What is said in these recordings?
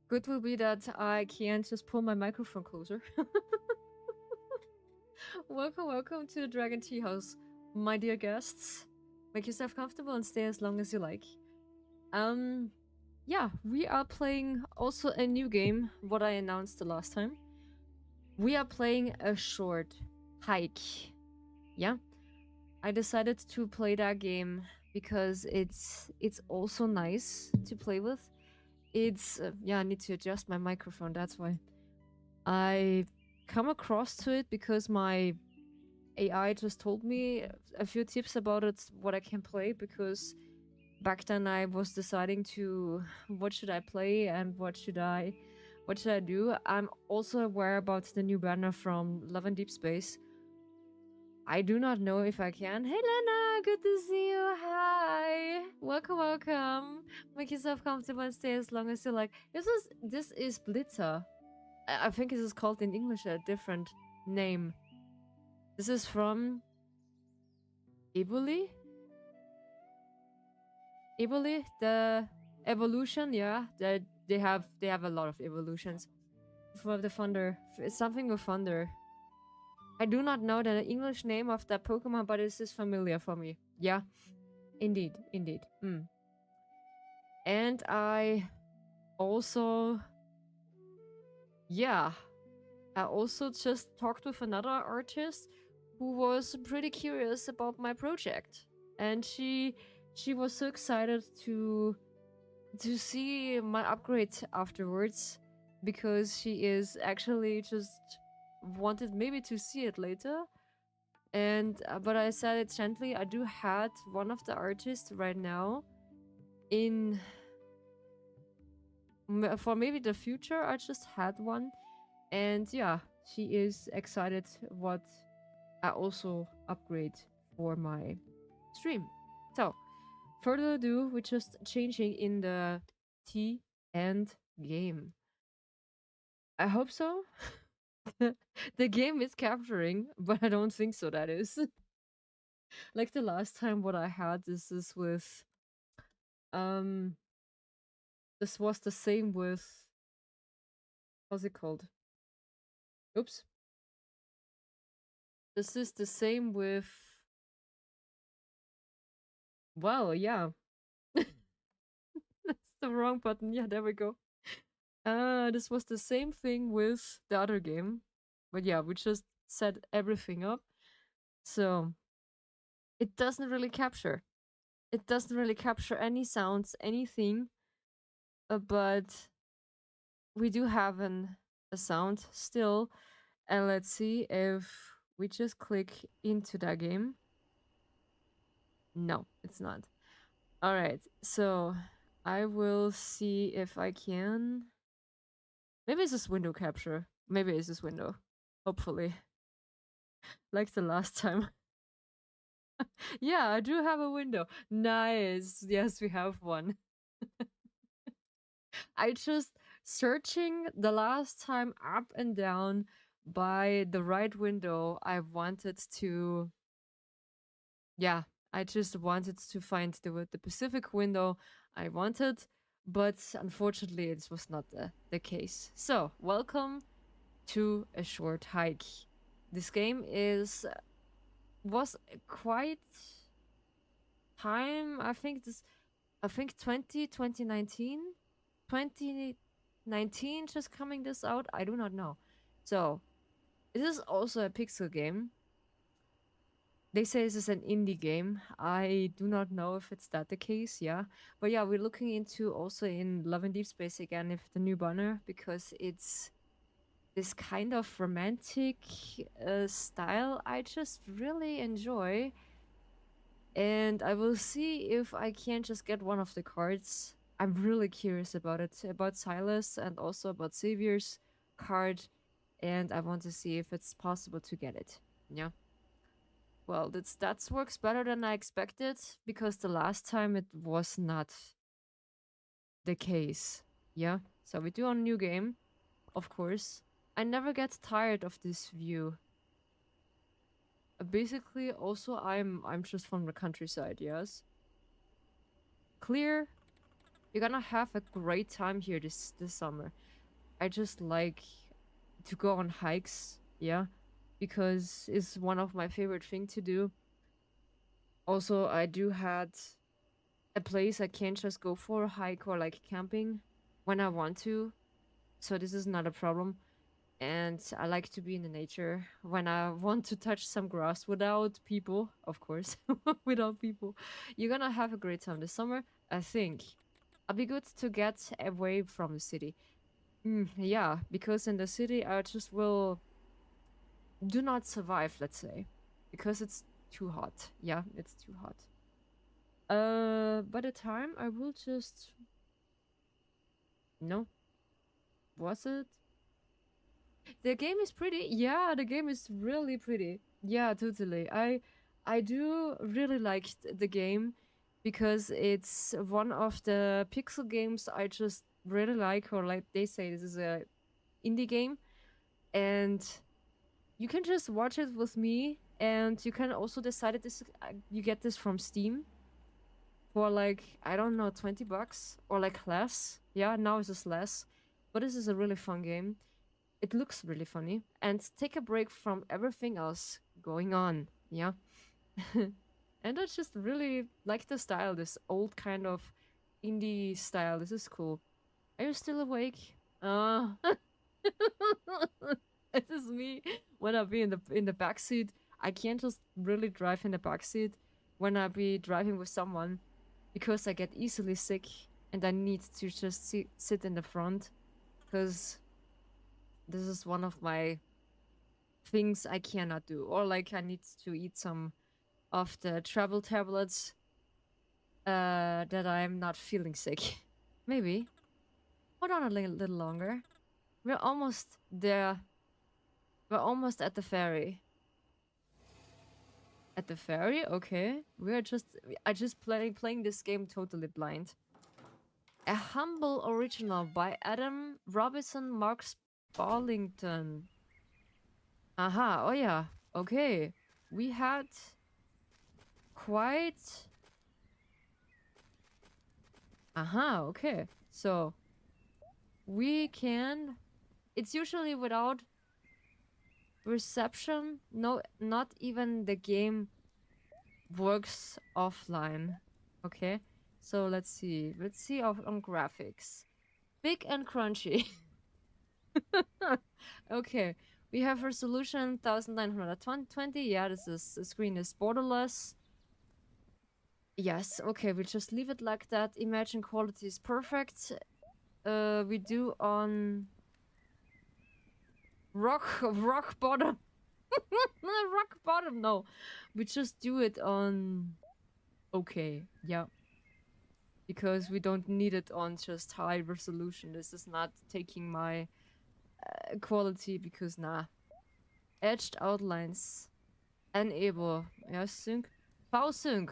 Good will be that I can just pull my microphone closer. Welcome to the Dragon Tea House, my dear guests. Make yourself comfortable and stay as long as you like. Um, yeah, we are playing also a new game, what I announced the last time. We are playing a short hike. Yeah, I decided to play that game because it's also nice to play with. It's yeah, I need to adjust my microphone. That's why I come across to it because my AI just told me a few tips about it, what I can play. Because back then I was deciding to what should I play and what should I do. I'm also aware about the new banner from Love and Deep Space. I do not know if I can. Hey Lena, good to see you. Hi, welcome. Make yourself comfortable and stay as long as you like. This is Blitzer. I think this is called in English a different name. This is from Eboli. Eboli, the evolution. Yeah, they have a lot of evolutions. For the Thunder, it's something with Thunder. I do not know the English name of that Pokemon, but it is familiar for me. Yeah, indeed. And I also, yeah, I also just talked with another artist who was pretty curious about my project, and she was so excited to see my upgrade afterwards because she is actually just wanted maybe to see it later. And but I said it gently. I do had one of the artists right now in for maybe the future. I just had one, and yeah, she is excited what I also upgrade for my stream. So further ado, we're just changing in the T and game. I hope so. The game is capturing, but I don't think so. That is like the last time what I had. This is with um. This was the same with what's it called? Oops. This is the same with. Well, yeah. That's the wrong button. Yeah, there we go. This was the same thing with the other game, but yeah, we just set everything up, so it doesn't really capture. It doesn't really capture any sounds, anything. But we do have a sound still, and let's see if we just click into that game. No, it's not. All right, so I will see if I can. Maybe it's this window capture. Maybe it's this window. Hopefully, like the last time. Yeah, I do have a window. Nice. Yes, we have one. I just searching the last time up and down by the right window. I wanted to, yeah, I just wanted to find the Pacific window I wanted, but unfortunately, it was not the case. So, welcome to a short hike. This game is was quite time. I think 2019 2019 just coming this out. I do not know. So it is also a pixel game. They say this is an indie game. I do not know if it's that the case. Yeah, but yeah, we're looking into also in Love and Deep Space again if the new banner, because it's this kind of romantic style I just really enjoy. And I will see if I can just get one of the cards. I'm really curious about it, about Silas and also about Xavier's card, and I want to see if it's possible to get it. Yeah. Well, that works better than I expected, because the last time it was not the case. Yeah. So we do a new game, of course. I never get tired of this view. Basically, also I'm just from the countryside. Yes. Clear. You're gonna have a great time here this summer. I just like to go on hikes, yeah, because it's one of my favorite thing to do. Also, I do had a place I can just go for a hike or like camping when I want to. So this is not a problem. And I like to be in the nature when I want to touch some grass without people, of course, without people. You're gonna have a great time this summer. I think it'll be good to get away from the city. Yeah, because in the city I just will do not survive, let's say, because it's too hot. Yeah, it's too hot. By the time I will just no, was it? The game is pretty. Yeah, the game is really pretty. Yeah, totally. I do really like the game because it's one of the pixel games I just really like, or like they say this is a indie game, and you can just watch it with me, and you can also decide that this you get this from Steam for like I don't know $20 or like less. Yeah, now it's just less, but this is a really fun game. It looks really funny, and take a break from everything else going on. Yeah. And I just really like the style, this old kind of indie style. This is cool. Are you still awake? It is me when I be in the back seat. I can't just really drive in the back seat when I be driving with someone because I get easily sick and I need to just sit in the front because this is one of my things I cannot do. Or like I need to eat some of the travel tablets that I'm not feeling sick. Maybe. Hold on a little longer. We're almost there. We're almost at the ferry. At the ferry? Okay. We're just I just playing this game totally blind. A Humble Original by Adam Robinson Mark Sparlington. Aha, oh yeah. Okay. We had quite aha, okay. So we can it's usually without reception. No, not even the game works offline. Okay. So let's see. Let's see on graphics. Big and crunchy. Okay. We have resolution 1920. Yeah, the screen is borderless. Yes, okay, we just leave it like that. Imagine quality is perfect. We do on rock bottom. Rock bottom, no. We just do it on okay, yeah. Because we don't need it on just high resolution. This is not taking my quality because nah. Edged outlines. Enable. Yeah, sync. Power sync.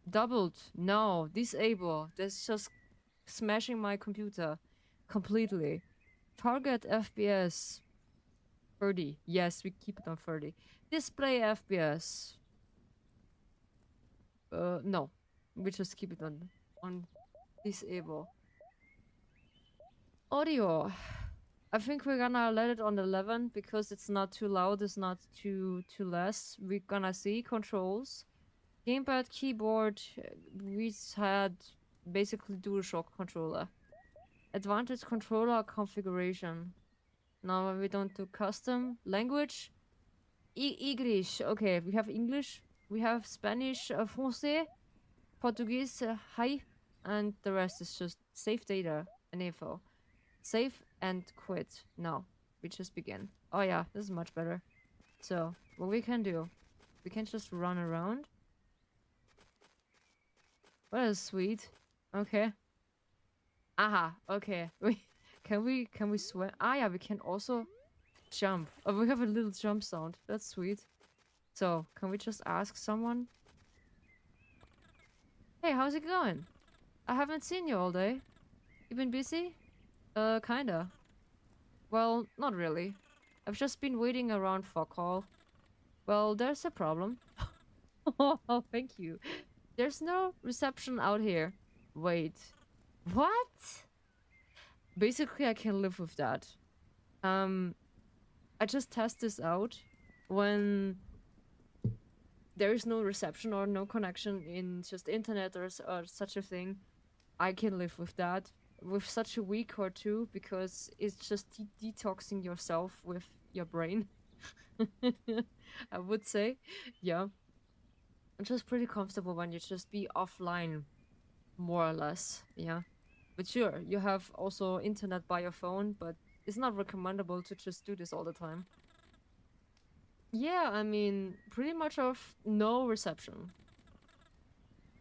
Doubled. No. Disable. That's just smashing my computer completely. Target FPS 30. Yes, we keep it on 30. Display FPS. No. We just keep it on disable. Audio. I think we're gonna let it on 11 because it's not too loud, it's not too less. We're gonna see controls. Gamepad, keyboard, we had basically DualShock controller. Advantage controller configuration. Now we don't do custom. Language. English. Okay, we have English. We have Spanish, Francais, Portuguese, hi. And the rest is just save data and info. Save and quit. No, we just begin. Oh yeah, this is much better. So, what we can do, we can just run around. Well, that's sweet. Okay. Aha, okay. Can we swim? Ah yeah, we can also jump. Oh, we have a little jump sound. That's sweet. So, can we just ask someone? Hey, how's it going? I haven't seen you all day. You been busy? Kinda. Well, not really. I've just been waiting around for a call. Well, there's a problem. Oh, thank you. There's no reception out here. Wait. What? Basically, I can live with that. I just test this out when there is no reception or no connection in just internet or such a thing. I can live with that with such a week or two because it's just detoxing yourself with your brain. I would say, yeah. I'm just pretty comfortable when you just be offline, more or less, yeah. But sure, you have also internet by your phone, but it's not recommendable to just do this all the time. Yeah, I mean, pretty much of no reception.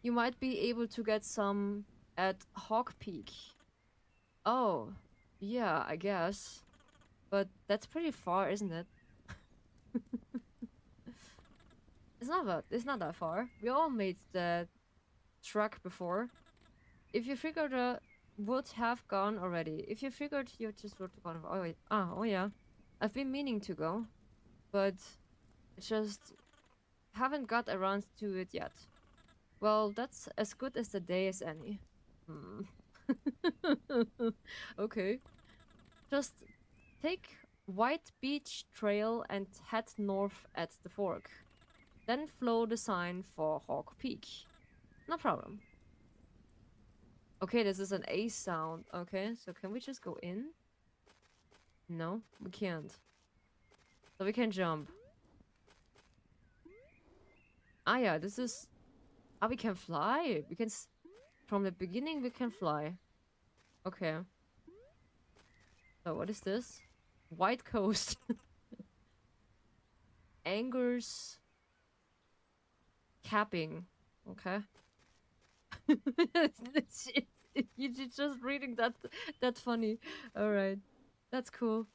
You might be able to get some at Hawk Peak. Oh, yeah, I guess. But that's pretty far, isn't it? It's not that far. We all made the trek before. If you figured would have gone already. If you figured you just would have gone. Oh wait. Oh yeah. I've been meaning to go, but just haven't got around to it yet. Well, that's as good as the day as any. Hmm. Okay. Just take White Beach Trail and head north at the fork. Then follow the sign for Hawk Peak. No problem. Okay, this is an A sound. Okay, so can we just go in? No, we can't. So we can jump. Ah yeah, this is... Ah, we can fly. We can... From the beginning, we can fly. Okay. So what is this? White Coast. Angers... Capping. Okay. You're just reading that funny. Alright. That's cool.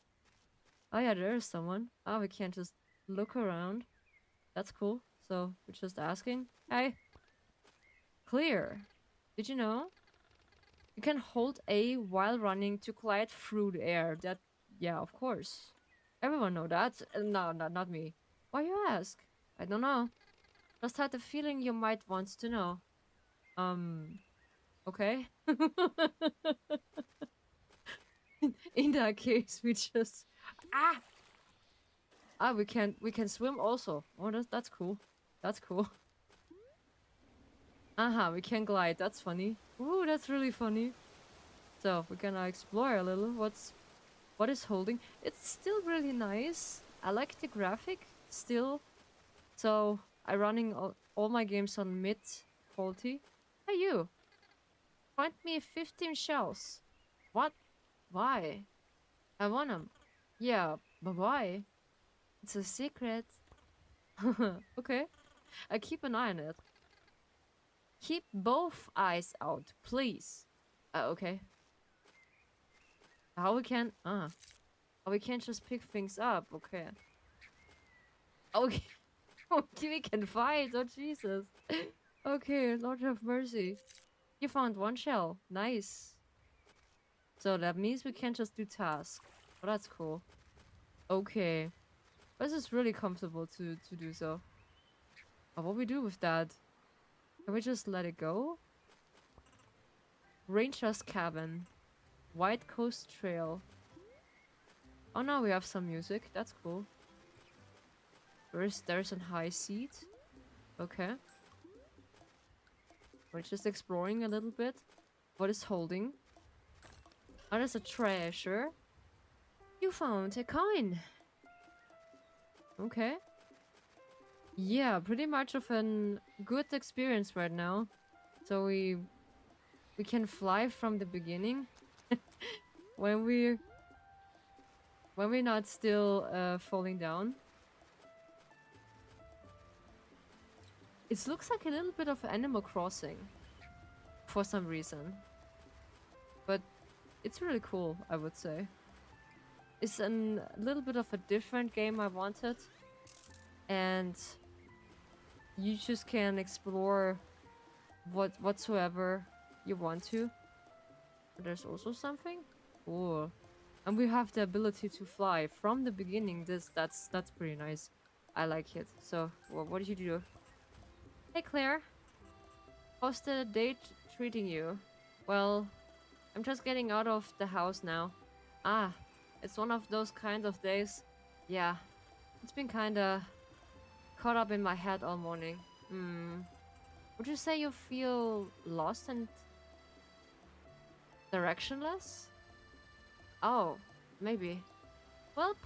Oh yeah, there is someone. Oh, we can't just look around. That's cool. So we're just asking. Hey. Clear. Did you know? You can hold A while running to glide through the air. That, yeah, of course. Everyone know that. No, not me. Why you ask? I don't know. Just had the feeling you might want to know. Okay. In that case, we just... Ah! Ah, we can swim also. Oh, that's cool. That's cool. Aha, we can glide. That's funny. Ooh, that's really funny. So we're gonna explore a little. What is holding? It's still really nice. I like the graphic still. So I'm running all my games on mid quality. Hey you! Find me 15 shells. What? Why? I want them. Yeah, but why? It's a secret. Okay. I keep an eye on it. Keep both eyes out, please. Okay. How we can... How we can't just pick things up. Okay. Okay. Okay, we can fight. Oh, Jesus. Okay, Lord have mercy. You found one shell. Nice. So that means we can't just do tasks. Oh, that's cool. Okay. This is really comfortable to do so. But what we do with that? Can we just let it go? Ranger's cabin. White Coast Trail. Oh no, we have some music. That's cool. There's a high seat. Okay. We're just exploring a little bit. What is holding? Oh, there's a treasure. You found a coin. Okay. Yeah, pretty much of a good experience right now. So we can fly from the beginning. when we're not still falling down. It looks like a little bit of Animal Crossing for some reason. But it's really cool, I would say. It's a little bit of a different game I wanted. And you just can explore whatsoever you want to. But there's also something. Cool. And we have the ability to fly from the beginning. That's pretty nice. I like it. So, what did you do? Hey Claire. How's the date treating you? Well, I'm just getting out of the house now. Ah, it's one of those kind of days. Yeah, it's been kinda caught up in my head all morning. Would you say you feel lost and directionless? Oh, maybe. Well,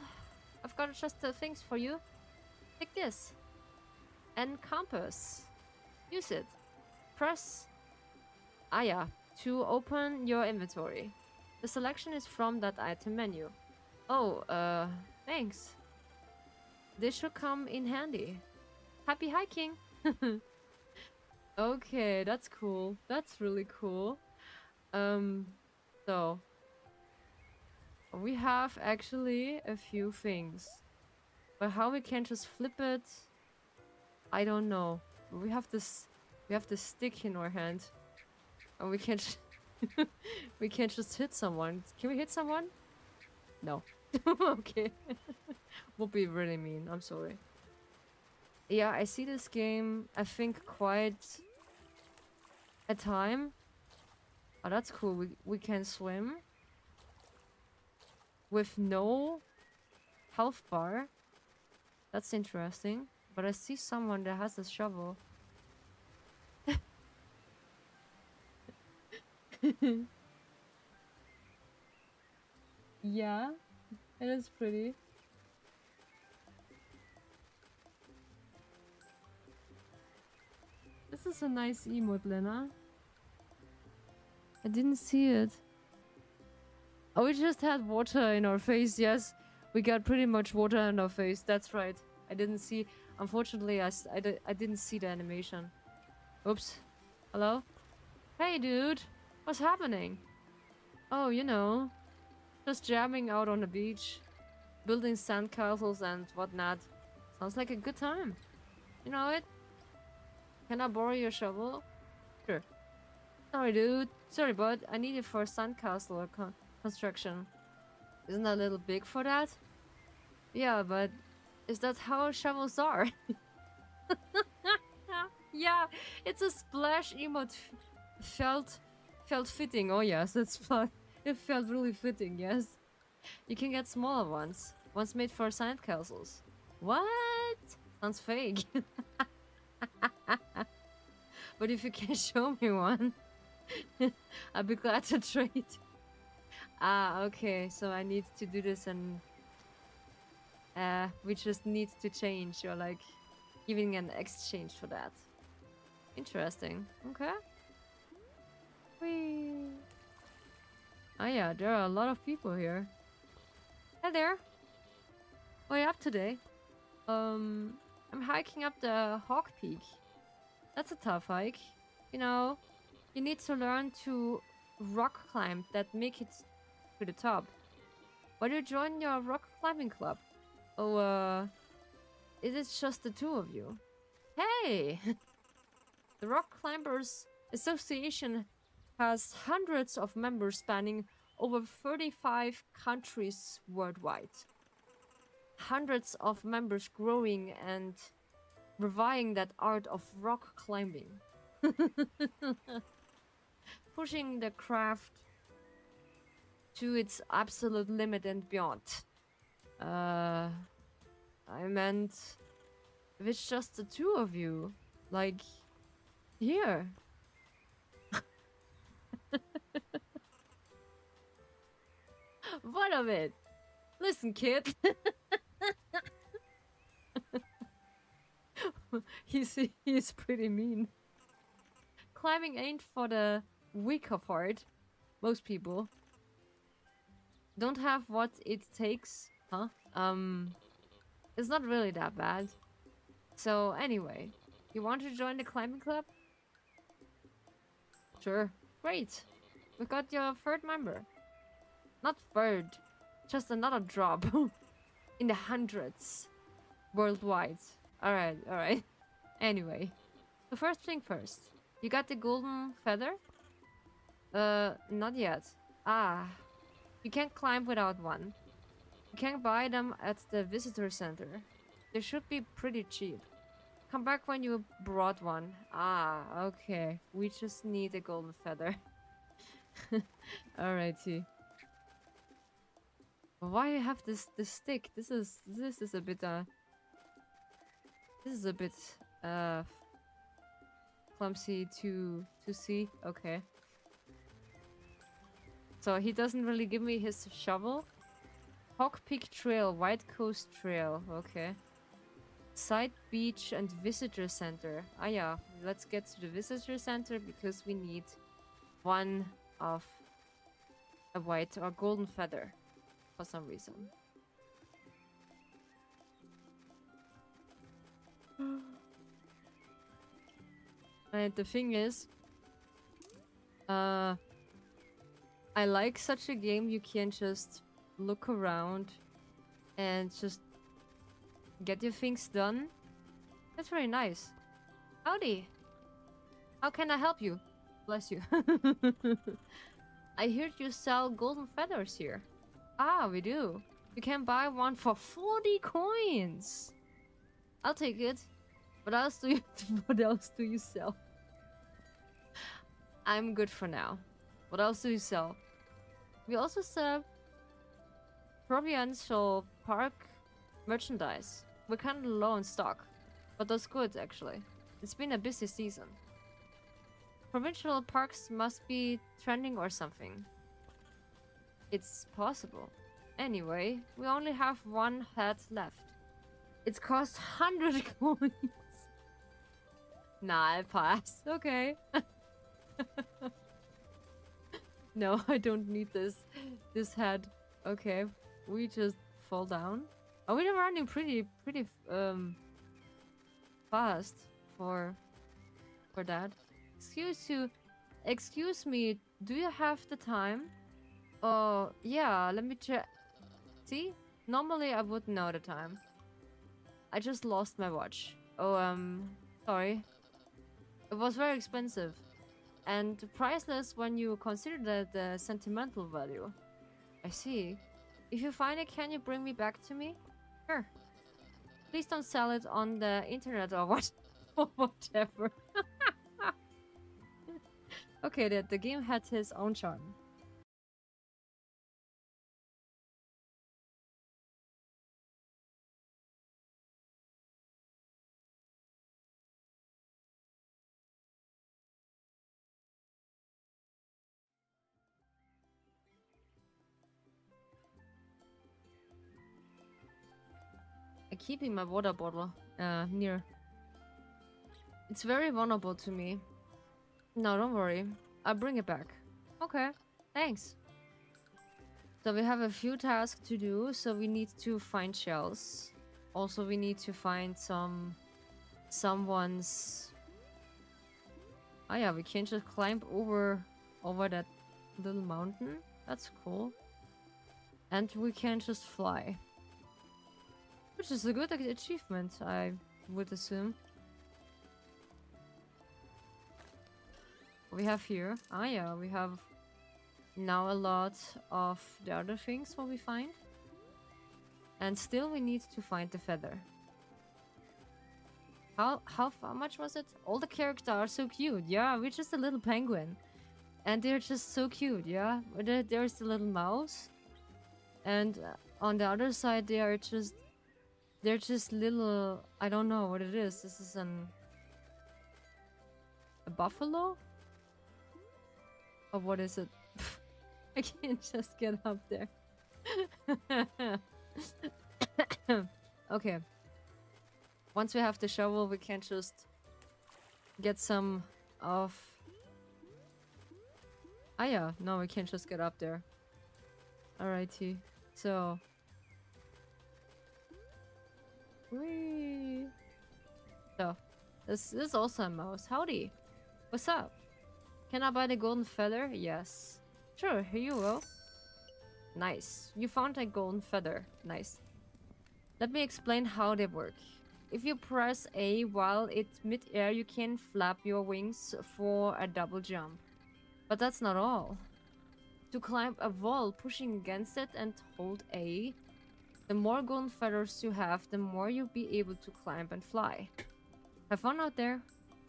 I've got just the things for you. Take this. And compass. Use it. Press yeah, to open your inventory. The selection is from that item menu. Oh, thanks. This should come in handy. Happy hiking! Okay, that's cool. That's really cool. So we have actually a few things. But how we can just flip it, I don't know. We have this stick in our hand. And we can't we can't just hit someone. Can we hit someone? No. Okay. Would be really mean. I'm sorry. Yeah, I see this game, I think, quite a time. Oh, that's cool. We can swim with no health bar. That's interesting. But I see someone that has a shovel. Yeah, it is pretty. This is a nice emote, Lena. I didn't see it. Oh, we just had water in our face, yes. We got pretty much water in our face, that's right. I didn't see... Unfortunately, I didn't see the animation. Oops. Hello? Hey, dude. What's happening? Oh, you know. Just jamming out on the beach. Building sandcastles and whatnot. Sounds like a good time. You know it? Can I borrow your shovel? Sure. Sorry, dude. Sorry, bud. I need it for sandcastle construction. Isn't that a little big for that? Yeah, but is that how shovels are? Yeah, it's a splash emote. Felt fitting. Oh yes, it felt really fitting. Yes, you can get smaller ones. Ones made for sandcastles. What? Sounds fake. But if you can show me one, I'd be glad to trade. Ah, okay. So I need to do this, and we just need to change, or like giving an exchange for that. Interesting. Okay. Whee. Oh yeah, there are a lot of people here. Hi there. What are you up today? I'm hiking up the Hawk Peak. That's a tough hike. You know, you need to learn to rock climb that make it to the top. Why do you join your rock climbing club? Oh, it is just the two of you. Hey! The Rock Climbers Association has hundreds of members spanning over 35 countries worldwide. Hundreds of members growing and reviving that art of rock climbing. Pushing the craft to its absolute limit and beyond. I meant, if it's just the two of you, like, here. What of it? Listen, kid. He's pretty mean. Climbing ain't for the weak of heart. Most people don't have what it takes, huh? It's not really that bad. So anyway, you want to join the climbing club? Sure. Great. We got your third member. Not third, just another drop. In the hundreds. Worldwide. Alright, alright. Anyway. So first thing first. You got the golden feather? Not yet. Ah. You can't climb without one. You can buy them at the visitor center. They should be pretty cheap. Come back when you brought one. Ah, okay. We just need a golden feather. Alrighty. Why you have this stick? This is a bit uh clumsy to see. Okay. So he doesn't really give me his shovel. Hawk Peak Trail, White Coast Trail. Okay. Side Beach and Visitor Center. Ah yeah, let's get to the Visitor Center because we need one of a white or golden feather for some reason. And the thing is, I like such a game you can just look around and just get your things done. That's very nice. Howdy. How can I help you? Bless you. I heard you sell golden feathers here. Ah, we do. You can buy one for 40 coins. I'll take it. What else do you what else do you sell? I'm good for now. What else do you sell? We also sell provincial park merchandise. We're kind of low in stock, but that's good actually. It's been a busy season. Provincial parks must be trending or something. It's possible. Anyway, we only have one hat left. It's cost 100 coins. Nah, I pass. Okay. No, I don't need this hat. Okay, we just fall down. Oh, we're running pretty fast for that. Excuse me, do you have the time? Oh, yeah, let me check. See? Normally I would know the time. I just lost my watch. Oh, sorry. It was very expensive. And priceless when you consider the sentimental value. I see. If you find it, can you bring me back to me? Sure. Please don't sell it on the internet or what? Or whatever. Okay, the game had his own charm. I'm keeping my water bottle near. It's very vulnerable to me. No, don't worry. I'll bring it back. Okay, thanks. So we have a few tasks to do. So we need to find shells. Also, we need to find someone's. Oh yeah, we can just climb over that little mountain. That's cool. And we can just fly. Which is a good achievement, I would assume. We have here. Ah yeah, we have now a lot of the other things what we find. And still we need to find the feather. How much was it? All the characters are so cute. Yeah, we're just a little penguin. And they're just so cute, yeah? There's the little mouse. And on the other side they're just little, I don't know what it is. This is a buffalo? Or what is it? I can't just get up there. Okay. Once we have the shovel, we can just get some of... Ah yeah, no, we can't just get up there. Alrighty. So... Whee! So, this is also a mouse. Howdy! What's up? Can I buy the golden feather? Yes. Sure, here you go. Nice. You found a golden feather. Nice. Let me explain how they work. If you press A while it's mid-air, you can flap your wings for a double jump. But that's not all. To climb a wall, pushing against it and hold A, the more golden feathers you have, the more you'll be able to climb and fly. Have fun out there.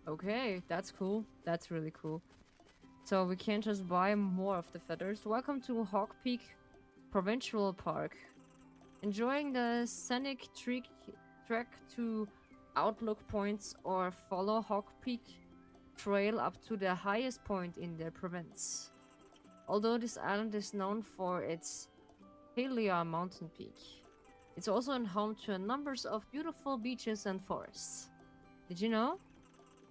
Okay, that's cool. That's really cool. So we can just buy more of the feathers. Welcome to Hawk Peak Provincial Park. Enjoying the scenic trek to outlook points or follow Hawk Peak Trail up to the highest point in the province. Although this island is known for its Helia mountain peak, it's also home to a numbers of beautiful beaches and forests. Did you know?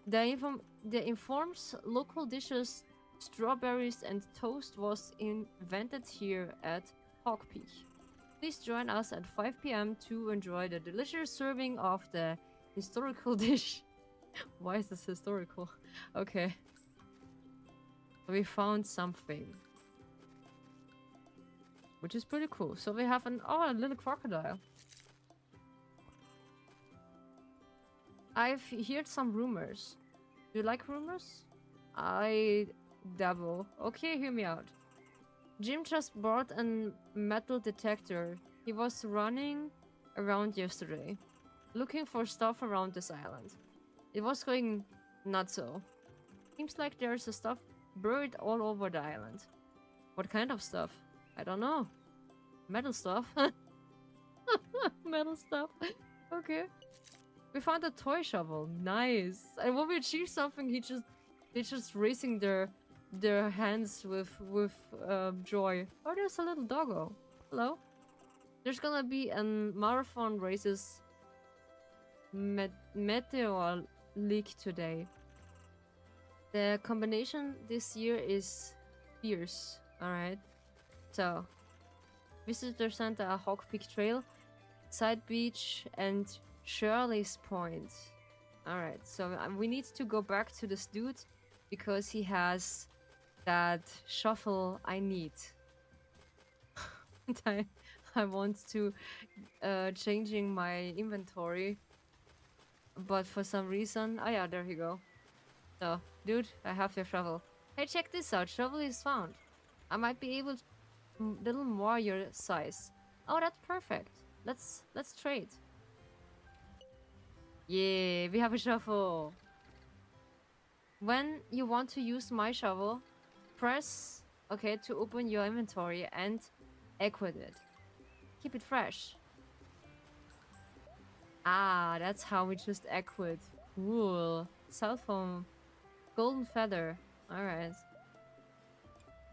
The informs local dishes, strawberries and toast was invented here at Hawk Peak. Please join us at 5 p.m. to enjoy the delicious serving of the historical dish. Why is this historical? Okay. We found something. Which is pretty cool. So we have a little crocodile. I've heard some rumors. Do you like rumors? I dabble. Okay, hear me out. Jim just bought a metal detector. He was running around yesterday, looking for stuff around this island. It was going nuts so. Seems like there's a stuff buried all over the island. What kind of stuff? I don't know. Metal stuff. Metal stuff. Okay. We found a toy shovel. Nice. And when we achieve something, they're just raising their hands with joy. Oh, there's a little doggo. Hello. There's gonna be a marathon races meteor leak today. The combination this year is fierce. Alright. So, Visitor Center, Hawk Peak Trail, Side Beach, and Shirley's Point. Alright, so we need to go back to this dude because he has that shuffle I need. And I want to changing my inventory, but for some reason, oh yeah, there you go. So, dude, I have your shovel. Hey, check this out. Shovel is found. I might be able to little more your size. Oh, that's perfect. Let's trade. Yeah, we have a shovel. When you want to use my shovel, press OK to open your inventory and equip it. Keep it fresh. Ah, that's how we just equip. Cool. Cell phone. Golden feather. Alright.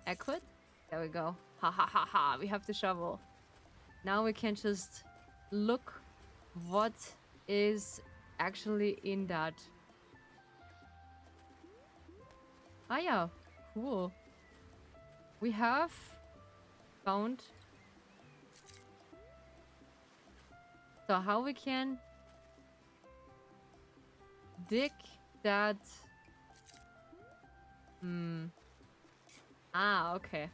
Equip? There we go. Ha ha ha ha. We have the shovel. Now we can just look what is actually in that. Ah yeah. Cool. We have found. So how we can dig that. Ah, okay.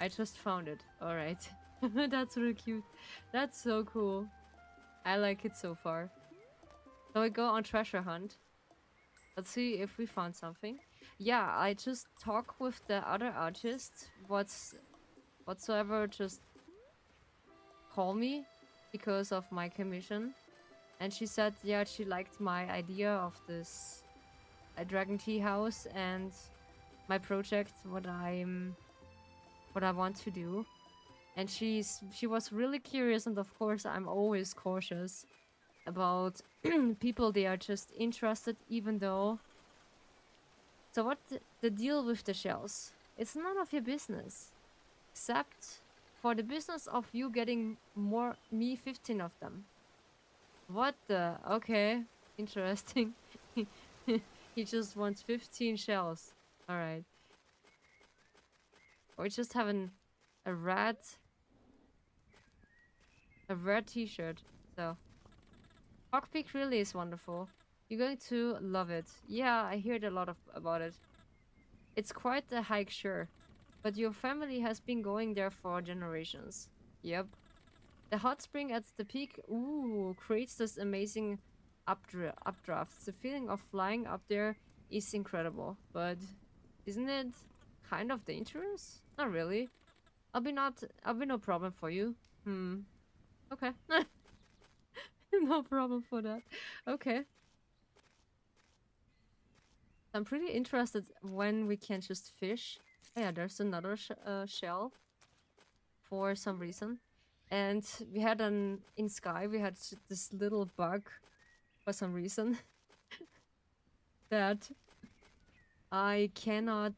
I just found it. Alright. That's really cute. That's so cool. I like it so far. So we go on treasure hunt. Let's see if we found something. Yeah, I just talk with the other artist. Whatsoever, just call me because of my commission. And she said, yeah, she liked my idea of this Dragon Tea house and my project, what I want to do. And she was really curious, and of course I'm always cautious about people. They are just interested, even though. So what the deal with the shells? It's none of your business, except for the business of you getting me 15 of them. What the? Okay, interesting. He just wants 15 shells. All right. Or just having a red t-shirt. So Hawk Peak really is wonderful. You're going to love it. Yeah, I heard a lot about it. It's quite a hike, sure, but your family has been going there for generations. Yep. The hot spring at the peak, ooh, creates this amazing updrafts. The feeling of flying up there is incredible, but isn't it kind of dangerous? Not really. I'll be no problem for you. Okay. No problem for that. Okay. I'm pretty interested when we can just fish. Oh, yeah, there's another shell for some reason. And we had in Sky, we had this little bug for some reason that I cannot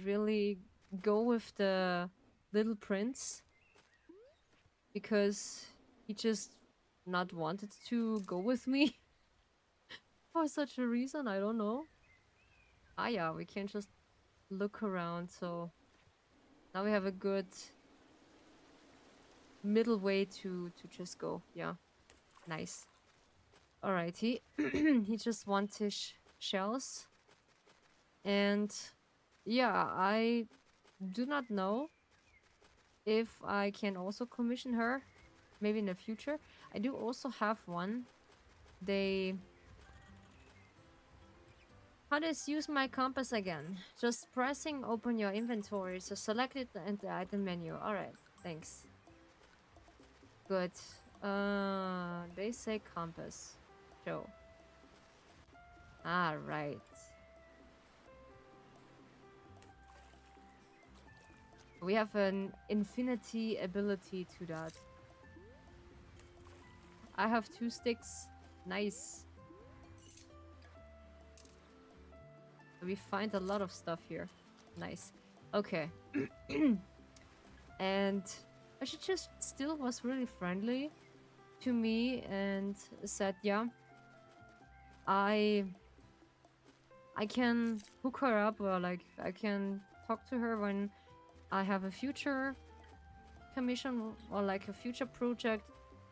really go with the little prince because he just not wanted to go with me for such a reason. I don't know. Ah, yeah, we can just look around. So now we have a good middle way to just go. Yeah, nice. Alrighty, he just wanted shells, and yeah, I do not know if I can also commission her, maybe in the future. I do also have one. They... How does use my compass again? Just pressing open your inventory, so select it in the item menu. Alright, thanks. Good. They say compass. Show. Ah, right. We have an infinity ability to that. I have 2 sticks. Nice. We find a lot of stuff here. Nice. Okay. And she just still was really friendly to me and said, yeah, I can hook her up, or like I can talk to her when I have a future commission or like a future project.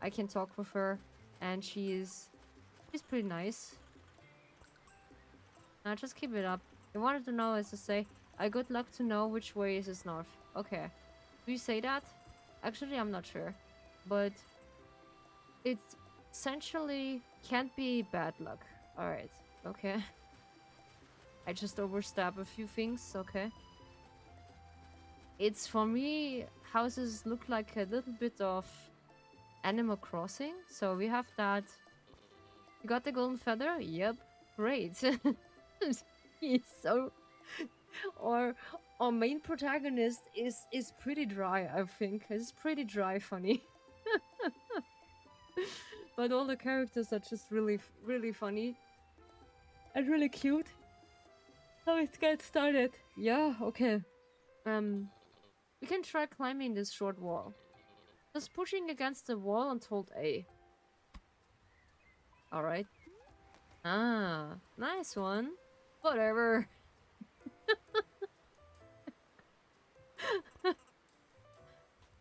I can talk with her, and she's pretty nice. Now just keep it up. You wanted to know, as to say, I good luck to know which way is north. Okay. Do you say that? Actually, I'm not sure. But it essentially can't be bad luck. Alright. Okay. I just overstep a few things. Okay. It's, for me, houses look like a little bit of Animal Crossing. So we have that. You got the golden feather? Yep. Great. He's so... Or our main protagonist is pretty dry, I think. It's pretty dry funny. But all the characters are just really, really funny. And really cute. So let's get started. Yeah, okay. We can try climbing this short wall. Just pushing against the wall and hold A. Alright. Ah, nice one. Whatever.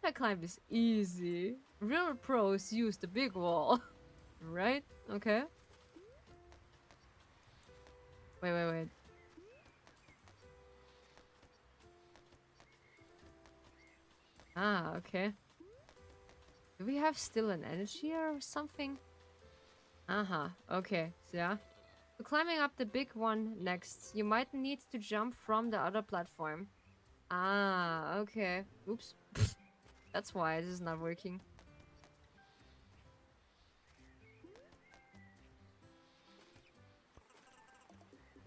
That climb is easy. Real pros use the big wall. Right? Okay. Wait. Ah, okay. Do we have still an energy or something? Uh-huh. Okay. So yeah. So climbing up the big one next, you might need to jump from the other platform. Ah, okay. Oops. That's why this is not working.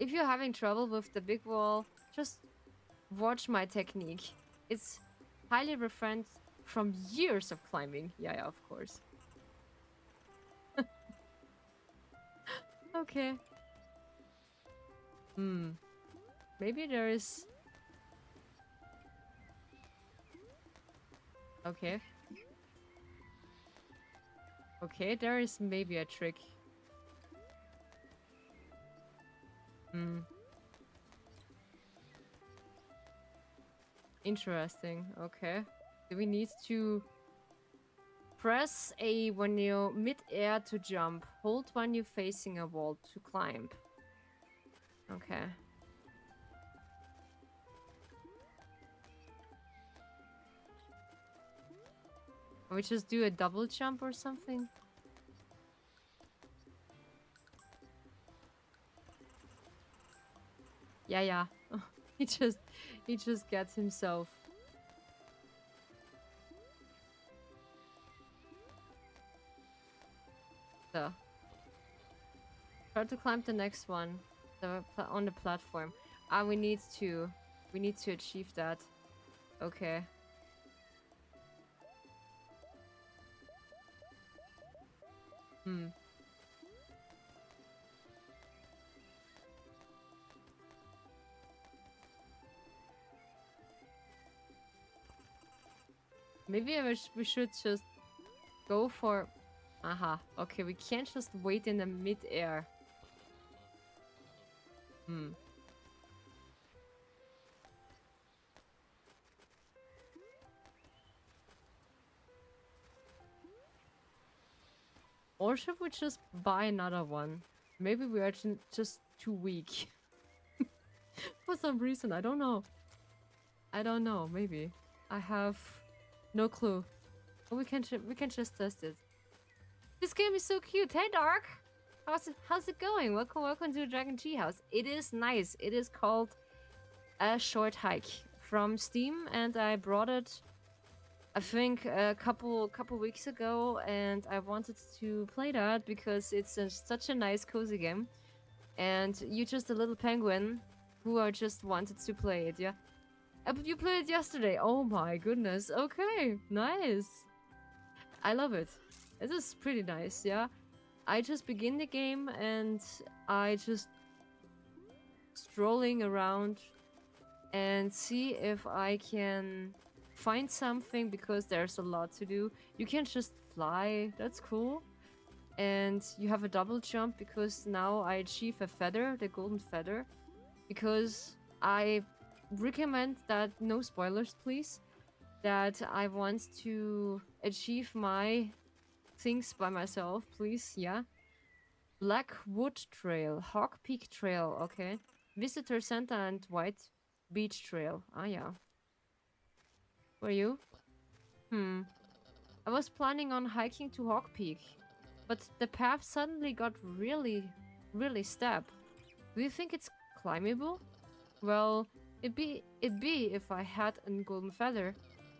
If you're having trouble with the big wall, just watch my technique. It's highly refined from years of climbing. Yeah, of course. Okay. Maybe there is... Okay. Okay, there is maybe a trick. Interesting. Okay. Do we need to press A when you're mid-air to jump? Hold when you're facing a wall to climb. Okay. Can we just do a double jump or something? Yeah. he just gets himself. So. Try to climb the next one. On the platform. We need to. We need to achieve that. Okay. Maybe we should just go for... Aha. Okay, we can't just wait in the mid-air. Or should we just buy another one? Maybe we are just too weak. For some reason, I don't know. I don't know, maybe. I have no clue. But we can just test it. This game is so cute. Hey, Dark! How's it going? Welcome to Dragon Tea House. It is nice. It is called A Short Hike from Steam, and I brought it, I think, a couple weeks ago, and I wanted to play that because it's such a nice cozy game, and you're just a little penguin who I just wanted to play it. Yeah, but you played it yesterday. Oh my goodness. Okay, nice. I love it. It is pretty nice. Yeah, I just begin the game and I just strolling around and see if I can find something, because there's a lot to do. You can just fly, that's cool. And you have a double jump because now I achieve a feather, the golden feather. Because I recommend that, no spoilers please, that I want to achieve my things by myself, please, yeah. Blackwood Trail, Hawk Peak Trail, okay. Visitor Center and White Beach Trail, ah yeah. Were you? I was planning on hiking to Hawk Peak, but the path suddenly got really steep. Do you think it's climbable? Well, it'd be if I had a golden feather.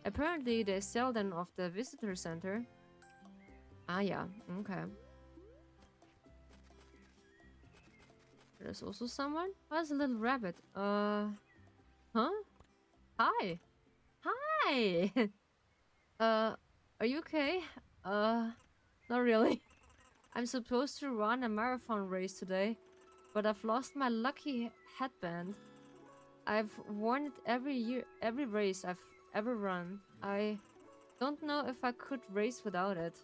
Apparently they sell them off the visitor center. Ah yeah, okay. There's also someone? Oh, there's a little rabbit. Huh? Hi. Hi! Are you okay? Not really. I'm supposed to run a marathon race today, but I've lost my lucky headband. I've worn it every race I've ever run. I don't know if I could race without it.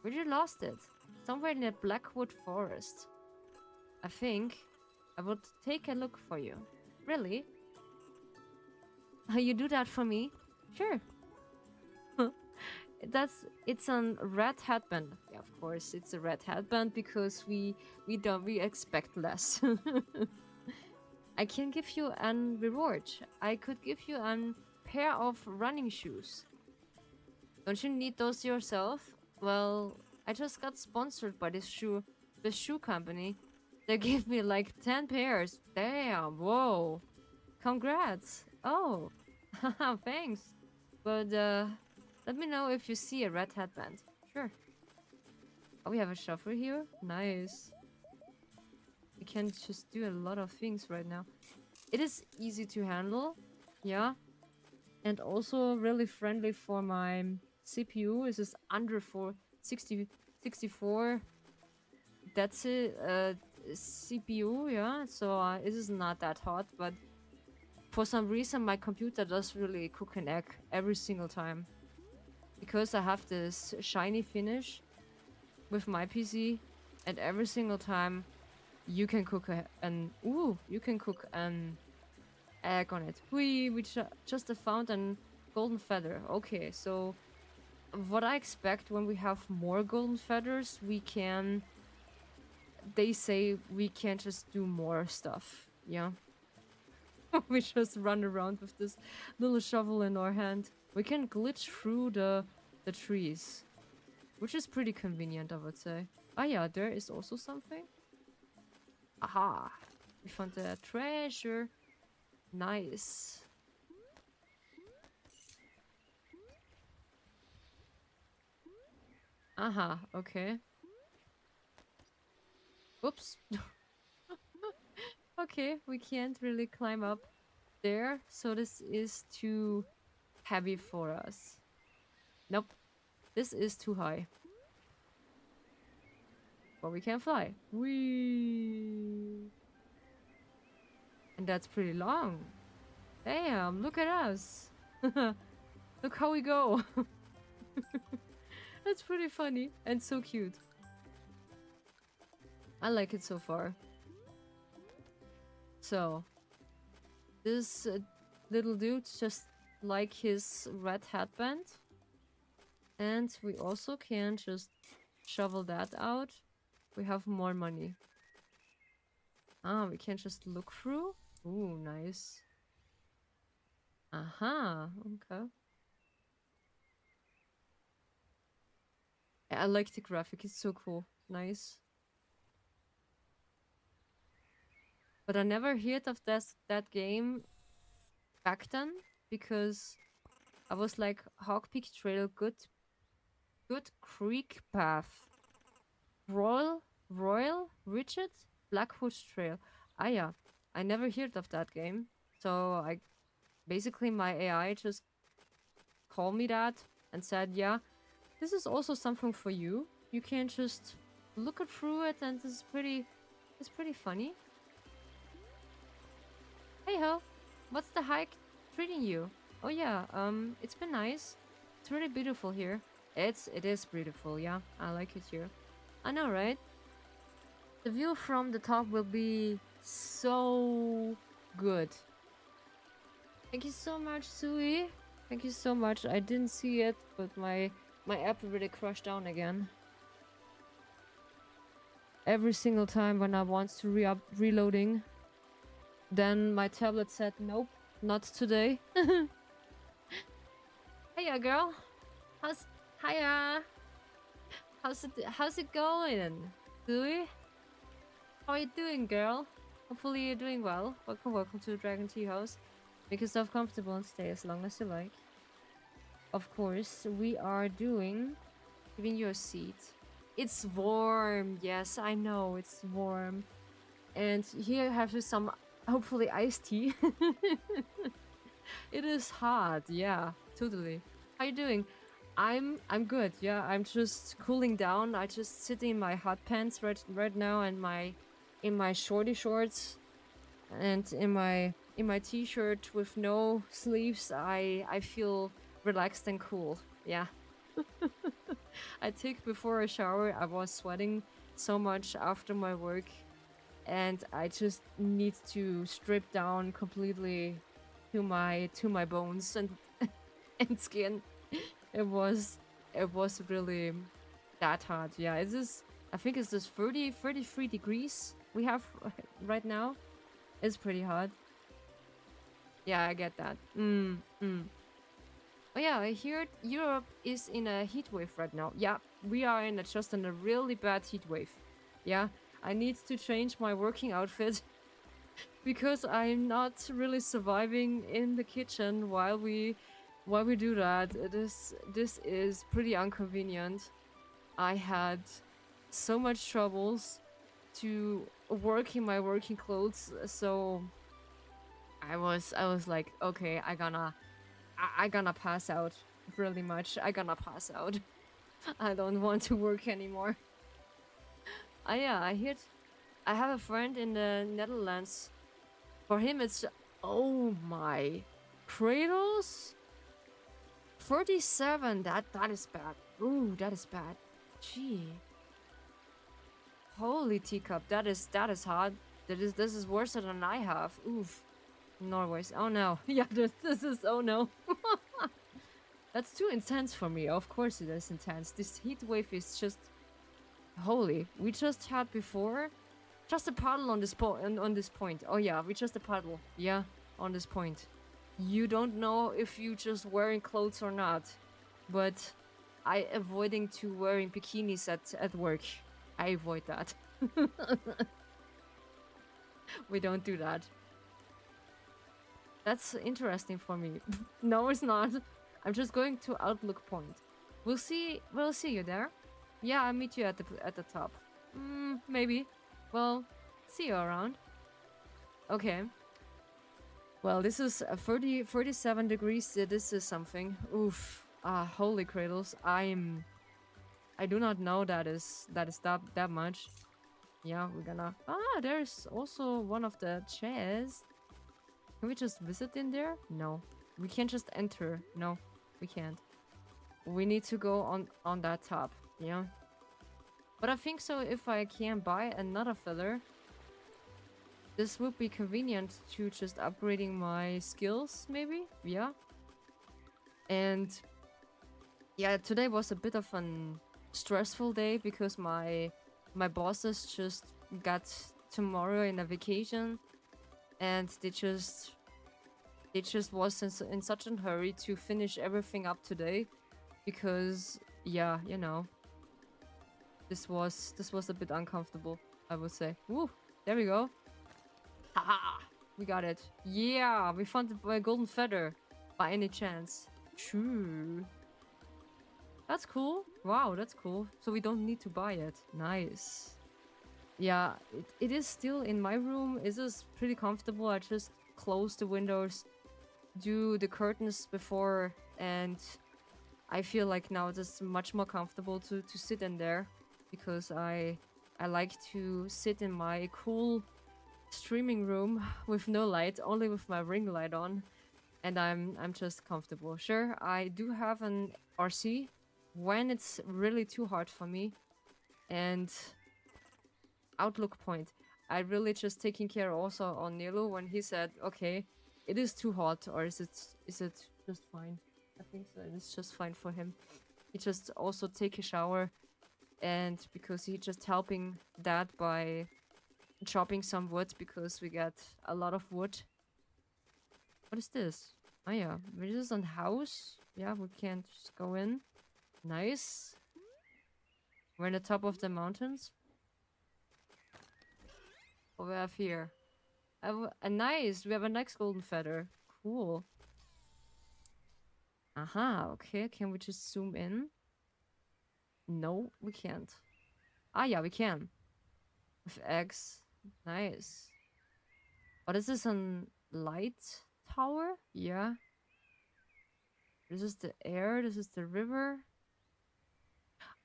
Where you lost it? Somewhere in the Blackwood Forest. I think I would take a look for you. Really? You do that for me? Sure. It's a red headband. Yeah, of course, it's a red headband because we expect less. I can give you an reward. I could give you a pair of running shoes. Don't you need those yourself? Well, I just got sponsored by this shoe company. They gave me like 10 pairs. Damn, whoa. Congrats. Oh, thanks. But let me know if you see a red headband. Sure. Oh, we have a shuffle here. Nice. We can just do a lot of things right now. It is easy to handle. Yeah. And also really friendly for my CPU. This is under 64. That's it. CPU, yeah. So it is not that hot, but for some reason my computer does really cook an egg every single time. Because I have this shiny finish with my PC, and every single time you can cook you can cook an egg on it. We just found a golden feather. Okay, so what I expect when we have more golden feathers, they say we can just do more stuff. Yeah. We just run around with this little shovel in our hand. We can glitch through the trees, which is pretty convenient, I would say. Ah yeah, there is also something. Aha! We found a treasure. Nice. Aha, okay. Oops. Okay, we can't really climb up there, so this is too heavy for us. Nope, this is too high. But we can fly. Whee! And that's pretty long. Damn, look at us. Look how we go. That's pretty funny and so cute. I like it so far. So, this little dude's just like his red headband. And we also can just shovel that out. We have more money. Ah, we can just look through. Ooh, nice. Aha, okay. I like the graphic, it's so cool. Nice. But I never heard of that game back then because I was like Hawkpeak Trail, Good Creek Path, Royal Richard, Blackwood Trail. Ah yeah, I never heard of that game. So I basically my AI just called me that and said, yeah, this is also something for you. You can just look it through it, and it's pretty funny. Hey ho, what's the hike treating you? Oh yeah, it's been nice. It's really beautiful here. It is beautiful, yeah. I like it here. I know, right? The view from the top will be so good. Thank you so much, Sui. Thank you so much. I didn't see it, but my app really crashed down again. Every single time when I want to reloading, then my tablet said, nope, not today. Hiya, girl. Hiya. How's it going? Sui? How are you doing, girl? Hopefully you're doing well. Welcome to the Dragon Tea House. Make yourself comfortable and stay as long as you like. Of course, we are giving you a seat. It's warm. Yes, I know it's warm. And here I have some, hopefully, iced tea. It is hot. Yeah, totally. How you doing? I'm good. Yeah, I'm just cooling down. I just sitting in my hot pants right now and in my shorty shorts and in my t-shirt with no sleeves. I feel relaxed and cool. Yeah. I think before a shower I was sweating so much after my work, and I just need to strip down completely to my bones and and skin. It was really that hot. Yeah, I think it's just 33 degrees we have right now. It's pretty hot. Yeah, I get that. Oh yeah, I heard Europe is in a heat wave right now. Yeah, we are just in a really bad heat wave. Yeah, I need to change my working outfit because I'm not really surviving in the kitchen while we do that. This is pretty inconvenient. I had so much troubles to work in my working clothes, so I was like, okay, I gonna pass out really much. I gonna pass out. I don't want to work anymore. Yeah, I have a friend in the Netherlands. For him, it's, oh my, cradles. 47. That is bad. Ooh, that is bad. Gee. Holy teacup. That is hard. This is worse than I have. Oof. Norway's. Oh no. Yeah, this is, oh no. That's too intense for me. Of course it is intense. This heat wave is just holy. We just had before just a puddle on this point. Oh yeah, we just a puddle. Yeah, on this point. You don't know if you just wearing clothes or not, but I avoiding to wearing bikinis at work. I avoid that. We don't do that. That's interesting for me. No, it's not. I'm just going to Outlook Point. We'll see you there. Yeah, I'll meet you at the top. Maybe. Well, see you around. Okay. Well, this is 37 degrees. This is something. Oof. Ah, holy cradles. I do not know that much. Yeah, we're gonna. Ah, there's also one of the chairs. Can we just visit in there? No. We can't just enter. No, we can't. We need to go on that top. Yeah. But I think so if I can buy another feather, this would be convenient to just upgrading my skills, maybe? Yeah. And yeah, today was a bit of an stressful day because my bosses just got tomorrow in a vacation, and they just was in such a hurry to finish everything up today because yeah, you know, this was a bit uncomfortable, I would say. Woo, there we go. Haha, we got it. Yeah, we found the golden feather by any chance. True. That's cool. Wow, that's cool. So we don't need to buy it. Nice. Yeah, it is still in my room. It is pretty comfortable. I just close the windows, do the curtains before, and I feel like now it's much more comfortable to sit in there because I like to sit in my cool streaming room with no light, only with my ring light on, and I'm just comfortable. Sure, I do have an RC when it's really too hard for me, and outlook point. I really just taking care also on Nilo when he said, okay, it is too hot, or is it just fine? I think so. It's just fine for him. He just also take a shower, and because he just helping that by chopping some wood because we got a lot of wood. What is this? Oh yeah, this is a house. Yeah, we can't just go in. Nice. We're in the top of the mountains. What we have here? Nice. We have a nice golden feather. Cool. Aha, okay. Can we just zoom in? No, we can't. Ah, yeah, we can. With X. Nice. What is this, a light tower? Yeah. This is the air. This is the river.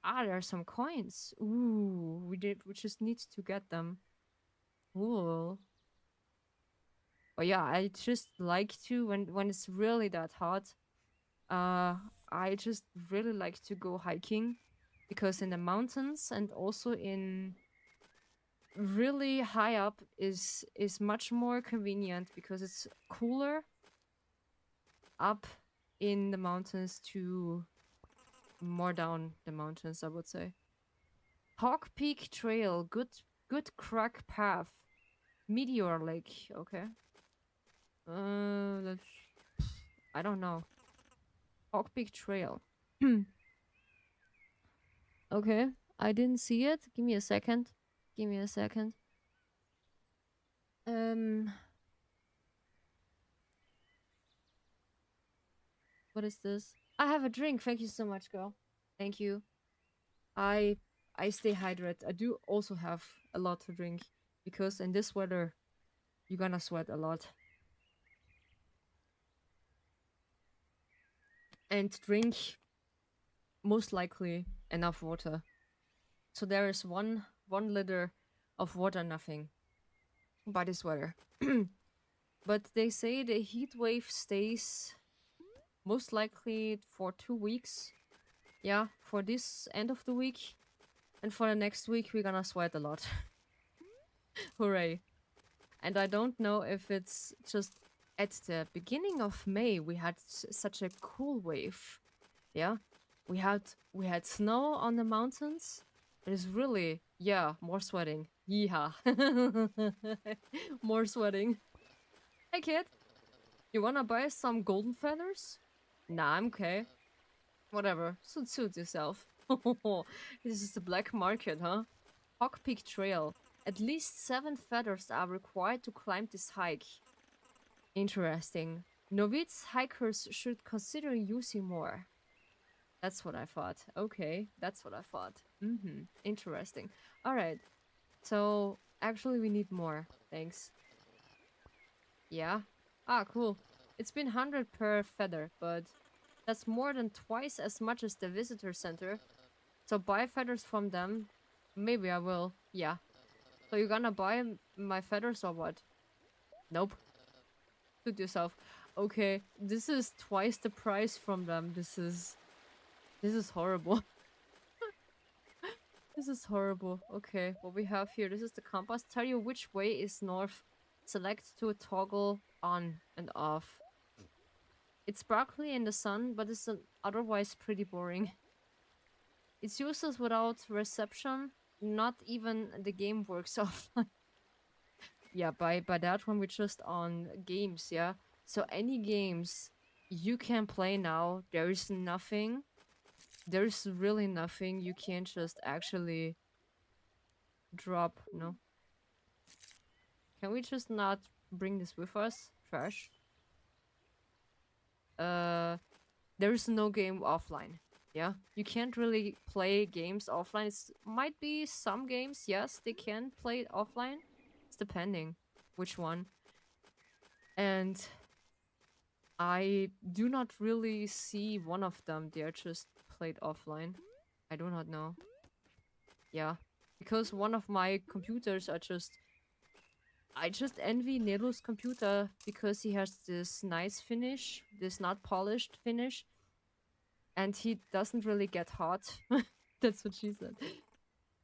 Ah, there are some coins. Ooh, we just need to get them. Cool. But yeah, I just like to when it's really that hot. I just really like to go hiking because in the mountains and also in really high up is much more convenient because it's cooler up in the mountains to more down the mountains, I would say. Hawk Peak Trail, good crack path. Meteor Lake, okay. That's, I don't know. Hawk Peak Trail. Okay, I didn't see it. Give me a second. Give me a second. What is this? I have a drink. Thank you so much, girl. Thank you. I stay hydrated. I do also have a lot to drink because in this weather you're gonna sweat a lot. And drink most likely enough water. So there is one liter of water, nothing by this weather. But they say the heat wave stays most likely for 2 weeks. Yeah, for this end of the week. And for the next week, we're gonna sweat a lot. Hooray. And I don't know if it's just at the beginning of May we had such a cool wave. Yeah, we had snow on the mountains. It is really, yeah, more sweating. Yeehaw. More sweating. Hey kid, you wanna buy some golden feathers? Nah, I'm okay. Whatever, suit yourself. This is the black market, huh? Hawk Peak Trail. At least 7 feathers are required to climb this hike. Interesting. Novice hikers should consider using more. That's what I thought. Okay, that's what I thought. Interesting. Alright. So, Actually, we need more. Thanks. Yeah. Ah, cool. It's been 100 per feather, but that's more than twice as much as the visitor center. So buy feathers from them. Maybe I will. Yeah. So you're gonna buy my feathers or what? Nope. Suit yourself. Okay, this is twice the price from them. This is horrible. This is horrible. Okay, what we have here. This is the compass. Tell you which way is north. Select to toggle on and off. It's sparkly in the sun, but it's otherwise pretty boring. It's useless without reception. Not even the game works offline. Yeah, by that one we're just on games, yeah. So any games you can play now, there is nothing. There's really nothing you can just actually drop, no? Can we just not bring this with us? Trash. There is no game offline. Yeah, you can't really play games offline. It might be some games, yes, they can play it offline. It's depending which one. And I do not really see one of them. They're just played offline. I do not know. Yeah, because one of my computers are just... I just envy Nero's computer because he has this nice finish, this not polished finish, and he doesn't really get hot. That's what she said.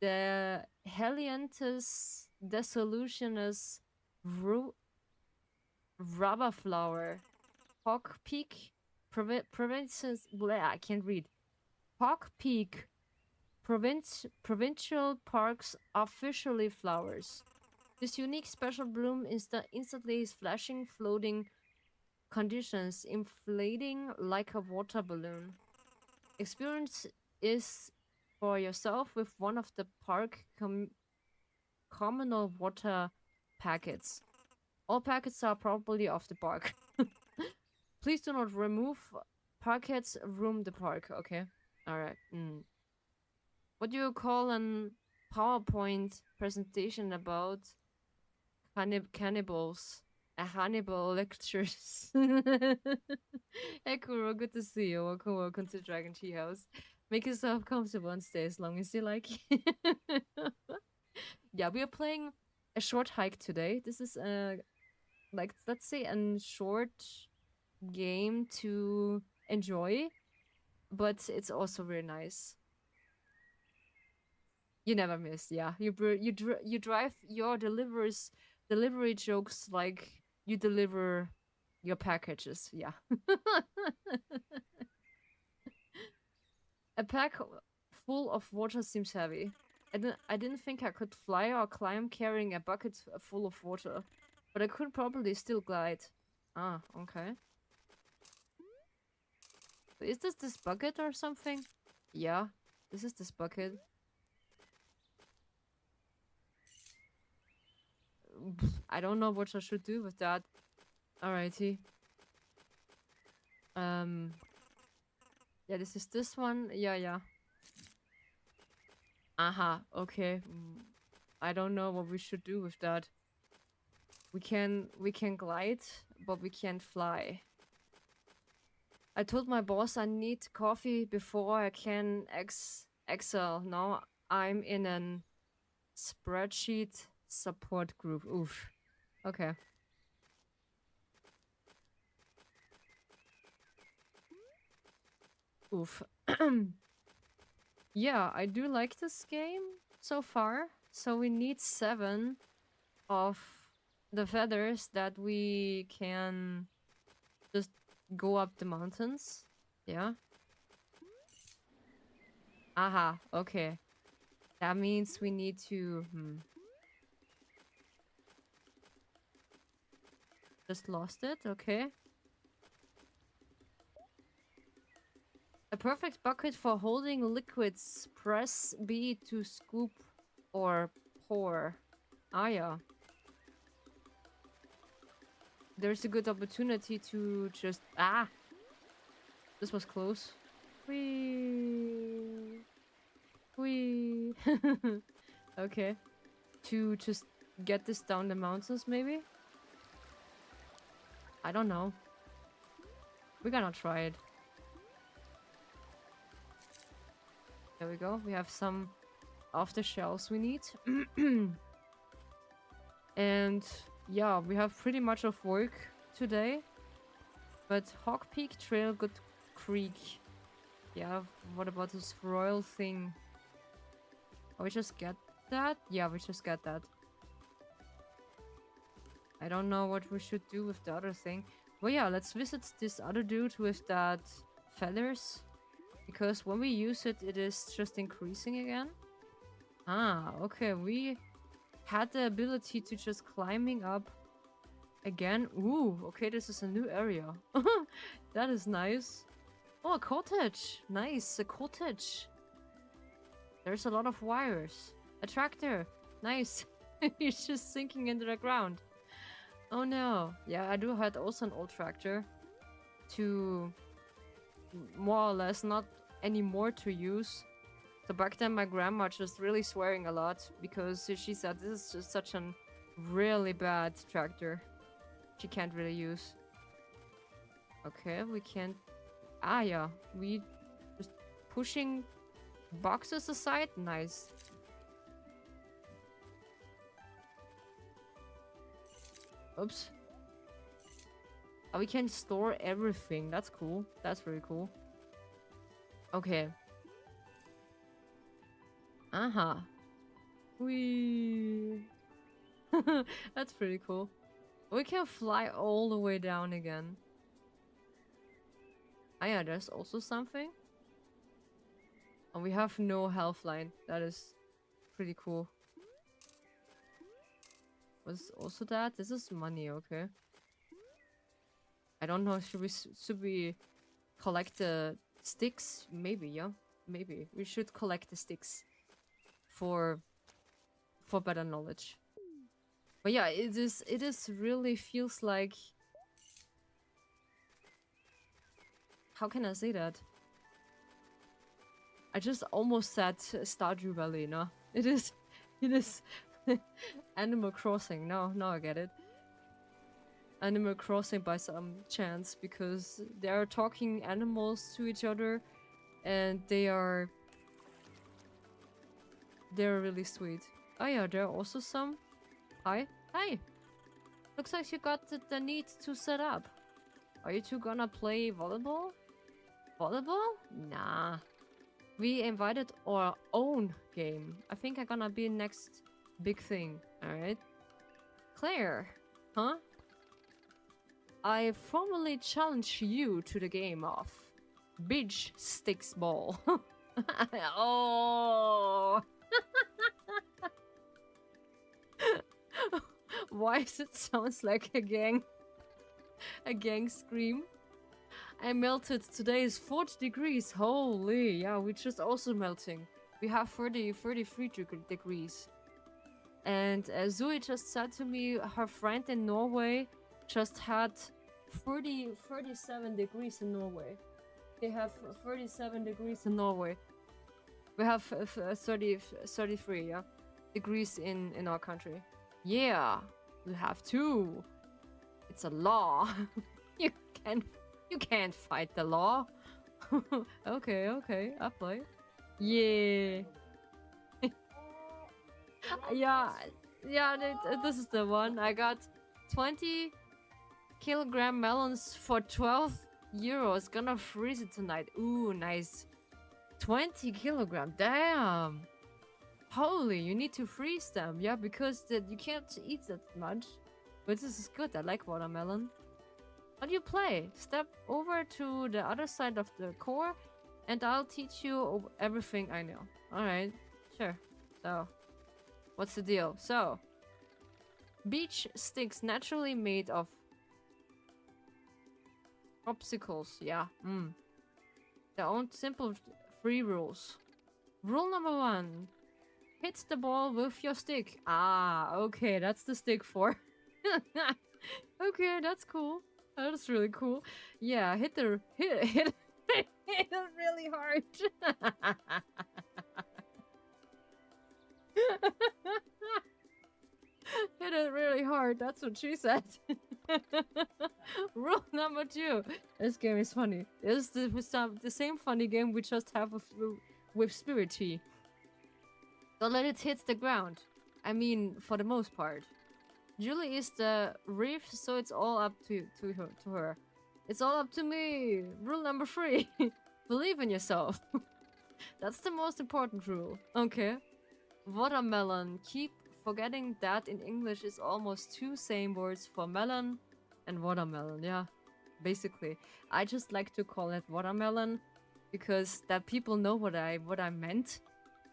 The Helianthus Dissolutionus Rubber Flower Hawk Peak Provinces. I can't read. Hawk Peak Provincial Park's officially flowers. This unique special bloom instantly is flashing, floating conditions, inflating like a water balloon. Experience is for yourself with one of the park communal water packets. All packets are probably off the park. Please do not remove packets. Room the park. Okay. Alright. What do you call an PowerPoint presentation about cannibals? A Hannibal lectures. Hey Kuro, good to see you. Welcome to Dragon Tea House. Make yourself comfortable and stay as long as you like. Yeah, we are playing a short hike today. This is like, let's say a short game to enjoy, but it's also very nice. You never miss, yeah. You drive your delivery jokes like you deliver your packages, yeah. A pack full of water seems heavy. I didn't think I could fly or climb carrying a bucket full of water, but I could probably still glide. Ah, okay. Is this bucket or something? Yeah, this is this bucket. I don't know what I should do with that. Alrighty. Yeah, this is this one. Yeah. Aha, okay. I don't know what we should do with that. We can glide, but we can't fly. I told my boss I need coffee before I can excel. Now I'm in an spreadsheet support group. Oof. Okay. Oof. Yeah, I do like this game so far. So we need 7 of the feathers that we can just go up the mountains. Yeah. Aha, okay. That means we need to... Just lost it, okay. A perfect bucket for holding liquids. Press B to scoop or pour. Ah, yeah. There's a good opportunity to just... Ah! This was close. Whee! Okay. To just get this down the mountains, maybe? I don't know. We're gonna try it. There we go. We have some of the shells we need. And yeah, we have pretty much of work today. But Hawk Peak, Trail, Good Creek. Yeah, what about this royal thing? Oh, we just get that? Yeah, we just get that. I don't know what we should do with the other thing. Well, yeah, let's visit this other dude with that feathers. Because when we use it, it is just increasing again. Ah, okay. We had the ability to just climbing up again. Ooh, okay, this is a new area. That is nice. Oh, a cottage. Nice, a cottage. There's a lot of wires. A tractor. Nice. It's just sinking into the ground. Oh no. Yeah, I do had also an old tractor to more or less not anymore to use. So back then my grandma just really swearing a lot because she said this is just such a really bad tractor. She can't really use. Okay, we can't. Ah yeah, we just pushing boxes aside. Nice. Oops. Oh, we can store everything. That's cool. That's very cool. Okay. Uh-huh. Whee. That's pretty cool. We can fly all the way down again. Ah yeah, there's also something. And we have no health line. That is pretty cool. What's also that? This is money, okay. I don't know, should we collect the sticks? Maybe, yeah. Maybe. We should collect the sticks for better knowledge. But yeah, it is really feels like, how can I say that? I just almost said Stardew Valley, no? It is Animal Crossing. Now I get it. Animal Crossing by some chance, because they are talking animals to each other and they're really sweet. Oh yeah, there are also some. Hi. Looks like you got the need to set up. Are you two gonna play volleyball? Volleyball? Nah. We invited our own game. I think I'm gonna be next big thing. Alright. Claire. Huh? I formally challenge you to the game of Beach Sticks Ball. Oh! Why does it sounds like a gang scream? I melted. Today is 40 degrees. Holy, yeah, we're just also melting. We have 33 degrees. And Zoe just said to me, her friend in Norway just had 37 degrees in Norway. They have 37 degrees in Norway. We have 33, yeah, degrees in our country. Yeah, we have two. It's a law. You can't fight the law. Okay, I play. Yeah. yeah, this is the one. I got 20 kilogram melons for 12 euros. Gonna freeze it tonight. Ooh, nice. 20 kilogram, damn. Holy, you need to freeze them. Yeah, because you can't eat that much. But this is good. I like watermelon. How do you play? Step over to the other side of the core and I'll teach you everything I know. Alright, sure. So, what's the deal? So, beach sticks naturally made of popsicles. Yeah, Their own simple 3 rules. Rule number 1. Hit the ball with your stick. Ah, okay, that's the stick for. Okay, that's cool. That's really cool. Yeah, hit it really hard. smart. That's what she said. Rule number 2. This game is funny. This is the same funny game we just have with Spirit Tea. Don't let it hit the ground. I mean, for the most part. Julie is the reef, so it's all up to her. It's all up to me. Rule number 3. Believe in yourself. That's the most important rule. Okay. Watermelon. Keep forgetting that in English is almost 2 same words for melon and watermelon. Yeah, basically. I just like to call it watermelon because that people know what I meant.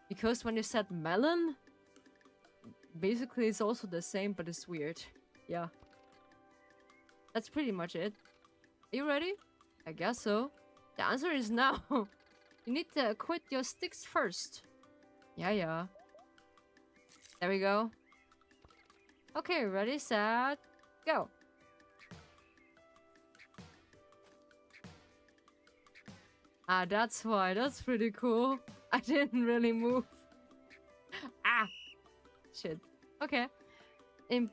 Because when you said melon, basically it's also the same, but it's weird. Yeah. That's pretty much it. Are you ready? I guess so. The answer is no. You need to quit your sticks first. Yeah. There we go. Okay, ready, set, go. Ah, that's why. That's pretty cool. I didn't really move. Ah! Shit. Okay. In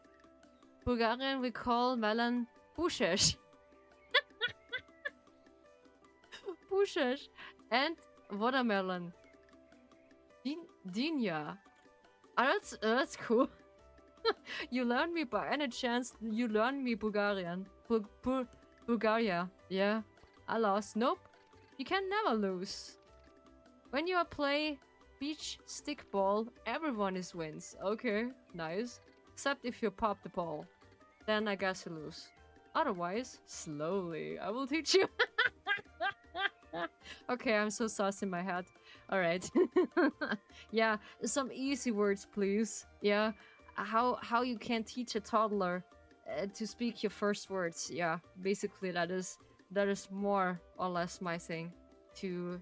Bulgarian, we call melon bushesh. Bushesh. And watermelon. Dinya. Oh, that's cool. You learn me by any chance. You learn me Bulgarian. Bulgaria. Yeah. I lost. Nope. You can never lose. When you play beach stickball, everyone is wins. Okay, nice. Except if you pop the ball. Then I guess you lose. Otherwise, slowly. I will teach you. Okay, I'm so saucy in my head. Alright. Yeah, some easy words, please. Yeah. How you can teach a toddler to speak your first words. Yeah, basically that is more or less my thing to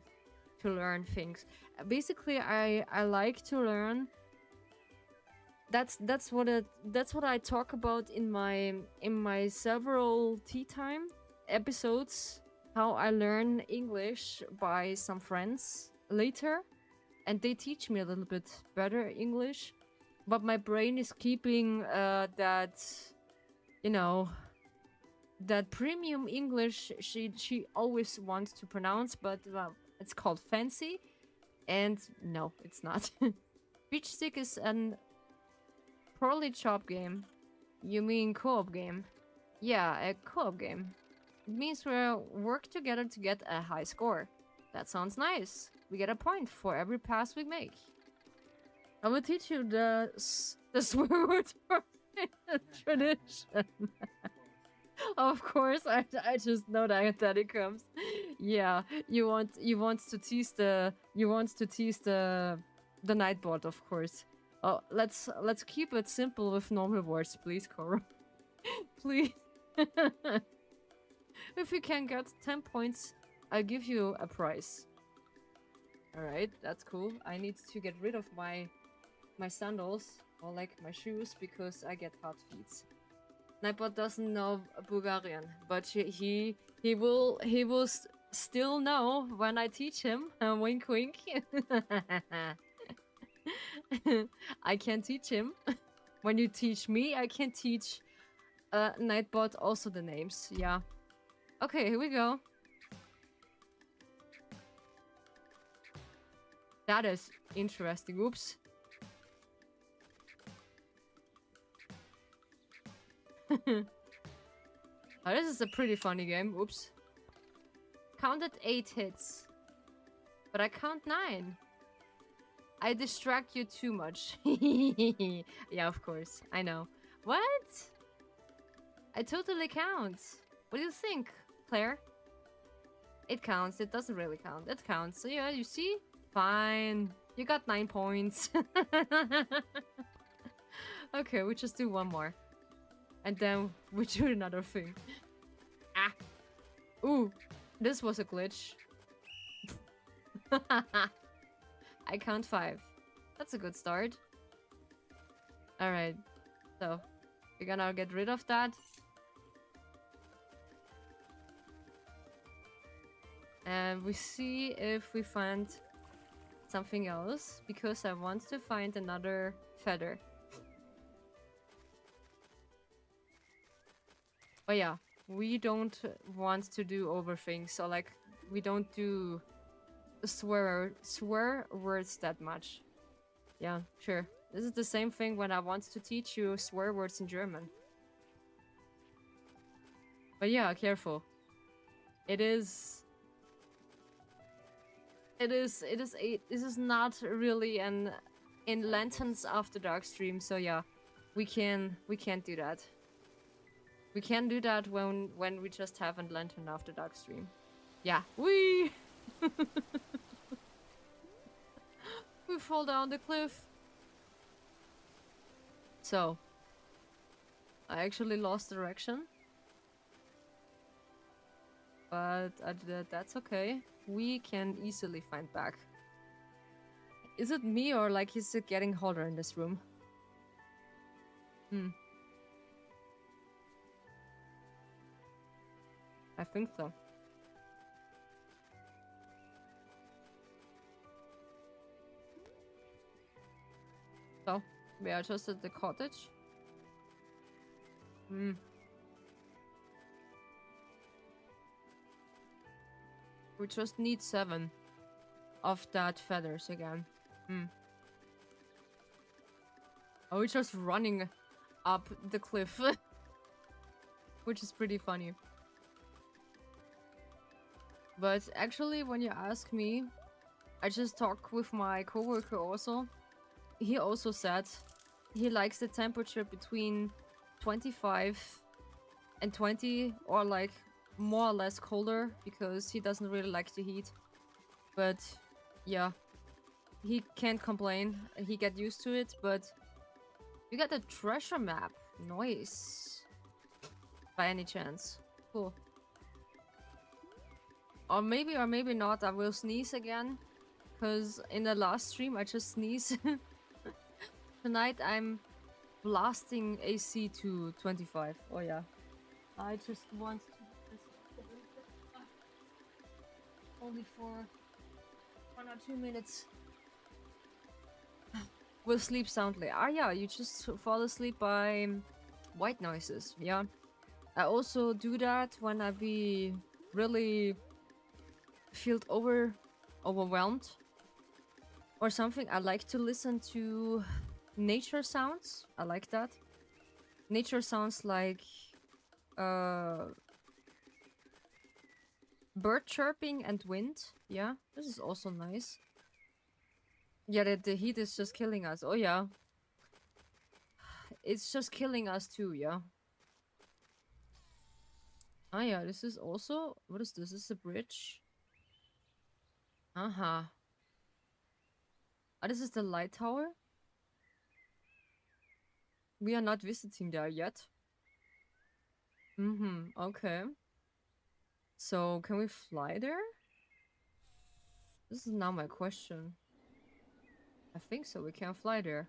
learn things. Basically, I like to learn. That's what I talk about in my several tea time episodes. How I learn English by some friends later, and they teach me a little bit better English. But my brain is keeping that, you know, that premium English she always wants to pronounce, but it's called fancy, and no, it's not. Beach stick is an poorly chopped game. You mean co-op game? Yeah, a co-op game. It means we work together to get a high score. That sounds nice. We get a point for every pass we make. I will teach you the swear words for tradition. Of course, I just know that it comes. Yeah, you want to tease the nightbot, of course. Oh, let's keep it simple with normal words, please, Coro. Please. If you can get 10 points, I'll give you a prize. Alright, that's cool. I need to get rid of my sandals, or like my shoes, because I get hot feet. Nightbot doesn't know Bulgarian, but he will still know when I teach him. Wink wink. I can teach him. When you teach me, I can teach Nightbot also the names. Yeah. Okay, here we go. That is interesting. Oops. Oh, this is a pretty funny game. Oops. Counted 8 hits. But I count 9. I distract you too much. Yeah, of course. I know. What? I totally count. What do you think, Claire? It counts. It doesn't really count. It counts. So yeah, you see? Fine. You got 9 points. Okay, we just do one more. And then we do another thing. Ah. Ooh. This was a glitch. I count 5. That's a good start. Alright. So, we're gonna get rid of that. And we see if we find something else, because I want to find another feather. But yeah, we don't want to do over things. So like, we don't do swear words that much. Yeah, sure. This is the same thing when I want to teach you swear words in German. But yeah, careful. This is not really an in Lanterns After Dark stream, so yeah, we can't do that. We can do that when we just have a Lantern After Dark stream. Yeah, we fall down the cliff. So I actually lost direction, but that's okay. We can easily find back. Is it me or like is it getting hotter in this room? I think so. So, we are just at the cottage. We just need 7 of that feathers again. Oh, we're just running up the cliff. Which is pretty funny. But actually, when you ask me, I just talked with my coworker also. He also said he likes the temperature between 25 and 20, or like more or less colder, because he doesn't really like the heat. But yeah, he can't complain. He get used to it. But you got the treasure map. Nice. By any chance. Cool. Or maybe not. I will sneeze again, because in the last stream I just sneezed. Tonight I'm blasting AC to 25. Oh yeah. I just want to only for 1 or 2 minutes. We'll sleep soundly. Ah yeah, you just fall asleep by white noises. Yeah. I also do that when I be really feel overwhelmed or something. I like to listen to nature sounds. I like that. Nature sounds like bird chirping and wind. Yeah, this is also nice. Yeah, the heat is just killing us. Oh yeah. It's just killing us too, yeah. Ah yeah, this is also... What is this? This is a bridge. Uh-huh. Ah, this is the light tower? We are not visiting there yet. Okay. So, can we fly there? This is now my question. I think so, we can fly there.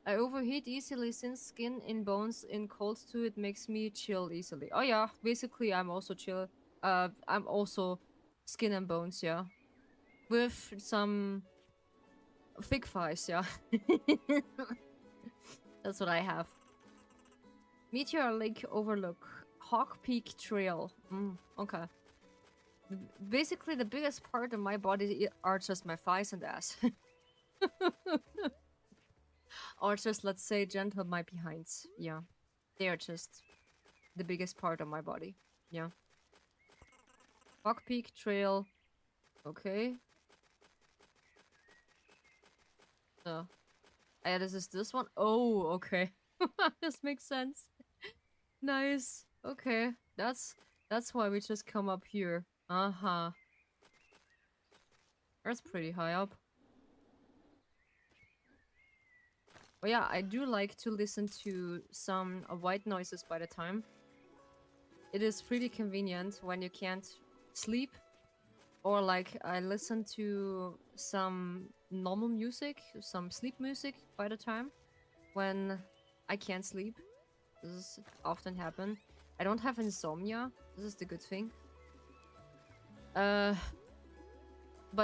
I overheat easily since skin in bones in cold too, it makes me chill easily. Oh yeah, basically I'm also chill. I'm also skin and bones, yeah. With some thick thighs, yeah. That's what I have. Meteor Lake Overlook. Hawk Peak Trail. Okay. Basically, the biggest part of my body are just my thighs and ass. Or just, let's say, gentle my behinds. Yeah. They are just the biggest part of my body. Yeah. Hawk Peak Trail. Okay. So. Yeah, this is this one. Oh, okay. This makes sense. Nice. Okay. That's why we just come up here. Uh-huh. That's pretty high up. But yeah, I do like to listen to some white noises by the time. It is pretty convenient when you can't sleep. Or like I listen to some normal music, some sleep music by the time when I can't sleep. This often happen. I don't have insomnia. This is the good thing. But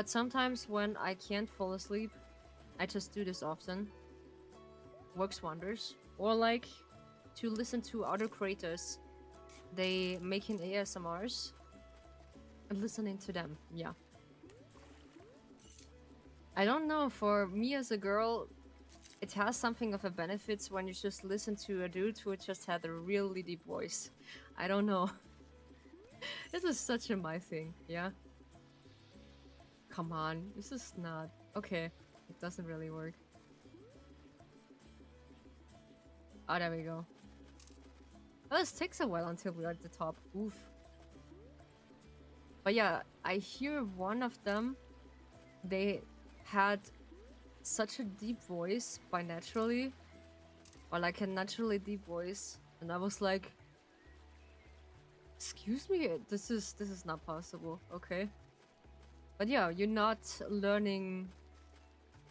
sometimes when I can't fall asleep, I just do this often. Works wonders. Or like to listen to other creators they making ASMRs and listening to them. Yeah. I don't know, for me as a girl, it has something of a benefit when you just listen to a dude who just had a really deep voice. I don't know. This is such a my thing, yeah? Come on, this is not... Okay, it doesn't really work. Oh, there we go. Oh, this takes a while until we're at the top. Oof. But yeah, I hear one of them, they had such a deep voice by naturally, or like a naturally deep voice, and I was like, excuse me, this is not possible. Okay. But yeah, you're not learning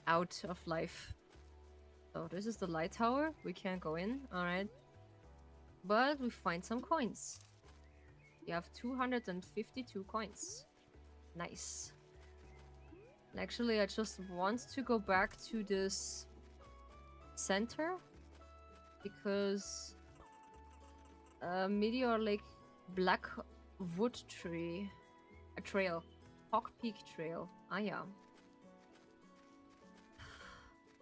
out of life. So this is the light tower. We can't go in. All right. But we find some coins. We have 252 coins. Nice. And actually, I just want to go back to this center because Meteor Lake Black Wood Tree, a trail, Hawk Peak Trail. Ah, yeah.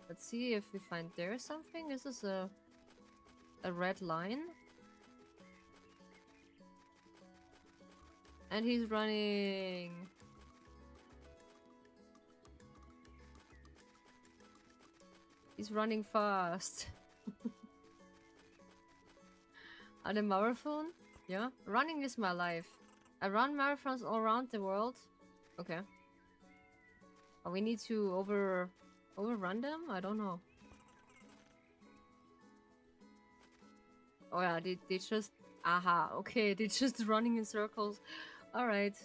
Let's see if we find there something. This is a red line. And he's running. He's running fast. Are the marathon? Yeah. Running is my life. I run marathons all around the world. Okay. Oh, we need to overrun them? I don't know. Oh yeah, they just... Aha, okay, they're just running in circles. Alright.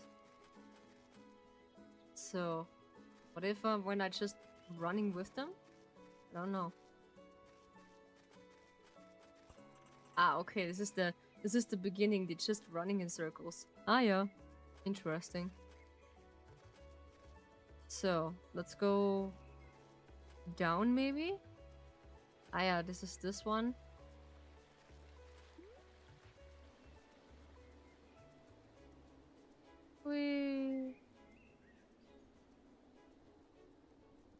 So, what if when I just running with them? I don't know. Ah, okay, this is the beginning. They're just running in circles. Ah, yeah. Interesting. So, let's go down, maybe? Ah, yeah, this is this one. Whee!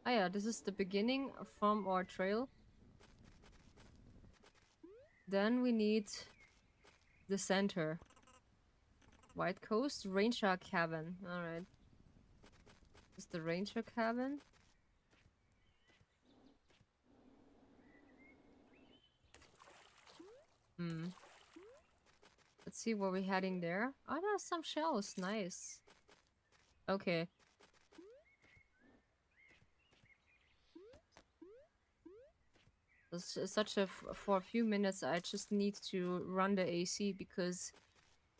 Ah, yeah, this is the beginning from our trail. Then we need the center. White Coast Ranger Cabin. Alright. This is the Ranger Cabin. Let's see where we're heading there. Oh, there's some shells. Nice. Okay. For a few minutes I just need to run the AC because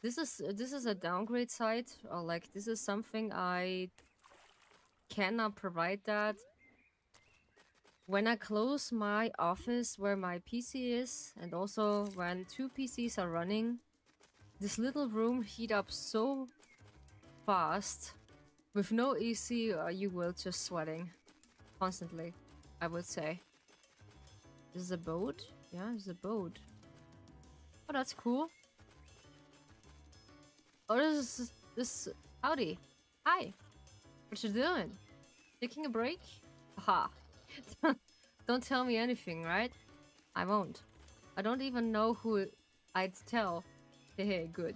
this is a downgrade site, or like this is something I cannot provide that. When I close my office where my PC is, and also when 2 PCs are running, this little room heat up so fast. With no AC, you will just sweating constantly, I would say. This is a boat? Yeah, this is a boat. Oh, that's cool. Oh, this... Howdy. Hi. What you doing? Taking a break? Aha. Don't tell me anything, right? I won't. I don't even know who I'd tell. Hey, good.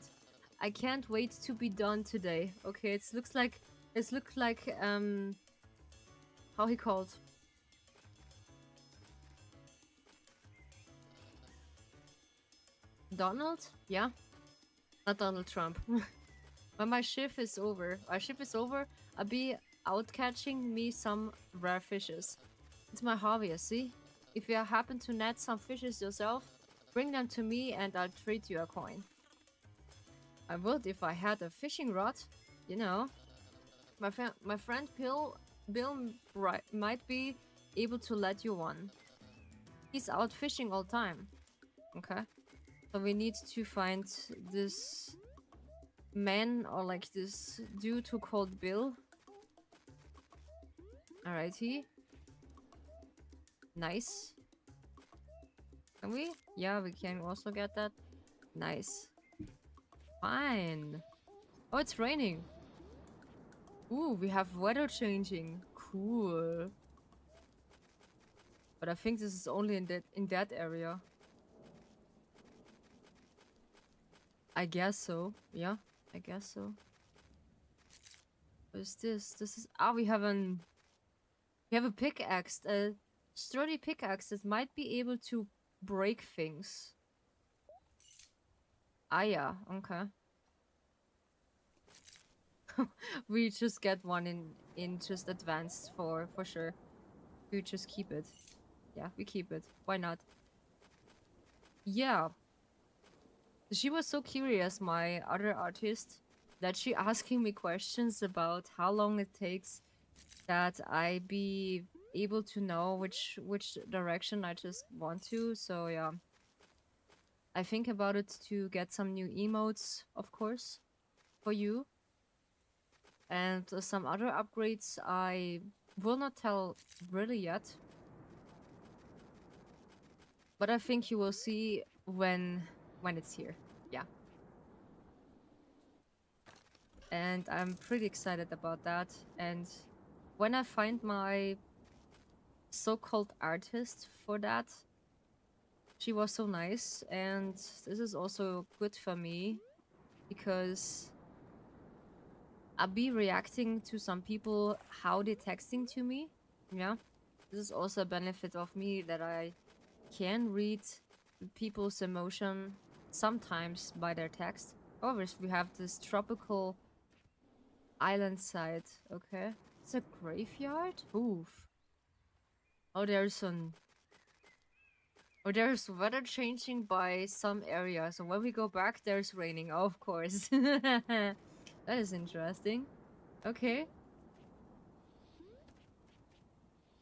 I can't wait to be done today. Okay, it looks like... how he called? Donald? Yeah? Not Donald Trump. When my shift is over, I'll be out catching me some rare fishes. It's my hobby, you see? If you happen to net some fishes yourself, bring them to me and I'll trade you a coin. I would if I had a fishing rod, you know. My friend Bill might be able to let you one. He's out fishing all time. Okay. So we need to find this man, or like this dude who called Bill. Alrighty. Nice. Can we? Yeah, we can also get that. Nice. Fine. Oh, it's raining. Ooh, we have weather changing. Cool. But I think this is only in that area. I guess so. Yeah, I guess so. What is this? This is we have a pickaxe, a sturdy pickaxe that might be able to break things. Ah yeah, okay. We just get one in just advanced for sure. We just keep it. Yeah, we keep it. Why not? Yeah. She was so curious, my other artist, that she asking me questions about how long it takes that I be able to know which direction I just want to. So yeah, I think about it to get some new emotes, of course, for you, and some other upgrades. I will not tell really yet, but I think you will see when it's here. Yeah, and I'm pretty excited about that. And when I find my so-called artist for that, she was so nice, and this is also good for me because I'll be reacting to some people how they're texting to me. Yeah, this is also a benefit of me that I can read people's emotion sometimes by their text. However, we have this tropical island side. Okay, it's a graveyard. Oof. Oh, there's weather changing by some areas, and when we go back, there's raining. Oh, of course. That is interesting. Okay.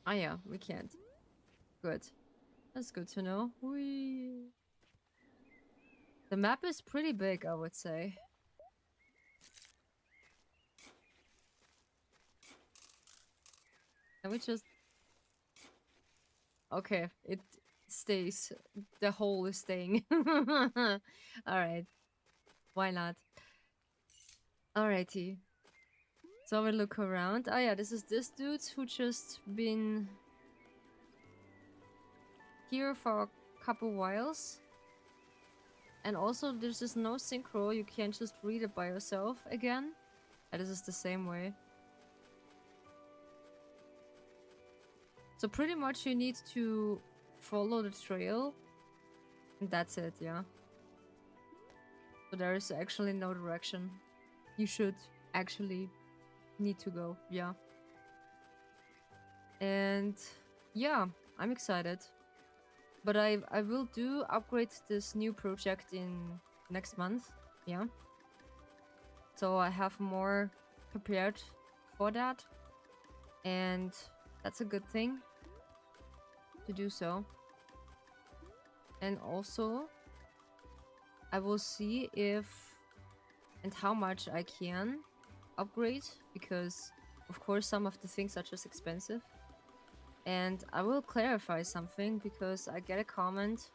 Ah, yeah, we can't. Good. That's good to know. Whee. The map is pretty big, I would say. Can we just... Okay, it stays. The hole is staying. Alright. Why not? Alrighty. So we look around. Oh yeah, this is this dude who just been here for a couple whiles. And also there's just no synchro. You can't just read it by yourself again. And this is the same way. So pretty much you need to follow the trail. And that's it, yeah. So there is actually no direction. You should actually need to go, yeah. And yeah, I'm excited. But I will do upgrade this new project in next month, yeah. So I have more prepared for that. And that's a good thing to do so. And also I will see if and how much I can upgrade, because of course some of the things are just expensive. And I will clarify something because I get a comment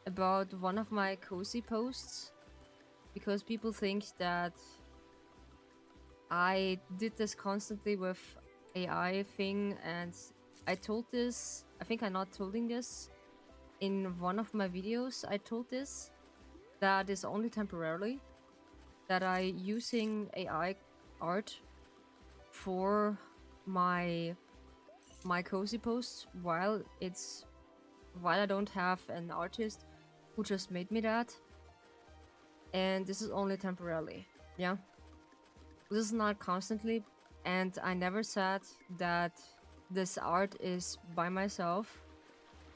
about one of my cozy posts, because people think that I did this constantly with AI thing, and I told this, I think I'm not telling this in one of my videos. I told this that is only temporarily, that I using AI art for my cozy posts while I don't have an artist who just made me that. And this is only temporarily, yeah. This is not constantly, and I never said that this art is by myself,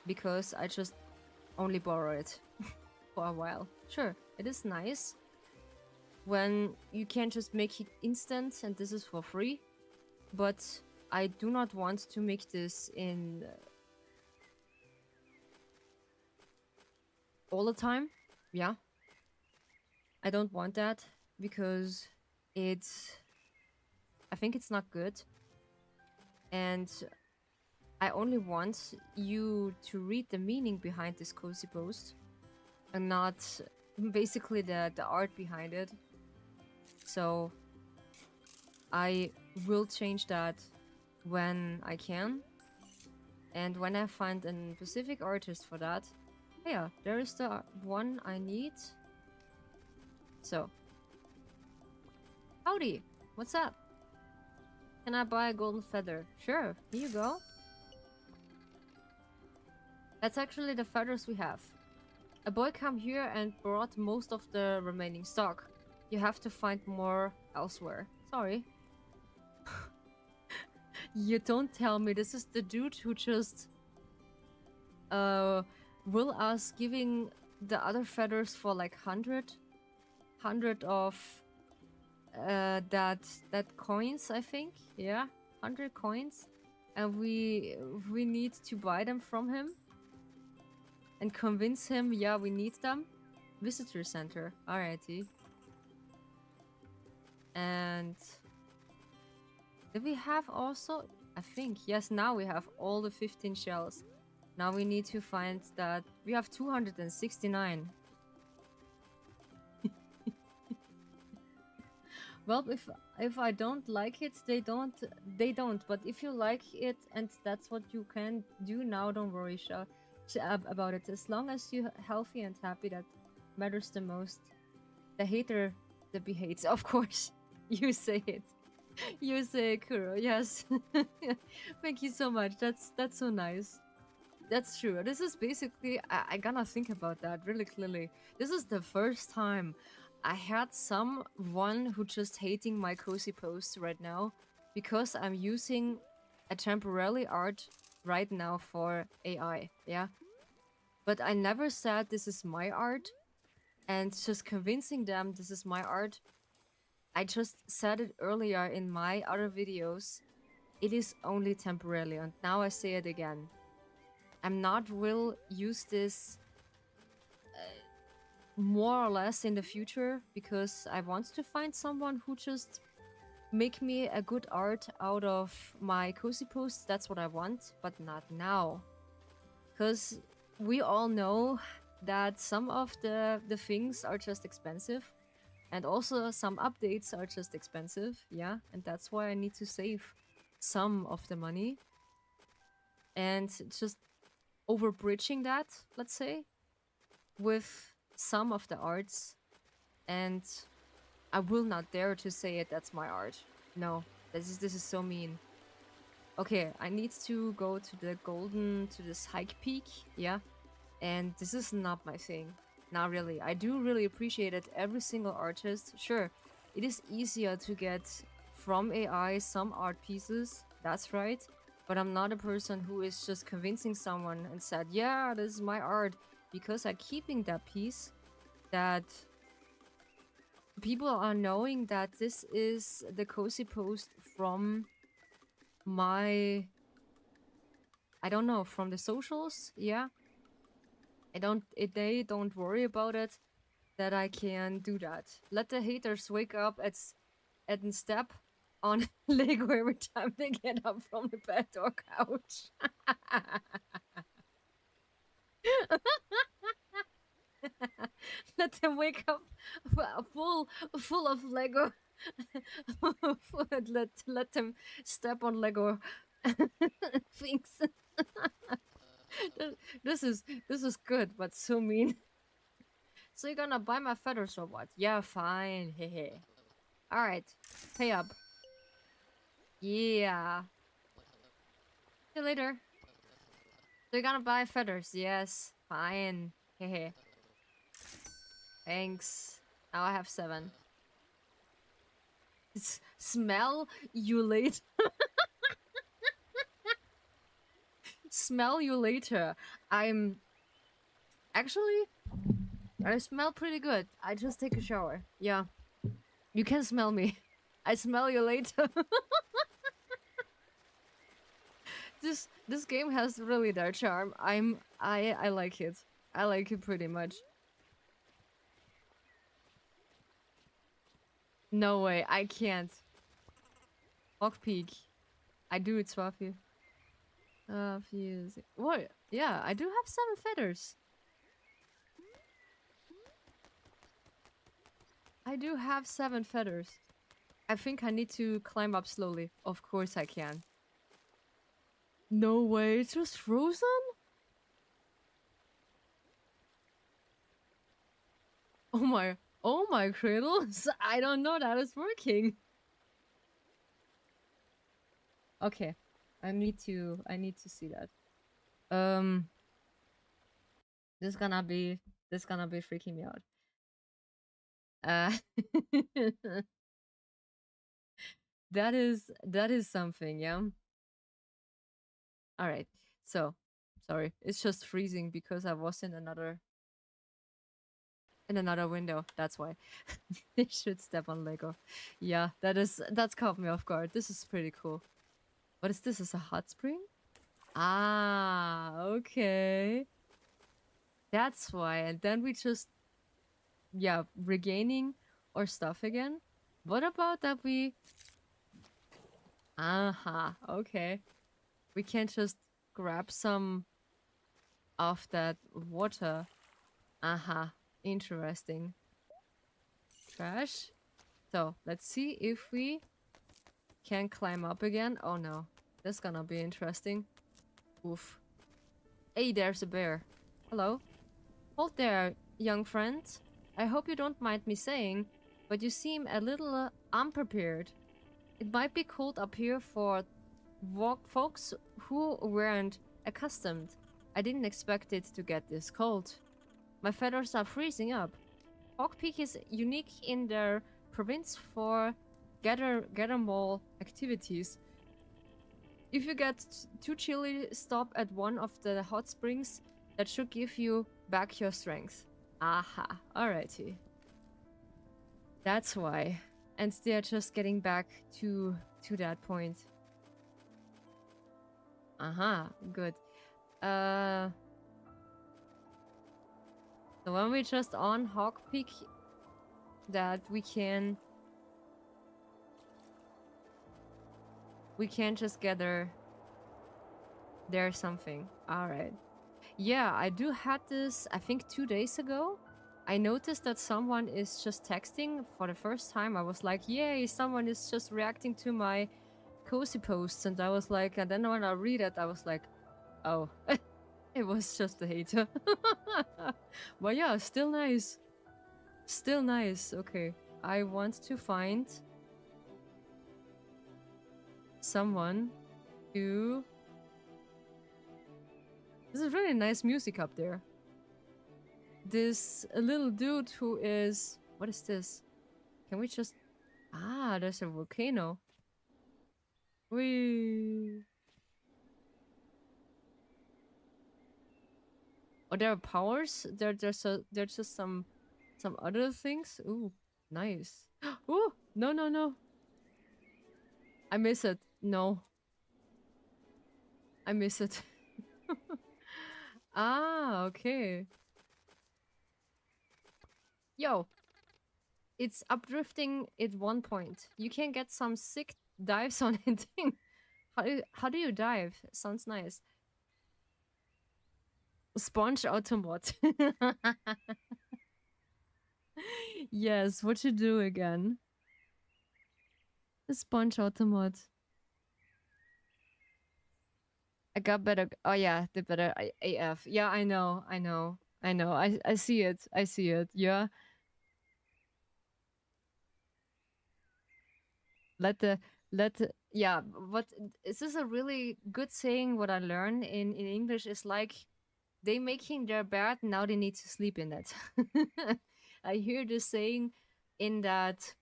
because I just only borrow it for a while. Sure, it is nice when you can just make it instant and this is for free, but I do not want to make this in all the time. Yeah, I don't want that because I think it's not good, and I only want you to read the meaning behind this cozy post and not basically the art behind it. So I will change that when I can. And when I find a specific artist for that, yeah, there is the one I need. So, howdy, what's up? Can I buy a golden feather? Sure, here you go. That's actually the feathers we have. A boy came here and brought most of the remaining stock. You have to find more elsewhere. Sorry. You don't tell me this is the dude who just will us giving the other feathers for like 100 of that coins, I think. Yeah, 100 coins, and we need to buy them from him and convince him. Yeah, we need them. Visitor center. Alrighty. And did we have also? I think yes. Now we have all the 15 shells. Now we need to find that we have 269. Well, if I don't like it, they don't. But if you like it and that's what you can do now, don't worry, about it. As long as you're healthy and happy, that matters the most. The hater that be hates, of course. You say it. You say it, Kuro. Yes. Thank you so much. That's so nice. That's true. This is basically, I gotta think about that really clearly. This is the first time I had someone who just hating my cozy posts right now because I'm using a temporary art right now for AI, yeah? But I never said this is my art, and just convincing them this is my art, I just said it earlier in my other videos, it is only temporarily, and now I say it again. I'm not will use this more or less in the future because I want to find someone who just make me a good art out of my cozy posts. That's what I want, but not now. Because we all know that some of the things are just expensive, and also some updates are just expensive, yeah? And that's why I need to save some of the money. And just overbridging that, let's say, with some of the arts, and I will not dare to say it, that's my art. No, this is so mean. Okay, I need to go to the to this hike peak, yeah? And this is not my thing. Not really. I do really appreciate it, every single artist. Sure, it is easier to get from AI some art pieces, that's right. But I'm not a person who is just convincing someone and said, yeah, this is my art, because I'm keeping that piece, that people are knowing that this is the cozy post from my, I don't know, from the socials, yeah. They don't worry about it, that I can do that. Let the haters wake up and step on Lego every time they get up from the bed or couch. Let them wake up full of Lego. let them step on Lego things. this is good, but so mean. So you're gonna buy my feathers or what? Yeah, fine. Hehe. All right, pay up. Yeah. See you later. So you're gonna buy feathers? Yes, fine. Hehe. Thanks. Now I have 7. Smell you later. Smell you later. I'm actually, I smell pretty good. I just take a shower. Yeah. You can smell me. I smell you later. This game has really their charm. I like it. I like it pretty much. No way, I can't. Hawk Peak. I do it, Swaffy. Fuse. What? Yeah, I do have 7 feathers. I do have 7 feathers. I think I need to climb up slowly. Of course I can. No way, it's just frozen? Oh my cradles. I don't know that is working. Okay. I need to see that. This gonna be freaking me out. That is something, yeah. All right. So, sorry. It's just freezing because I was in another window. That's why. They should step on Lego. Yeah, that's caught me off guard. This is pretty cool. What is this? Is a hot spring? Ah, okay. That's why. And then we just, yeah, regaining our stuff again. What about that we... Aha, okay. We can just grab some of that water. Aha, interesting. Trash. So, let's see if we can climb up again. Oh no, that's gonna be interesting. Oof. Hey, there's a bear. Hello. Hold there, young friend. I hope you don't mind me saying, but you seem a little unprepared. It might be cold up here for folks who weren't accustomed. I didn't expect it to get this cold. My feathers are freezing up. Hawk Peak is unique in their province for gather mall activities. If you get too chilly, stop at one of the hot springs. That should give you back your strength. Aha, alrighty. That's why. And they're just getting back to that point. Aha, good. So when we just on Hawk Peak, that we can just gather there something. Alright. Yeah, I do had this, I think 2 days ago. I noticed that someone is just texting for the first time. I was like, yay, someone is just reacting to my cozy posts. And I was like, and then when I read it, I was like, oh, it was just a hater. But yeah, still nice. Still nice. Okay, I want to find someone who... This is really nice music up there. This little dude who is... What is this? Can we just... Ah, there's a volcano. Whee! Oh, there are powers? There's just some other things? Ooh, nice. Ooh, no, no, no. I miss it. No. I miss it. Ah, okay. Yo. It's updrifting at one point. You can get some sick dives on it. How do you dive? Sounds nice. Sponge automat. Yes, what you do again? The sponge automat. I got better. Oh yeah, the better AF. Yeah, I know. I see it. I see it. Yeah. Let the yeah. What is this a really good saying? What I learned in English is like they making their bed, now they need to sleep in it. I hear this saying in that.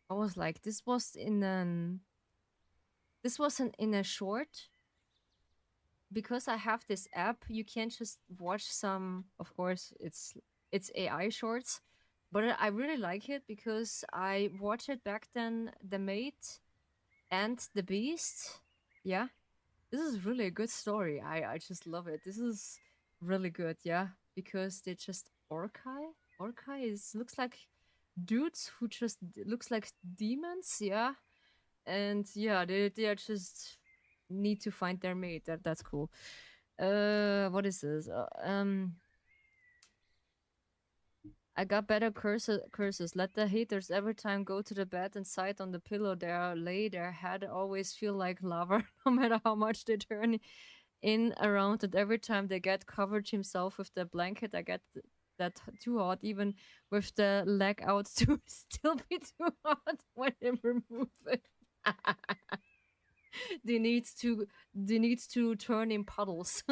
I was like, this was in in a short. Because I have this app, you can just watch some. Of course, it's AI shorts, but I really like it because I watched it back then. The Mate and the Beast. Yeah, this is really a good story. I just love it. This is really good. Yeah, because they just Orcai is looks like dudes who just looks like demons. Yeah, and yeah, they are just need to find their mate. That's cool. What is this? I got better curses. Let the haters every time go to the bed and sit on the pillow there, lay their head, always feel like lava, no matter how much they turn in around it. Every time they get covered himself with the blanket, I get that too hot, even with the leg out to still be too hot when they remove it. they need to they need to turn in puddles.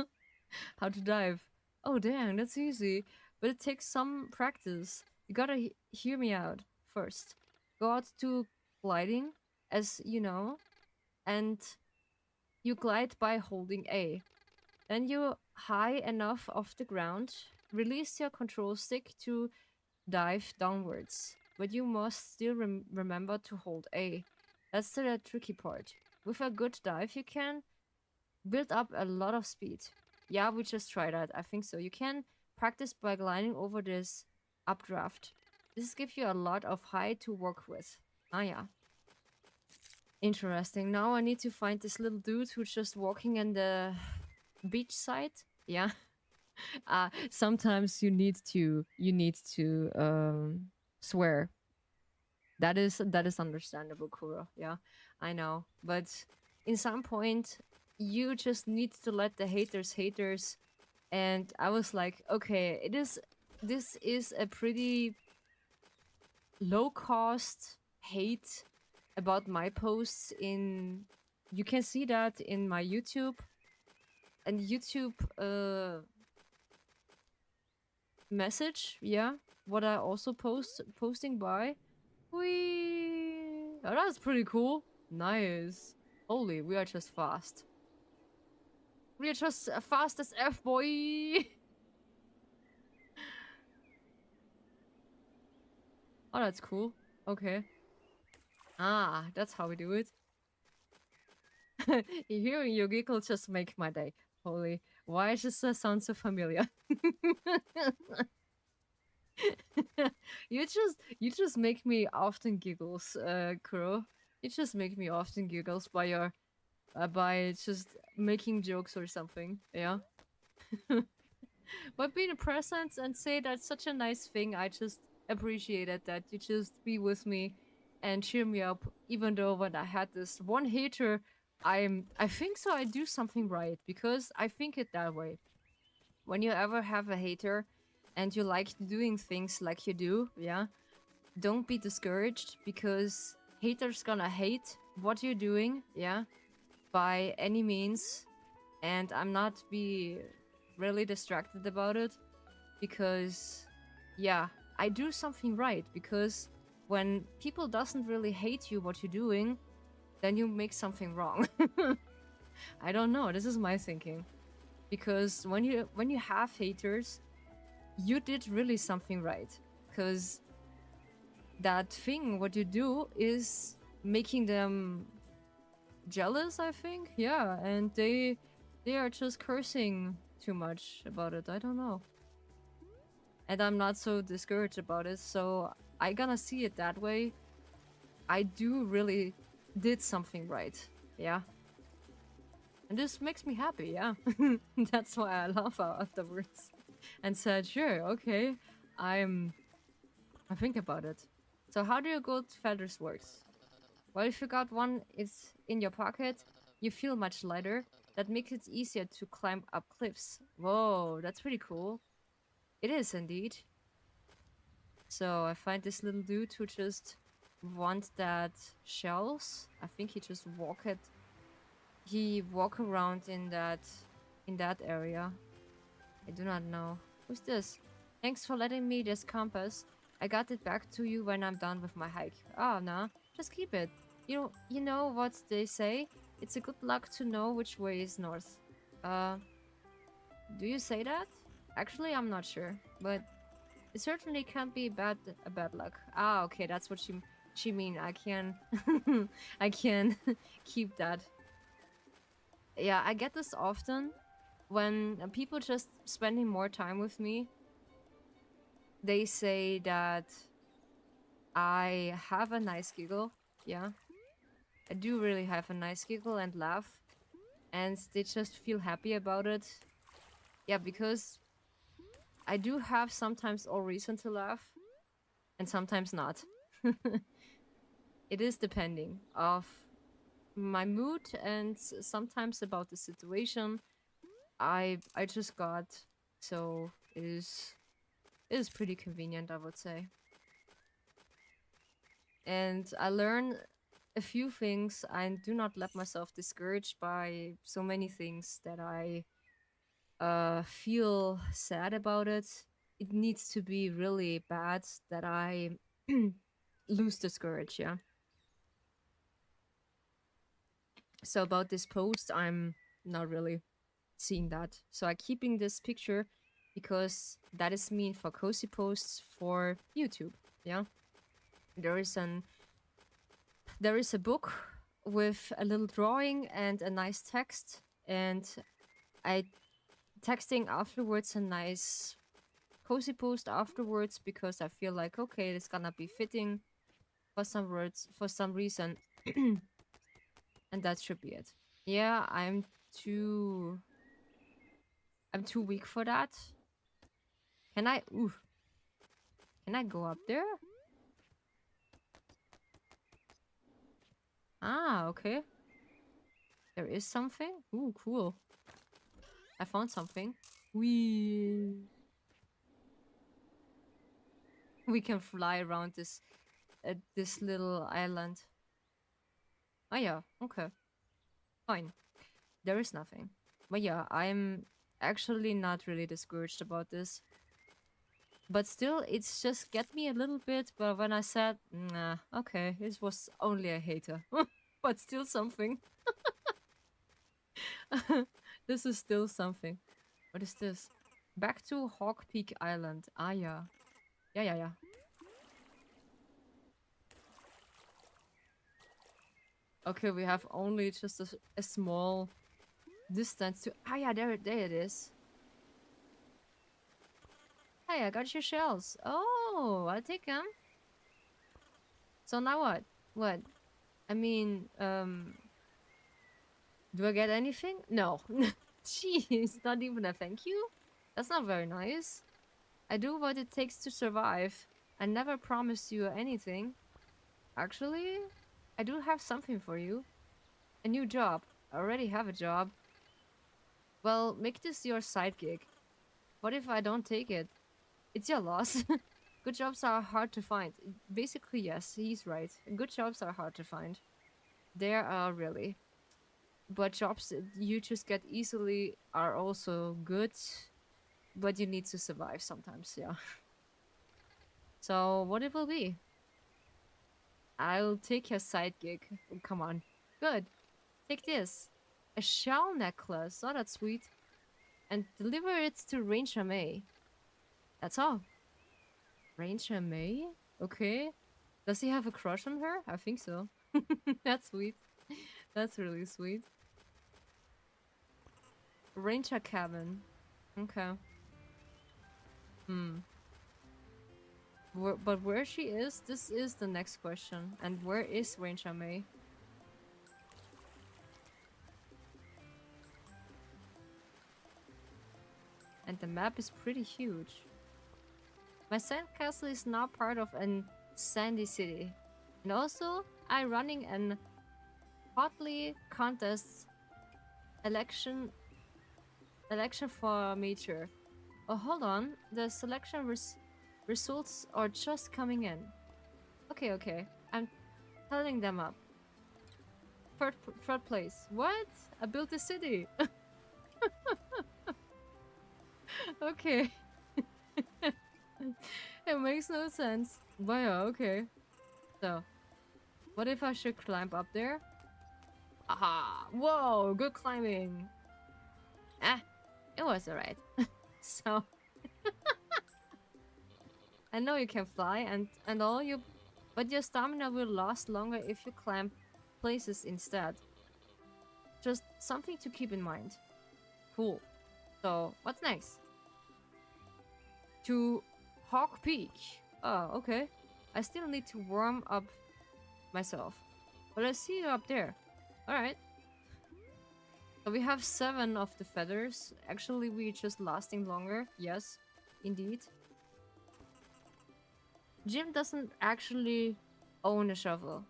How to dive. Oh dang, that's easy. But it takes some practice. You gotta hear me out first. Go out to gliding, as you know, and you glide by holding A. Then you high enough off the ground, release your control stick to dive downwards. But you must still remember to hold A. That's the tricky part. With a good dive, you can build up a lot of speed. Yeah, we just tried that. I think so. You can practice by gliding over this updraft. This gives you a lot of height to work with. Ah, yeah. Interesting. Now I need to find this little dude who's just walking in the beach side. Yeah. Sometimes you need to swear. That is understandable, Kuro. Yeah, I know. But in some point, you just need to let the haters. And I was like, okay, this is a pretty low cost hate about my posts in. You can see that in my YouTube and YouTube message. Yeah, what I also posting by. Oh, that's pretty cool. Nice. Holy, we are just fast. We are just fast as F, boy. Oh, that's cool. Okay. Ah, that's how we do it. Hearing your giggle just make my day. Holy, why does this sound so familiar? you just make me often giggles, Kuro. You just make me often giggles by your by just making jokes or something. Yeah. But being a present and say that's such a nice thing. I just appreciated that you just be with me and cheer me up, even though when I had this one hater, I think so I do something right because I think it that way. When you ever have a hater and you like doing things like you do, yeah, don't be discouraged because haters gonna hate what you're doing, yeah, by any means, and I'm not be really distracted about it because yeah, I do something right because when people doesn't really hate you what you're doing, then you make something wrong. I don't know, this is my thinking. Because when you have haters, you did really something right. Because that thing what you do is making them jealous, I think. Yeah, and they are just cursing too much about it. I don't know. And I'm not so discouraged about it, so I gonna see it that way. I do really did something right. Yeah. And this makes me happy, yeah. That's why I laugh afterwards. And said, sure, okay. I think about it. So how do your gold feathers works? Well, if you got one, it's in your pocket, you feel much lighter. That makes it easier to climb up cliffs. Whoa, that's pretty cool. It is indeed. So I find this little dude who just wants that shells. I think he just walk around in that area. I do not know. Who's this? Thanks for letting me this compass. I got it back to you when I'm done with my hike. Oh, no. Just keep it. You know what they say? It's a good luck to know which way is north. Do you say that? Actually, I'm not sure. But it certainly can't be a bad luck. Ah, okay. That's what she mean. I can... I can keep that. Yeah, I get this often. When people just spending more time with me, they say that I have a nice giggle. Yeah, I do really have a nice giggle and laugh, and they just feel happy about it. Yeah, because I do have sometimes all reason to laugh, and sometimes not. It is depending of my mood and sometimes about the situation I just got. So it is pretty convenient, I would say. And I learn a few things. I do not let myself discouraged by so many things that I feel sad about it. It needs to be really bad that I lose this courage, yeah. So about this post, I'm not really seeing that. So I'm keeping this picture because that is mean for cozy posts for YouTube, yeah. There is a book with a little drawing and a nice text, and I texting afterwards a nice cozy post afterwards because I feel like okay, it's gonna be fitting for some words for some reason, and that should be it. Yeah, I'm too weak for that. Can I? Ooh, can I go up there? Ah, okay. There is something. Ooh, cool. I found something. We can fly around this little island. Oh yeah, okay, fine. There is nothing. But yeah, I'm actually not really discouraged about this. But still, it's just get me a little bit. But when I said, nah, okay, it was only a hater. But still something. This is still something. What is this? Back to Hawk Peak Island. Ah, yeah. Yeah, yeah, yeah. Okay, we have only just a small distance to... Ah, yeah, there it is. Hey, I got your shells. Oh, I'll take them. So now what? What? I mean, do I get anything? No. Jeez, not even a thank you? That's not very nice. I do what it takes to survive. I never promised you anything. Actually, I do have something for you. A new job. I already have a job. Well, make this your side gig. What if I don't take it? It's your loss. Good jobs are hard to find. Basically, yes, he's right. Good jobs are hard to find. There are really. But jobs that you just get easily are also good, but you need to survive sometimes, yeah. So, what it will be? I'll take your side gig. Oh, come on. Good. Take this. A shell necklace. Oh, that's sweet. And deliver it to Ranger May. That's all. Ranger May? Okay. Does he have a crush on her? I think so. That's sweet. That's really sweet. Ranger cabin. Okay. Hmm. But where she is, this is the next question. And where is Ranger May? And the map is pretty huge. My sandcastle is now part of a sandy city. And also, I'm running an hotly contest election for major. Oh, hold on. The selection results are just coming in. Okay. I'm telling them up. Third place. What? I built a city. Okay. It makes no sense. But yeah, okay. So, what if I should climb up there? Aha! Whoa, good climbing. Ah, it was alright. So, I know you can fly and all you, but your stamina will last longer if you climb places instead. Just something to keep in mind. Cool. So, what's next? To Hawk Peak. Oh, okay. I still need to warm up myself. But I see you up there. Alright. So we have 7 of the feathers. Actually, we're just lasting longer. Yes. indeed. Jim doesn't actually own a shovel,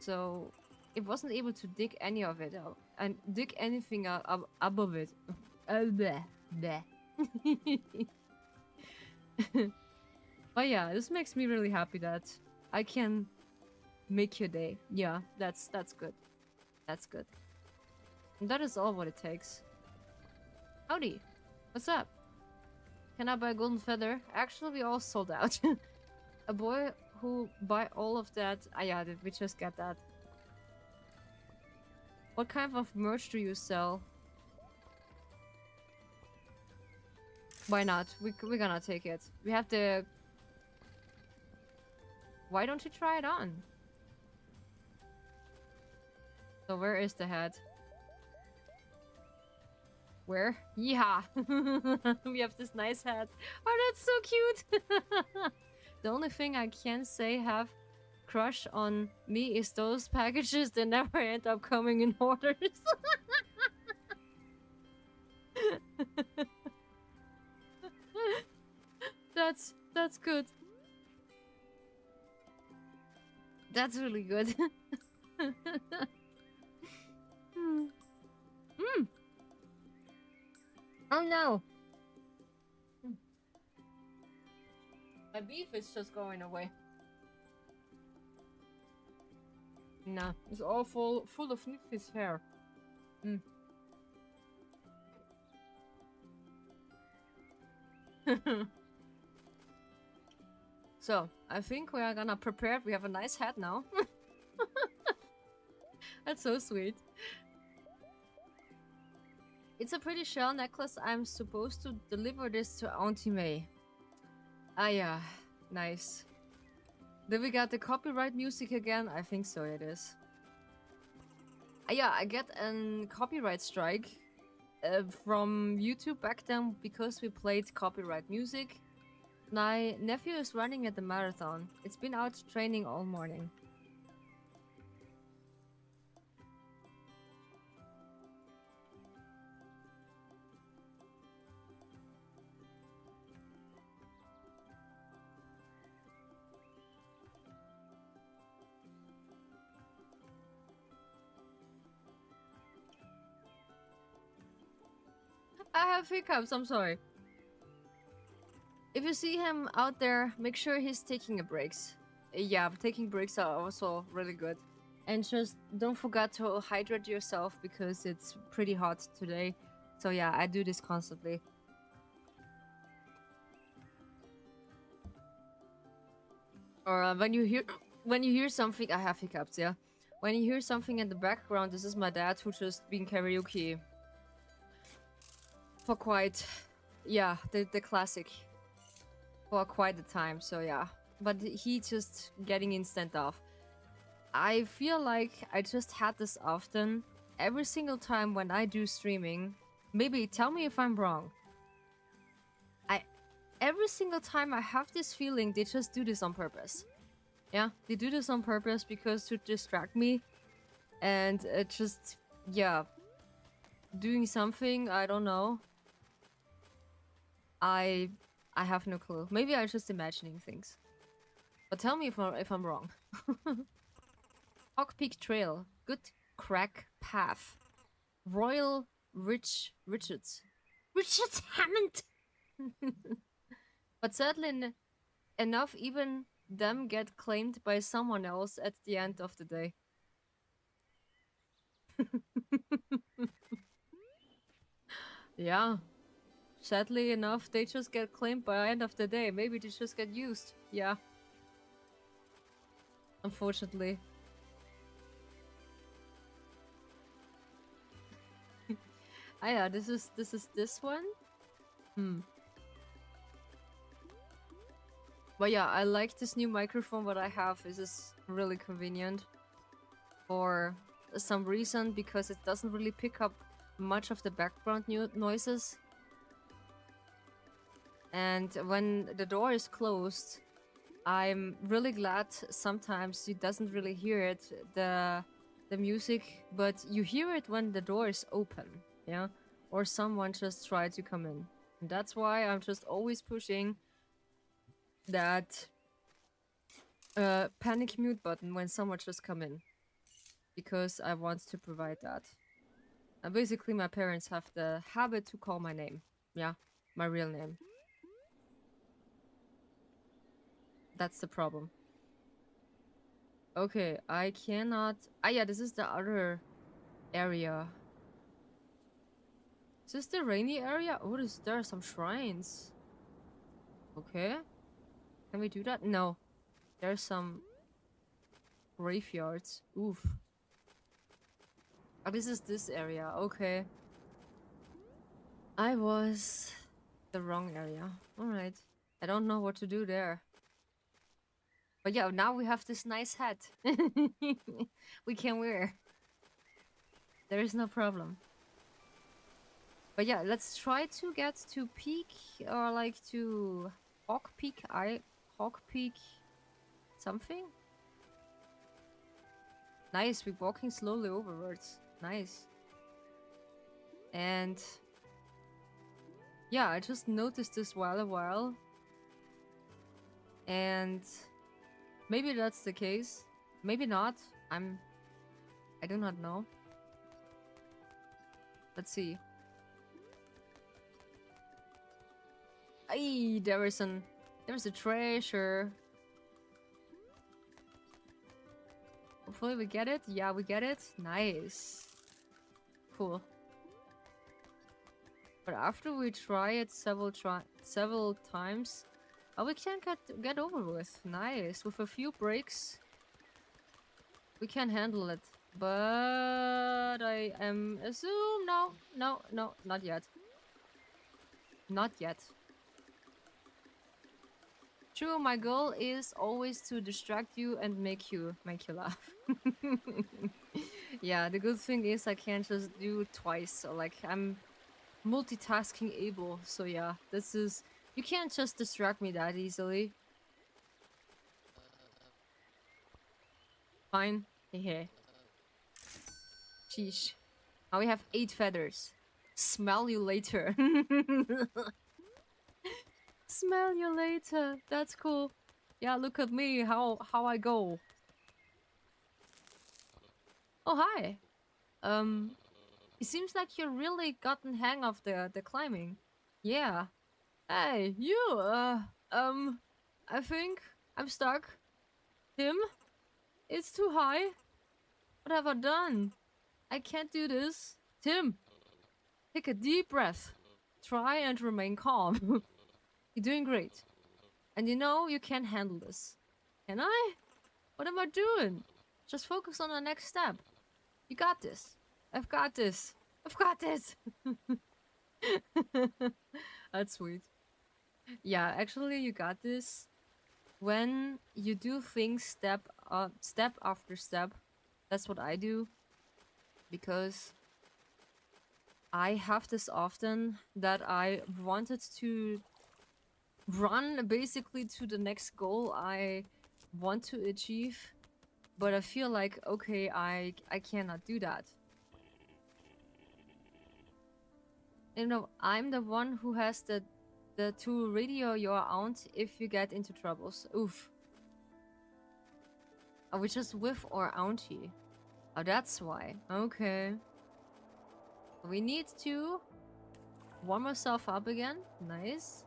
so it wasn't able to dig any of it out and dig anything above it. Bleh, bleh. But yeah, this makes me really happy that I can make your day. Yeah, that's good. That's good. And that is all what it takes. Howdy. What's up? Can I buy a golden feather? Actually, we all sold out. A boy who buy all of that. Ah, yeah, we just get that. What kind of merch do you sell? Why not? We're gonna take it. We have the... Why don't you try it on? So where is the hat? Where? Yeah. We have this nice hat. Oh, that's so cute. The only thing I can say have crush on me is those packages that never end up coming in orders. That's good. That's really good. Oh no! My beef is just going away. Nah, it's all full of Nifty's hair. So, I think we are gonna prepare. We have a nice hat now. That's so sweet. It's a pretty shell necklace. I'm supposed to deliver this to Auntie May. Ah yeah, nice. Did we got the copyright music again? I think so, it is. Yeah, I get a copyright strike from YouTube back then because we played copyright music. My nephew is running at the marathon. It's been out training all morning. I have hiccups, I'm sorry. If you see him out there, make sure he's taking a breaks. Yeah, taking breaks are also really good. And just don't forget to hydrate yourself because it's pretty hot today. So yeah, I do this constantly. Or when you hear something, I have hiccups, yeah. When you hear something in the background, this is my dad who just been karaoke for quite, yeah, the classic for quite a time, so yeah. But he just getting instant off. I feel like I just had this often. Every single time when I do streaming, maybe tell me if I'm wrong. Every single time I have this feeling they just do this on purpose. Yeah, they do this on purpose because to distract me. And just, yeah, doing something, I don't know. I have no clue. Maybe I'm just imagining things. But tell me if I'm wrong. Hawk Peak Trail. Good crack path. Royal Richards Hammond! But sadly enough, even them get claimed by someone else at the end of the day. Yeah. Sadly enough, they just get claimed by the end of the day. Maybe they just get used. Yeah. Unfortunately. Ah yeah, this is this one? But yeah, I like this new microphone what I have. This is really convenient for some reason because it doesn't really pick up much of the background noises. And when the door is closed, I'm really glad sometimes you doesn't really hear it, the music, but you hear it when the door is open, yeah? Or someone just tried to come in. And that's why I'm just always pushing that panic mute button when someone just come in. Because I want to provide that. And basically my parents have the habit to call my name. Yeah, my real name. That's the problem. Okay, I cannot... Ah, yeah, this is the other area. Is this the rainy area? Oh, there are some shrines. Okay. Can we do that? No. There's some graveyards. Oof. Oh, this is this area. Okay. I was the wrong area. Alright. I don't know what to do there. But yeah, now we have this nice hat. We can wear. There is no problem. But yeah, let's try to get to peak or like to Hawk Peak Hawk Peak something. Nice, we're walking slowly overwards. Nice. And yeah, I just noticed this while a while. And maybe that's the case. Maybe not. I do not know. Let's see. Ay, there's a treasure. Hopefully we get it. Yeah, we get it. Nice. Cool. But after we try it several times, we can get over with. Nice. With a few breaks, we can handle it. But I am assume no, not yet. Not yet. True, my goal is always to distract you and make you laugh. Yeah, the good thing is I can't just do it twice. So like I'm multitasking able. So yeah, this is... You can't just distract me that easily. Fine. Hehe. Sheesh. Now we have 8 feathers. Smell you later. Smell you later. That's cool. Yeah, look at me. How I go. Oh, hi. It seems like you really gotten hang of the climbing. Yeah. Hey, you, I think I'm stuck. Tim? It's too high. What have I done? I can't do this. Tim, take a deep breath. Try and remain calm. You're doing great. And you know you can handle this. Can I? What am I doing? Just focus on the next step. You got this. I've got this. I've got this. That's sweet. Yeah, actually you got this. When you do things step after step, that's what I do. Because I have this often that I wanted to run basically to the next goal I want to achieve, but I feel like, okay, I cannot do that. You know, I'm the one who has the to radio your aunt if you get into troubles. Oof. Are we just with our auntie? Oh, that's why. Okay. We need to warm ourselves up again. Nice.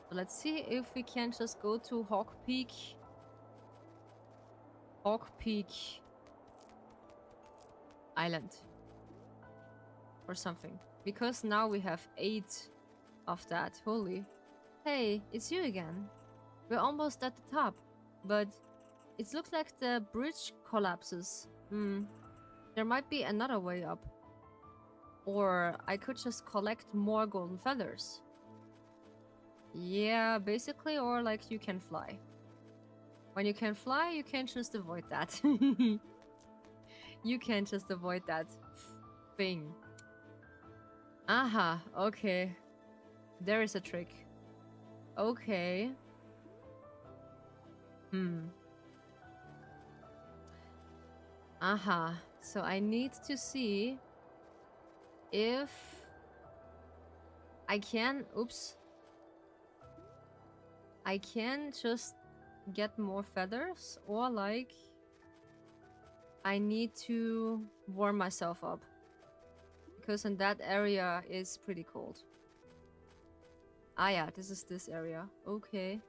So let's see if we can just go to Hawk Peak. Hawk Peak Island. Or something. Because now we have 8 of that. Holy. Hey, it's you again. We're almost at the top. But it looks like the bridge collapses. There might be another way up. Or I could just collect more golden feathers. Yeah, basically, or like you can fly. When you can fly, you can just avoid that. You can just avoid that thing. Aha, okay. There is a trick. Okay. Aha. So I need to see if I can... Oops. I can just get more feathers, or like... I need to warm myself up. Because in that area is pretty cold. Ah yeah, this is this area. Okay.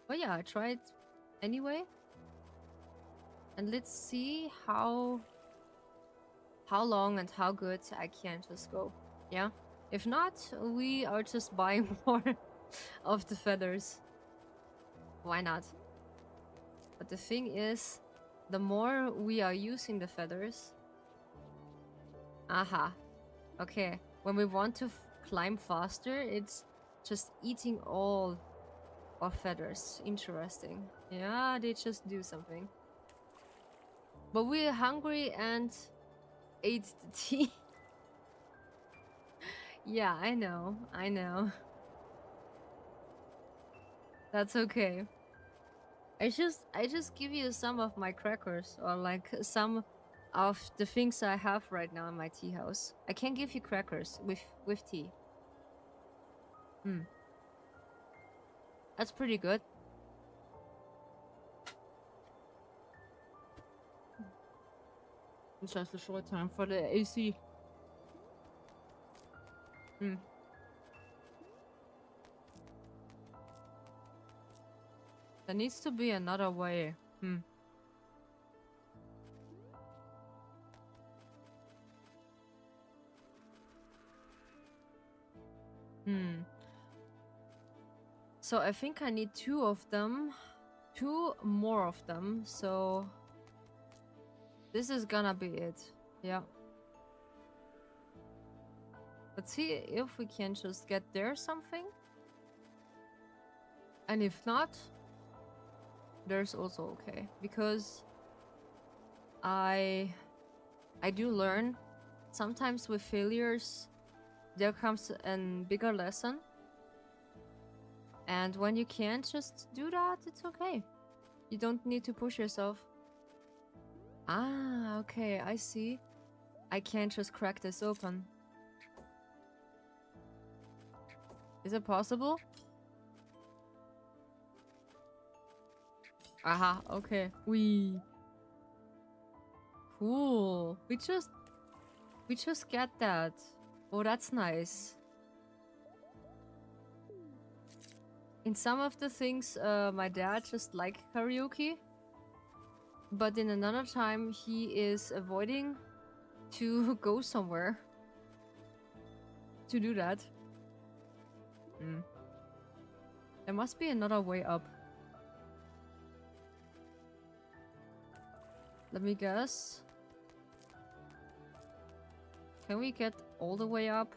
But yeah, I tried anyway. And let's see how long and how good I can just go. Yeah? If not, we are just buying more of the feathers. Why not? But the thing is, the more we are using the feathers... Aha. Okay. When we want to climb faster, it's just eating all our feathers. Interesting. Yeah, they just do something. But we're hungry and ate the tea. Yeah, I know. I know. That's okay. I just give you some of my crackers, or like some of the things I have right now in my tea house. I can give you crackers with tea. Hmm. That's pretty good. It's just a short time for the AC. Hmm. There needs to be another way. Hmm. Hmm. So I think I need 2 of them. 2 more of them. So this is gonna be it. Yeah. Let's see if we can just get there something. And if not, there's also okay. Because I do learn sometimes with failures there comes a bigger lesson. And when you can't just do that, it's okay. You don't need to push yourself. Ah, okay, I see. I can't just crack this open. Is it possible? Aha, okay. Cool. We just get that. Oh, that's nice. In some of the things, my dad just like karaoke. But in another time, he is avoiding to go somewhere to do that. Hmm. There must be another way up. Let me guess. Can we get all the way up?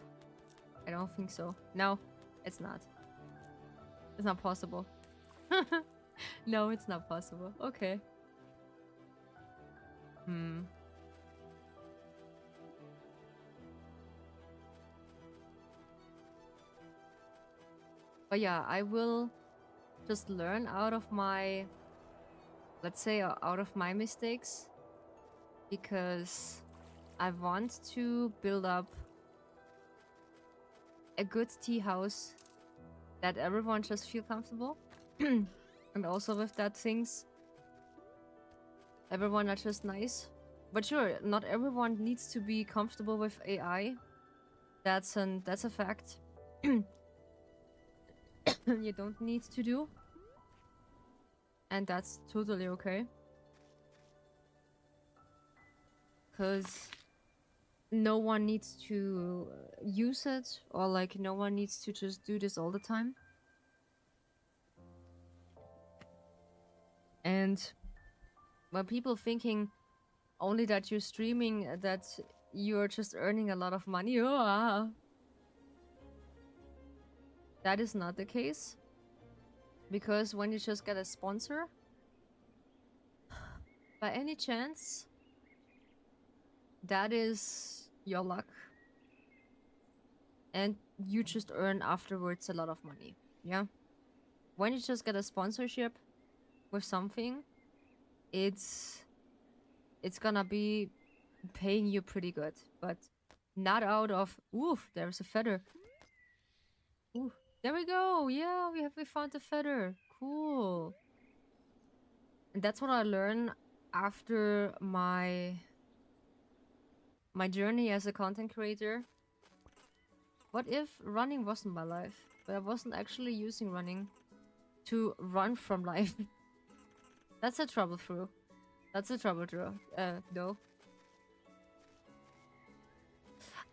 I don't think so. No, it's not. It's not possible. No, it's not possible. Okay. Hmm. But yeah, I will just learn out of my, let's say, out of my mistakes. Because I want to build up a good tea house that everyone just feel comfortable. And also with that things, everyone are just nice. But sure, not everyone needs to be comfortable with AI. That's a fact. You don't need to do. And that's totally okay. Because no one needs to use it, or like no one needs to just do this all the time. And when people thinking only that you're streaming, that you're just earning a lot of money, that is not the case. Because when you just get a sponsor, by any chance, that is your luck. And you just earn afterwards a lot of money. Yeah. When you just get a sponsorship with something, it's gonna be paying you pretty good. But not out of... Oof, there's a feather. Ooh, there we go. Yeah, we found the feather. Cool. And that's what I learned after my journey as a content creator. What if running wasn't my life, but I wasn't actually using running to run from life? That's a trouble through. That's a trouble through. Though.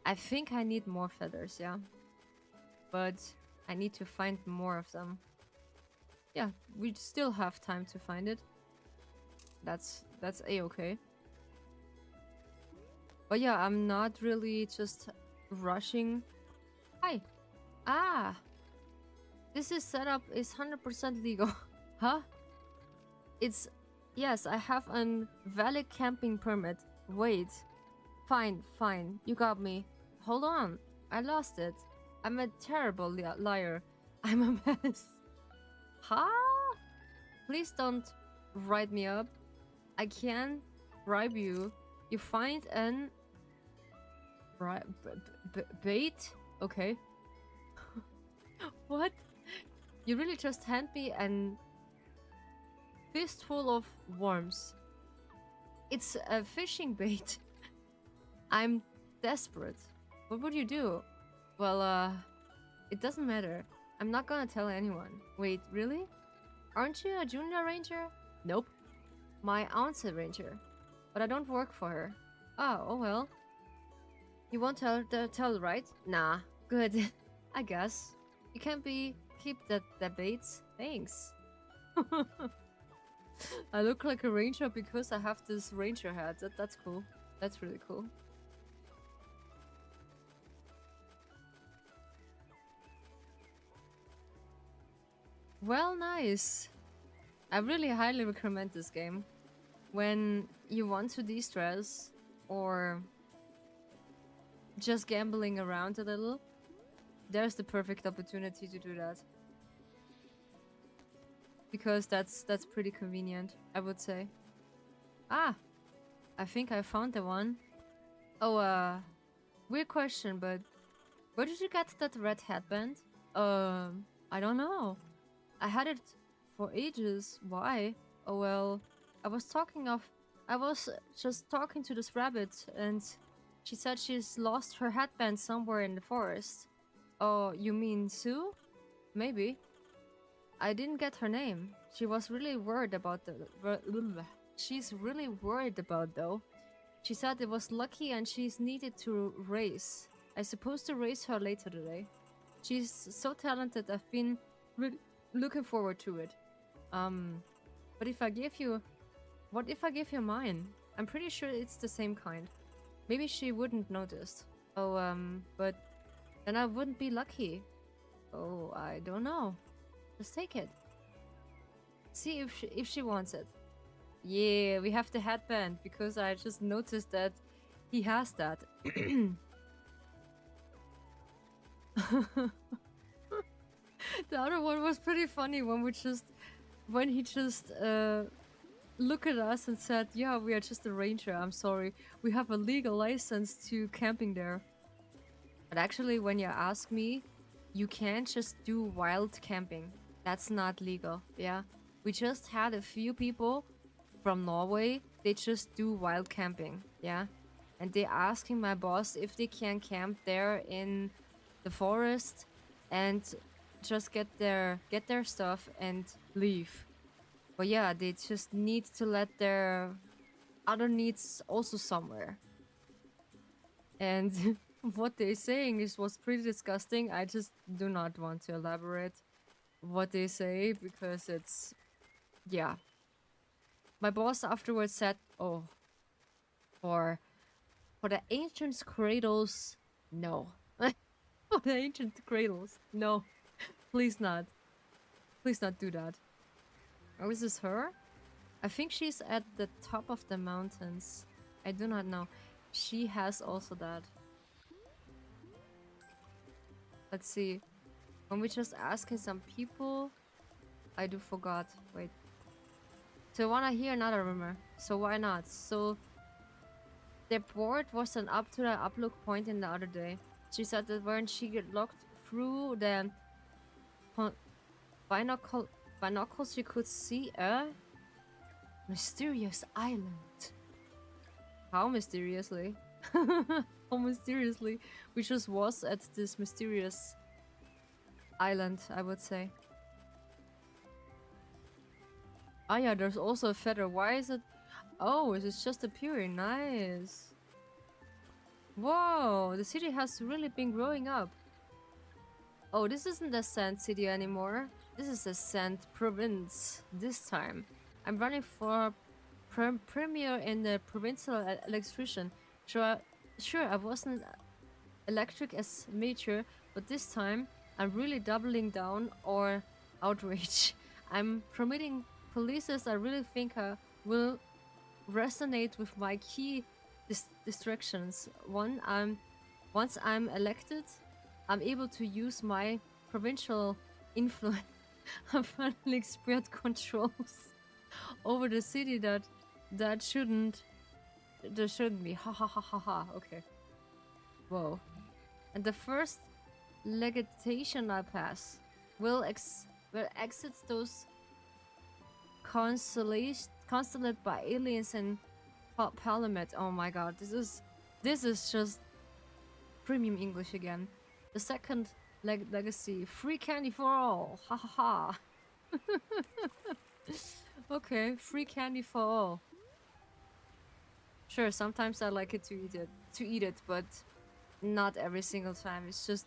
I think I need more feathers, yeah. But I need to find more of them. Yeah, we still have time to find it. That's a-okay. But yeah, I'm not really just rushing. Hi. Ah. This is setup is 100% legal. Huh? It's... Yes, I have a valid camping permit. Wait. Fine, fine. You got me. Hold on. I lost it. I'm a terrible liar. I'm a mess. Huh? Please don't write me up. I can bribe you. You find an... bait? Okay. What? You really just hand me an fistful of worms. It's a fishing bait. I'm desperate. What would you do? Well, it doesn't matter. I'm not gonna tell anyone. Wait, really? Aren't you a junior ranger? Nope. My aunt's a ranger. But I don't work for her. Oh well. You won't tell, right? Nah. Good. I guess. You can't keep the baits. Thanks. I look like a ranger because I have this ranger hat. That's cool. That's really cool. Well, nice. I really highly recommend this game. When you want to de-stress or just gambling around a little, there's the perfect opportunity to do that. Because that's pretty convenient, I would say. Ah, I think I found the one. Oh, weird question, but where did you get that red headband? I don't know. I had it for ages. Why? Oh well, I was just talking to this rabbit, and she said she's lost her headband somewhere in the forest. Oh, you mean Sue? Maybe. I didn't get her name. She was really worried about she's really worried about though. She said it was lucky and she's needed to race. I supposed to race her later today. She's so talented. I've been really looking forward to it. But if I give you... What if I give you mine? I'm pretty sure it's the same kind. Maybe she wouldn't notice. Oh, but then I wouldn't be lucky. Oh, I don't know. Just take it. See if she wants it. Yeah, we have the headband because I just noticed that he has that. The other one was pretty funny when he just looked at us and said, "Yeah, we are just a ranger. I'm sorry, we have a legal license to camping there." But actually, when you ask me, you can't just do wild camping. That's not legal. Yeah, we just had a few people from Norway. They just do wild camping. Yeah, and they asking my boss if they can camp there in the forest and just get their stuff and leave. But yeah, they just need to let their other needs also somewhere. And what they're saying was pretty disgusting. I just do not want to elaborate what they say because it's... yeah. My boss afterwards said, "Oh, for the ancient cradles, no." For the ancient cradles, no. Please not. Please not do that. Oh, is this her? I think she's at the top of the mountains. I do not know. She has also that. Let's see. When we just asking some people... I do forgot. Wait. So I wanna hear another rumor. So why not? So... their board wasn't up to the upload point in the other day. She said that when she get locked through the binoculars, you could see a mysterious island. How mysteriously? How mysteriously? We just was at this mysterious island, I would say. Ah yeah, there's also a feather. Why is it? Oh, it's just appearing. Nice. Whoa, the city has really been growing up. Oh, this isn't a sand city anymore. This is a sand province this time. I'm running for premier in the provincial electrician. Sure, I wasn't electric as major, but this time I'm really doubling down or outrage. I'm promoting policies I really think will resonate with my key distractions. Once I'm elected, I'm able to use my provincial influence and finally spread controls over the city that shouldn't be. Ha ha ha ha ha. Okay. Whoa. And the first legislation I pass will exit those constellate by aliens and parliament. Oh my god, this is just premium English again. The second legacy, free candy for all. Ha ha ha. Okay, free candy for all. Sure, sometimes I like it to eat it, but not every single time. It's just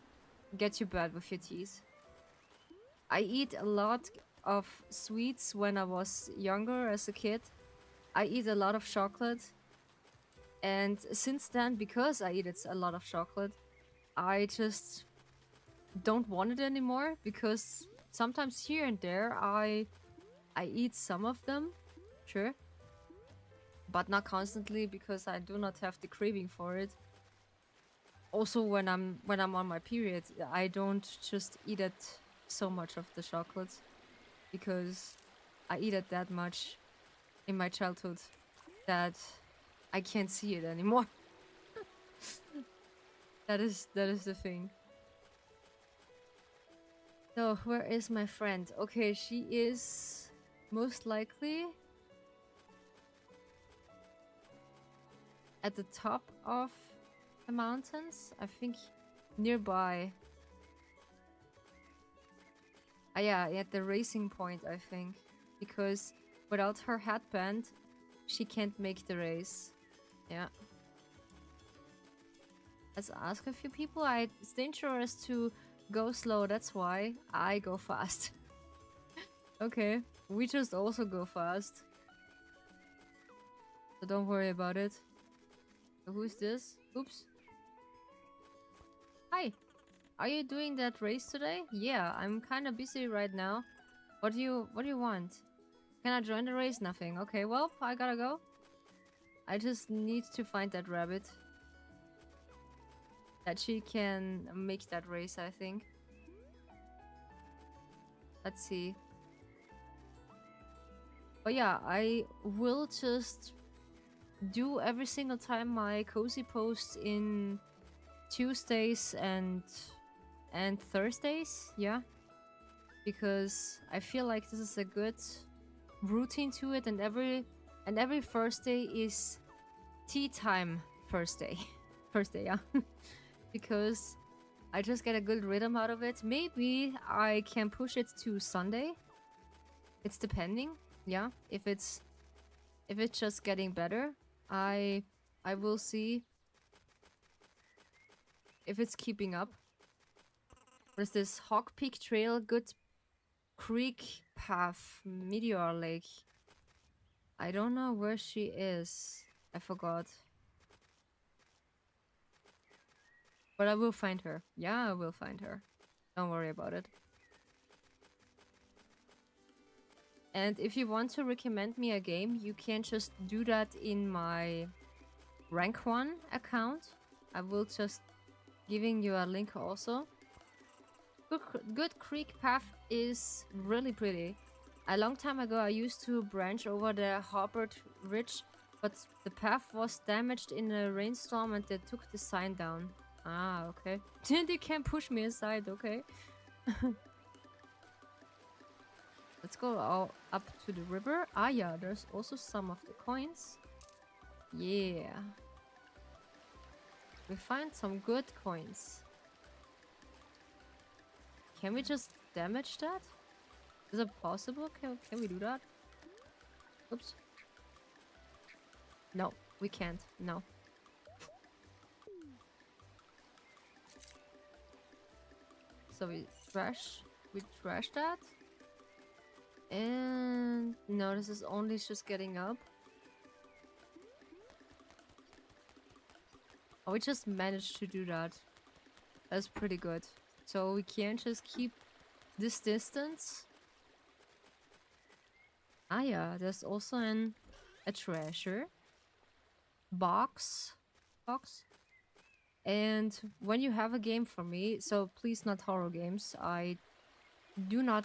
get you bad with your teeth. I eat a lot of sweets when I was younger as a kid. I eat a lot of chocolate. And since then, because I eat a lot of chocolate, I just don't want it anymore, because sometimes here and there I eat some of them, sure, but not constantly, because I do not have the craving for it. Also, when I'm on my period, I don't just eat it so much of the chocolate, because I eat it that much in my childhood that I can't see it anymore. That is the thing. So, where is my friend? Okay, she is most likely at the top of the mountains. I think nearby. Yeah, at the racing point, I think. Because without her headband, she can't make the race. Yeah. Let's ask a few people. It's dangerous to go slow, that's why I go fast. Okay, we just also go fast. So don't worry about it. So who's this? Oops. Hi. Are you doing that race today? Yeah, I'm kind of busy right now. What do you want? Can I join the race? Nothing. Okay, well, I gotta go. I just need to find that rabbit. That she can make that race, I think. Let's see. But yeah, I will just do every single time my cozy posts in Tuesdays and Thursdays, yeah. Because I feel like this is a good routine to it, and every Thursday is tea time Thursday. Thursday, yeah. Because I just get a good rhythm out of it. Maybe I can push it to Sunday. It's depending, yeah. If it's just getting better, I will see if it's keeping up. There's this Hawk Peak Trail, Good Creek Path, Meteor Lake. I don't know where she is. I forgot. But I will find her. Yeah, I will find her. Don't worry about it. And if you want to recommend me a game, you can just do that in my Rank 1 account. I will just giving you a link also. Good Creek Path is really pretty. A long time ago I used to branch over the Harbord Ridge, but the path was damaged in a rainstorm and they took the sign down. Ah, okay. They can't push me aside, okay. let's go up to the river. Ah, yeah, there's also some of the coins. Yeah. We find some good coins. Can we just damage that? Is it possible? Can we do that? Oops. No, we can't. No. So we trash that. And no, this is only just getting up. Oh, we just managed to do that. That's pretty good. So we can't just keep this distance. Ah yeah, there's also a treasure box. And when you have a game for me, so please not horror games. I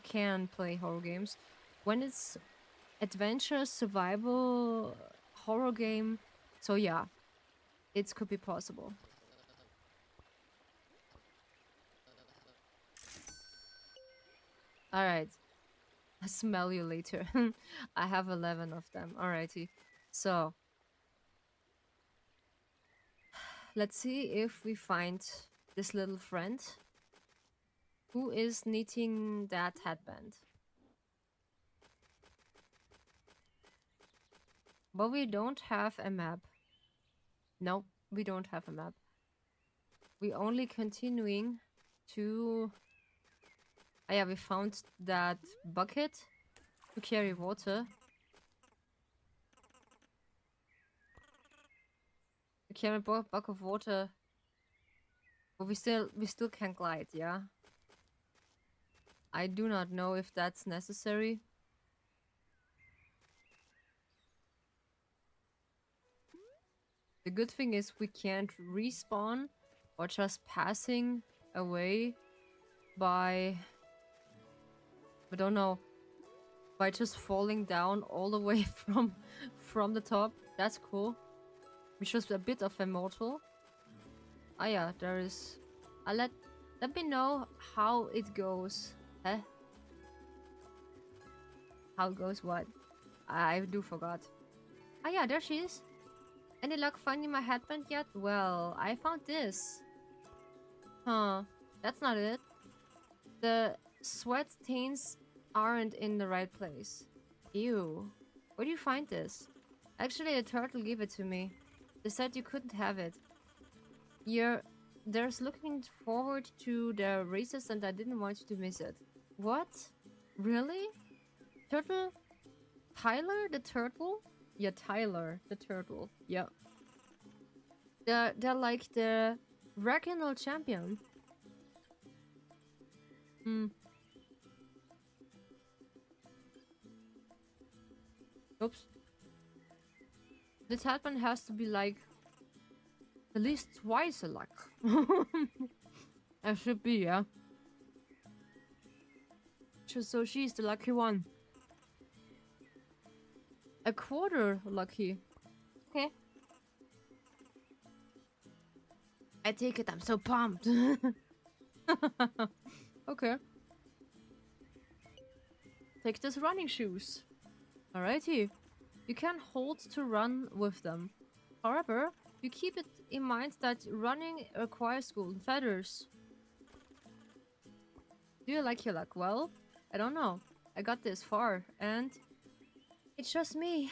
can play horror games. When it's adventure, survival, horror game, so yeah, it could be possible. Alright. I'll smell you later. I have 11 of them. Alrighty. So, let's see if we find this little friend who is knitting that headband. But we don't have a map. No, we don't have a map. We only continuing to... Oh yeah, we found that bucket to carry water. We carry a bucket of water. But we still can glide, yeah? I do not know if that's necessary. The good thing is we can't respawn or just passing away by... I don't know. By just falling down all the way from the top. That's cool. It's just a bit of immortal. Ah yeah, there is... let me know how it goes. Huh? How it goes what? I do forgot. Ah yeah, there she is. Any luck finding my headband yet? Well, I found this. Huh. That's not it. The sweat stains aren't in the right place. Ew. Where do you find this? Actually, a turtle gave it to me. They said you couldn't have it. There's looking forward to the races and I didn't want you to miss it. What? Really? Turtle? Tyler the turtle? Yeah, Tyler the turtle. Yeah. They're like the regional champion. Oops. This headband has to be like at least twice a luck. It should be, yeah. So she's the lucky one. A quarter lucky. Okay. I take it, I'm so pumped. Okay. Take these running shoes. Alrighty. You can hold to run with them. However, you keep it in mind that running requires golden feathers. Do you like your luck? Well, I don't know. I got this far and it's just me.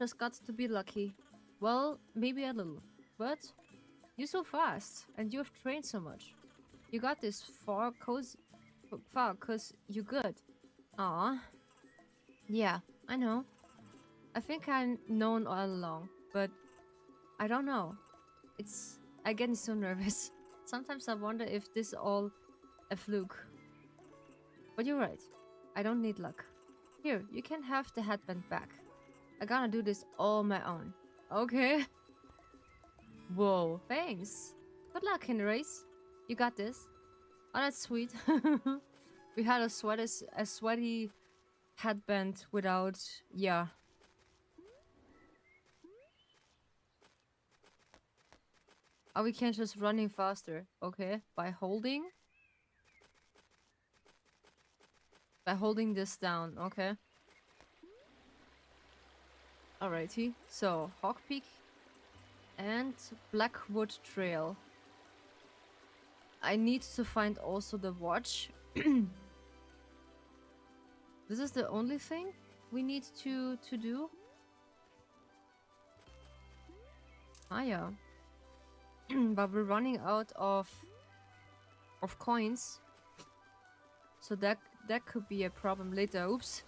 Just got to be lucky. Well, maybe a little. But you're so fast and you've trained so much. You got this far cause you're good. Aw. Yeah, I know. I think I've known all along, but I don't know. I get so nervous. Sometimes I wonder if this is all a fluke. But you're right. I don't need luck. Here, you can have the headband back. I gotta do this all my own. Okay. Whoa, thanks. Good luck in the race. You got this. Oh, that's sweet. We had a sweaty headband without... Yeah. Oh, we can just running faster. Okay, by holding. By holding this down, okay. Alrighty, so Hawk Peak and Blackwood Trail. I need to find also the watch. This is the only thing we need to do? Ah yeah. But we're running out of coins. So that could be a problem later. Oops.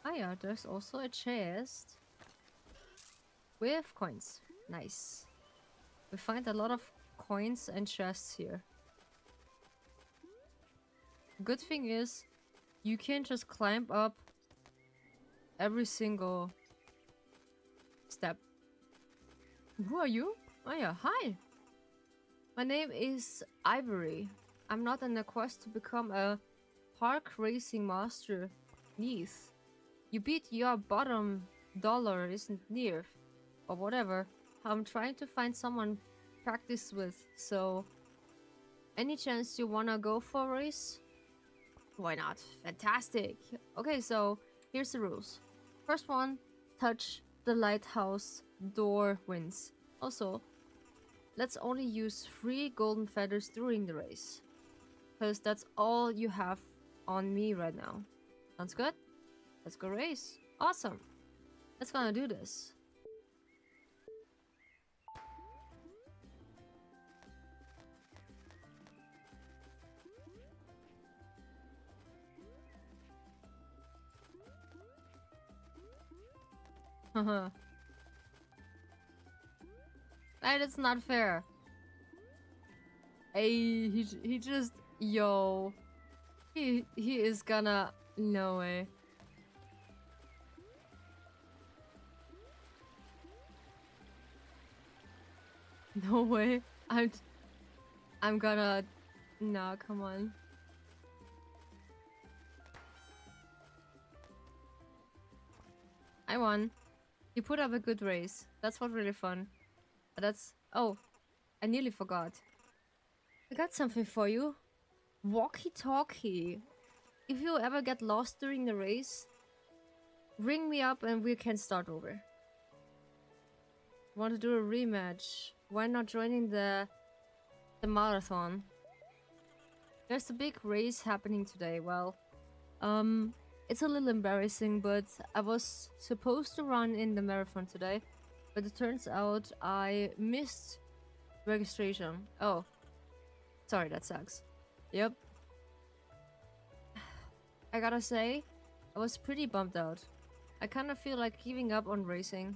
Ah yeah, there's also a chest with coins. Nice. We find a lot of coins and chests here. Good thing is, you can just climb up every single step. Who are you? Oh yeah, hi! My name is Ivory. I'm not on a quest to become a park racing master. Neath. You beat your bottom dollar isn't near. Or whatever. I'm trying to find someone practice with, so... Any chance you wanna go for a race? Why not? Fantastic! Okay, so here's the rules. First one, touch the lighthouse door wins. Also, let's only use 3 golden feathers during the race. Because that's all you have on me right now. Sounds good? Let's go race. Awesome. Let's gonna do this. Haha. Right, it's not fair. Hey, he just... Yo. He is gonna... No way. No way. I'm gonna... No, come on. I won. You put up a good race. That's what really fun. That's... Oh, I nearly forgot. I got something for you. Walkie-talkie. If you ever get lost during the race, ring me up and we can start over. Want to do a rematch? Why not joining the marathon? There's a big race happening today. Well, it's a little embarrassing, but I was supposed to run in the marathon today, but it turns out I missed registration. Oh, sorry, that sucks. Yep. I gotta say, I was pretty bummed out. I kind of feel like giving up on racing.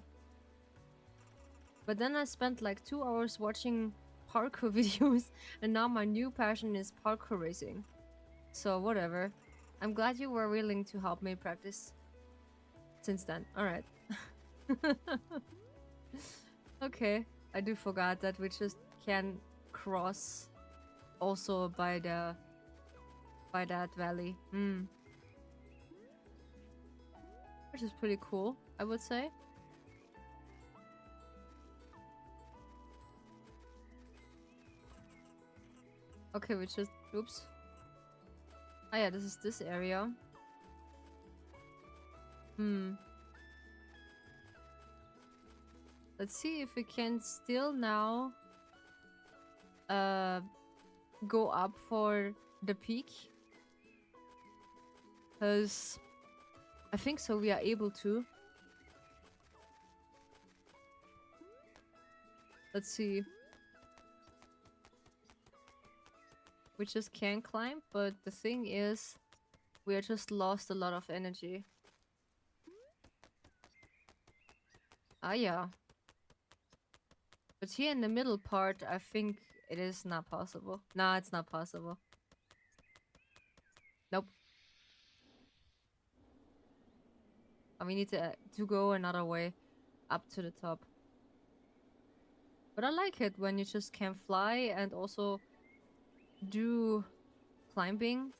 But then I spent like 2 hours watching parkour videos, and now my new passion is parkour racing. So whatever. I'm glad you were willing to help me practice since then. Alright. Okay, I do forgot that we just can cross also by that valley. Which is pretty cool, I would say. Okay, we just... Oops. Ah yeah, this is this area. Let's see if we can still now go up for the peak. Because I think so we are able to. Let's see. We just can climb, but the thing is, we are just lost a lot of energy. Ah yeah. But here in the middle part, I think it is not possible. Nah, it's not possible. Nope. And we need to go another way up to the top. But I like it when you just can fly and also do climbing.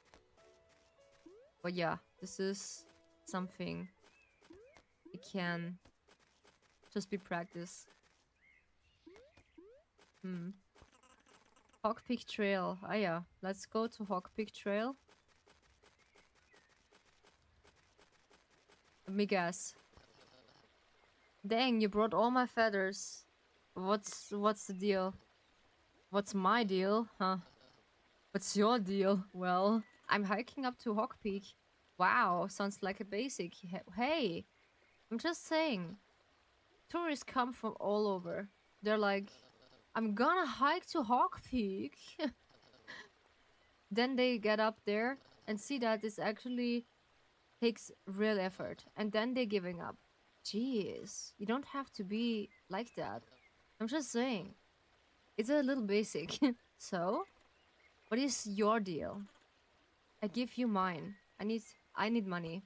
But yeah, this is something it can just be practice. Hawk Peak Trail. Ah yeah, let's go to Hawk Peak Trail. Let me guess. Dang, you brought all my feathers. What's the deal? What's my deal? Huh? What's your deal? Well, I'm hiking up to Hawk Peak. Wow, sounds like a basic. Hey, I'm just saying. Tourists come from all over. They're like, I'm gonna hike to Hawk Peak. Then they get up there and see that this actually takes real effort. And then they're giving up. Jeez, you don't have to be like that. I'm just saying. It's a little basic. So, what is your deal? I give you mine. I need money.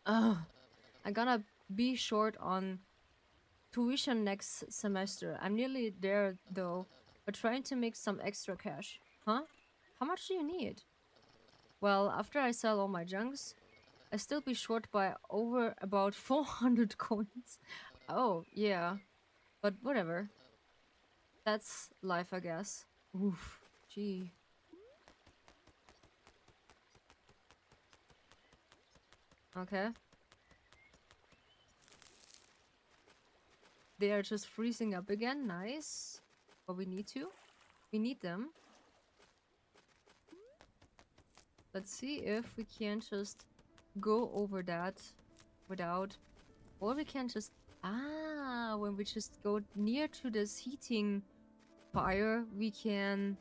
Ugh. I'm gonna be short on tuition next semester. I'm nearly there though, but trying to make some extra cash. Huh? How much do you need? Well, after I sell all my junks, I still be short by over about 400 coins. Oh, yeah. But whatever. That's life, I guess. Oof. Gee. Okay. They are just freezing up again. Nice. But we need to. We need them. Let's see if we can just go over that without... Or we can just... Ah, when we just go near to this heating fire, we can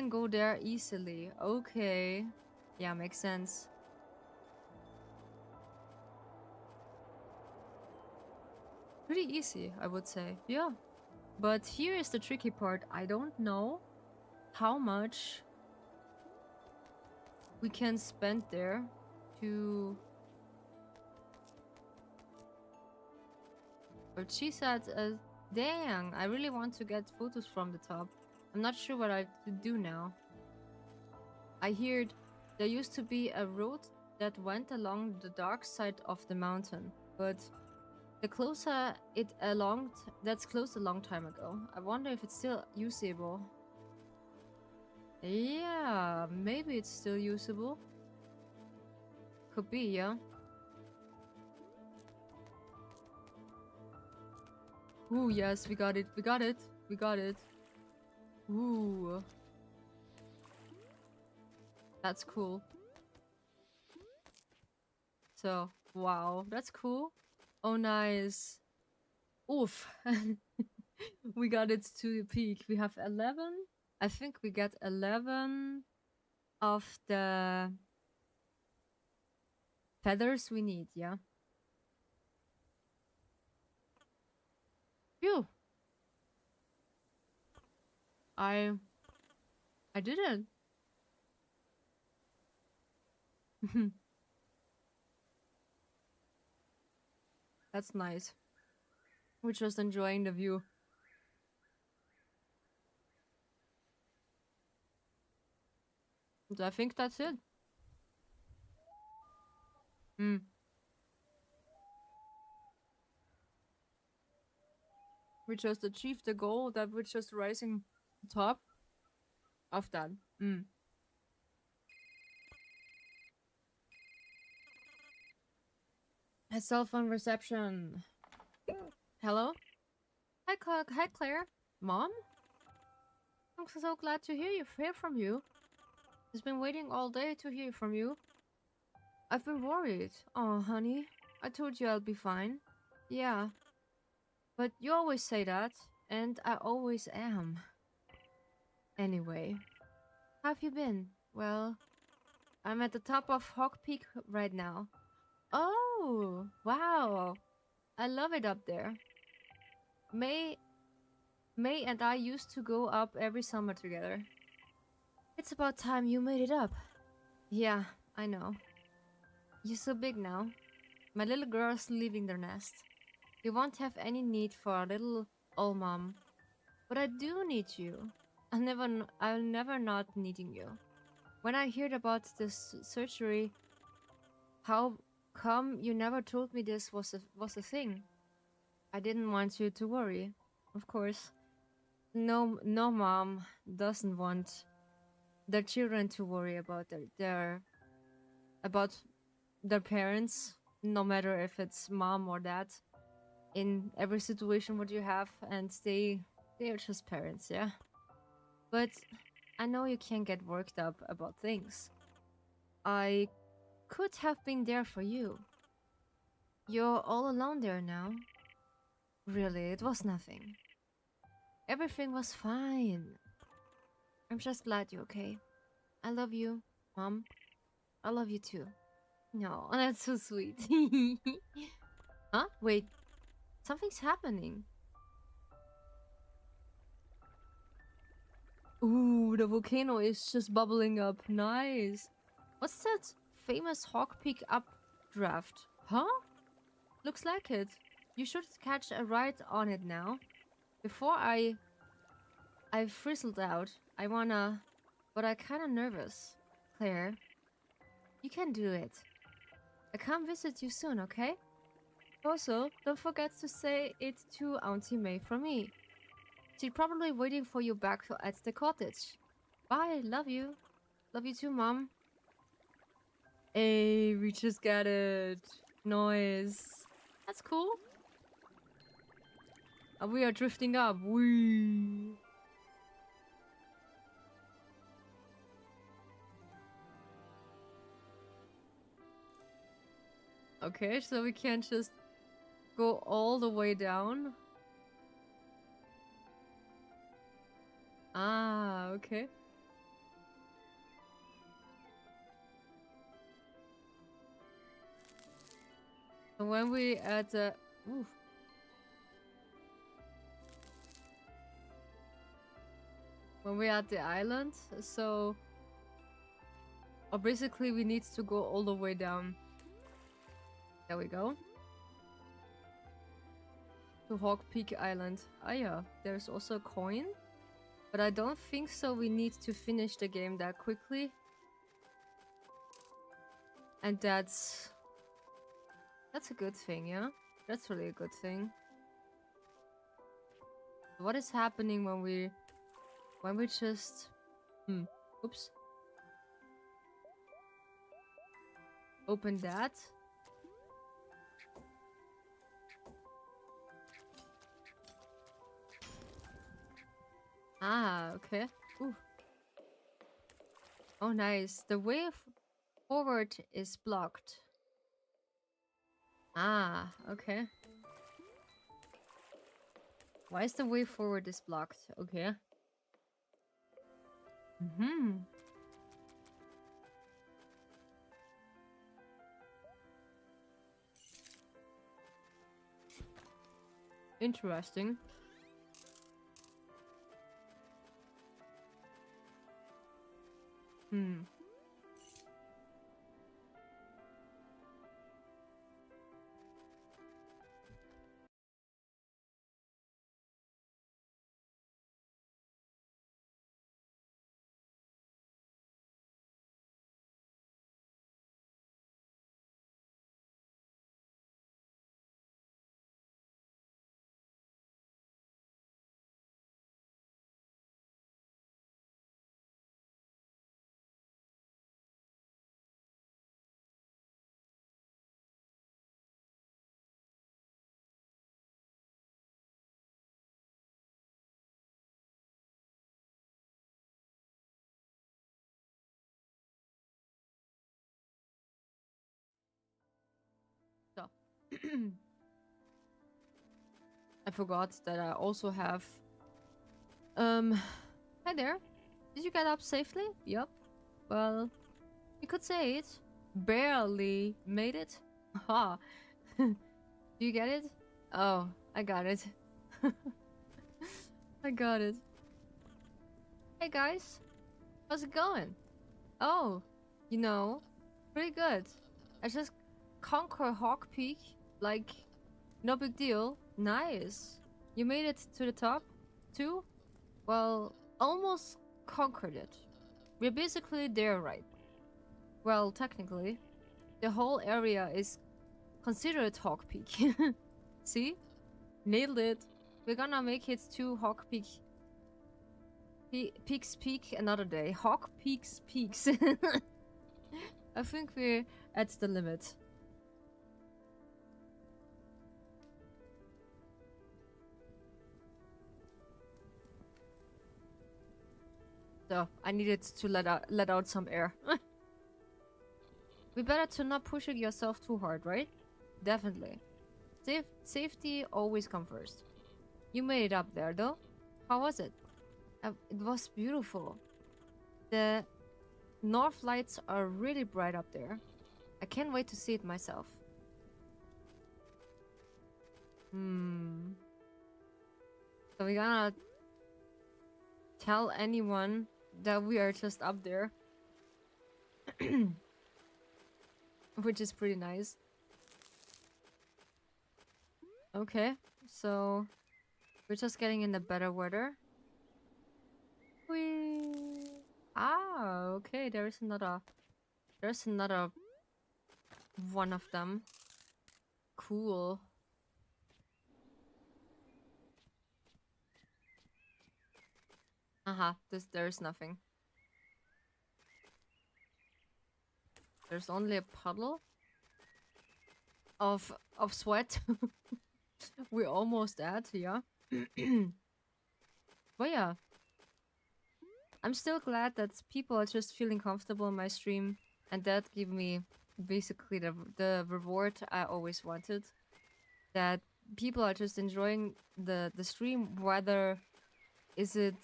go there easily. Okay. Yeah, makes sense. Pretty easy, I would say. Yeah. But here is the tricky part. I don't know how much we can spend there to... But she said, dang, I really want to get photos from the top. I'm not sure what I should do now. I heard there used to be a road that went along the dark side of the mountain, but the closer it along, that's closed a long time ago. I wonder if it's still usable. Yeah, maybe it's still usable. Could be, yeah. Ooh, yes, we got it. We got it. We got it. Ooh. That's cool. So, wow, that's cool. Oh, nice. Oof. We got it to the peak. We have 11. I think we got 11 of the feathers we need, yeah. Phew. I did it. That's nice. We're just enjoying the view. And I think that's it. Hmm. We just achieved the goal that we're just rising top of that. Hmm. A cell phone reception. Hello? Hi, Claire. Mom? I'm so glad to hear from you. I've been waiting all day to hear from you. I've been worried. Oh, honey. I told you I'll be fine. Yeah. But you always say that, and I always am. Anyway, how have you been? Well, I'm at the top of Hawk Peak right now. Oh, wow. I love it up there. May and I used to go up every summer together. It's about time you made it up. Yeah, I know. You're so big now. My little girl's leaving their nest. You won't have any need for a little old mom. But I do need you. I'll never not needing you. When I heard about this surgery, how come you never told me this was a thing? I didn't want you to worry, of course. no mom doesn't want their children to worry about about their parents, no matter if it's mom or dad, in every situation what you have, and they are just parents, yeah. But I know you can't get worked up about things. I could have been there for you. You're all alone there now. Really, it was nothing. Everything was fine. I'm just glad you're okay. I love you, Mom. I love you too. No, that's so sweet. Huh? Wait, something's happening. Ooh, the volcano is just bubbling up. Nice. What's that famous Hawk Peak updraft? Huh? Looks like it. You should catch a ride on it now. Before I frizzled out. I wanna, but I kinda nervous. Claire, you can do it. I come visit you soon, okay? Also, don't forget to say it to Auntie May from me. She's probably waiting for you back at the cottage. Bye, love you. Love you too, Mom. Hey, we just got it. Noise. That's cool. We are drifting up. Wee. Okay, so we can't just go all the way down. Ah, okay. So when we at the... Oof. When we're at the island, so... Or basically we need to go all the way down. There we go. To Hawk Peak Island. Ah yeah, there's also a coin. But I don't think so we need to finish the game that quickly. And that's a good thing, yeah? That's really a good thing. What is happening when we just... Oops. Open that. Ah, okay. Ooh. Oh, nice. The way forward is blocked. Ah, okay. Why is the way forward is blocked? Okay. Interesting. So. I forgot that I also have... Hi there. Did you get up safely? Yup. Well, you could say it. Barely made it. Ha. Do you get it? Oh, I got it. I got it. Hey guys. How's it going? Oh, you know, pretty good. I just conquer Hawk Peak. Like, no big deal. Nice. You made it to the top, too? Well, almost conquered it. We're basically there, right? Well, technically, the whole area is considered Hawk Peak. See? Nailed it. We're gonna make it to Hawk Peak Peaks peak another day. Hawk peaks peaks. I think we're at the limit. So I needed to let out some air. We better to not pushing yourself too hard, right? Definitely. Safety always come first. You made it up there, though. How was it? It was beautiful. The north lights are really bright up there. I can't wait to see it myself. So we're gonna tell anyone that we are just up there. Which is pretty nice. Okay, so we're just getting in the better weather. Okay, there's another one of them. Cool. There's nothing. There's only a puddle of sweat. We're almost at, yeah. But yeah, I'm still glad that people are just feeling comfortable in my stream, and that gave me basically the reward I always wanted. That people are just enjoying the stream, whether is it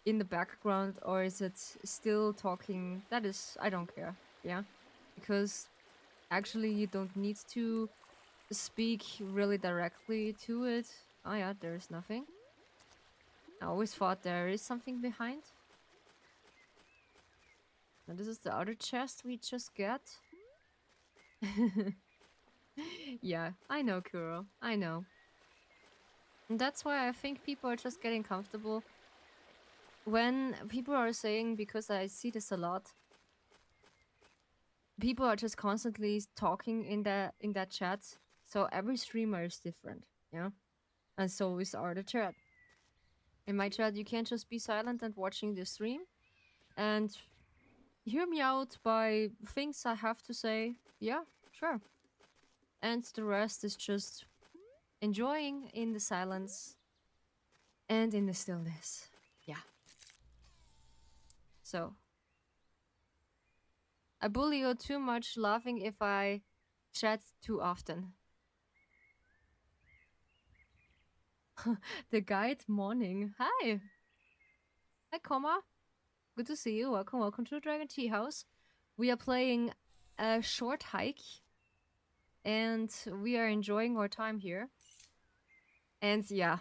in the background or is it still talking. That is, I don't care, yeah, because actually you don't need to speak really directly to it. Oh yeah, there's nothing. I always thought there is something behind. And this is the other chest we just get. Yeah, I know, Kuro. I know. And that's why I think people are just getting comfortable. When people are saying, because I see this a lot, people are just constantly talking in that chat. So every streamer is different, yeah? And so is our chat. In my chat, you can't just be silent and watching the stream and hear me out by things I have to say. Yeah, sure. And the rest is just enjoying in the silence and in the stillness. Yeah. So I bully you too much, laughing if I chat too often. The guide morning. Hi. Hi, Comma. Good to see you. Welcome to the Dragon Tea House. We are playing a short hike, and we are enjoying our time here. And yeah,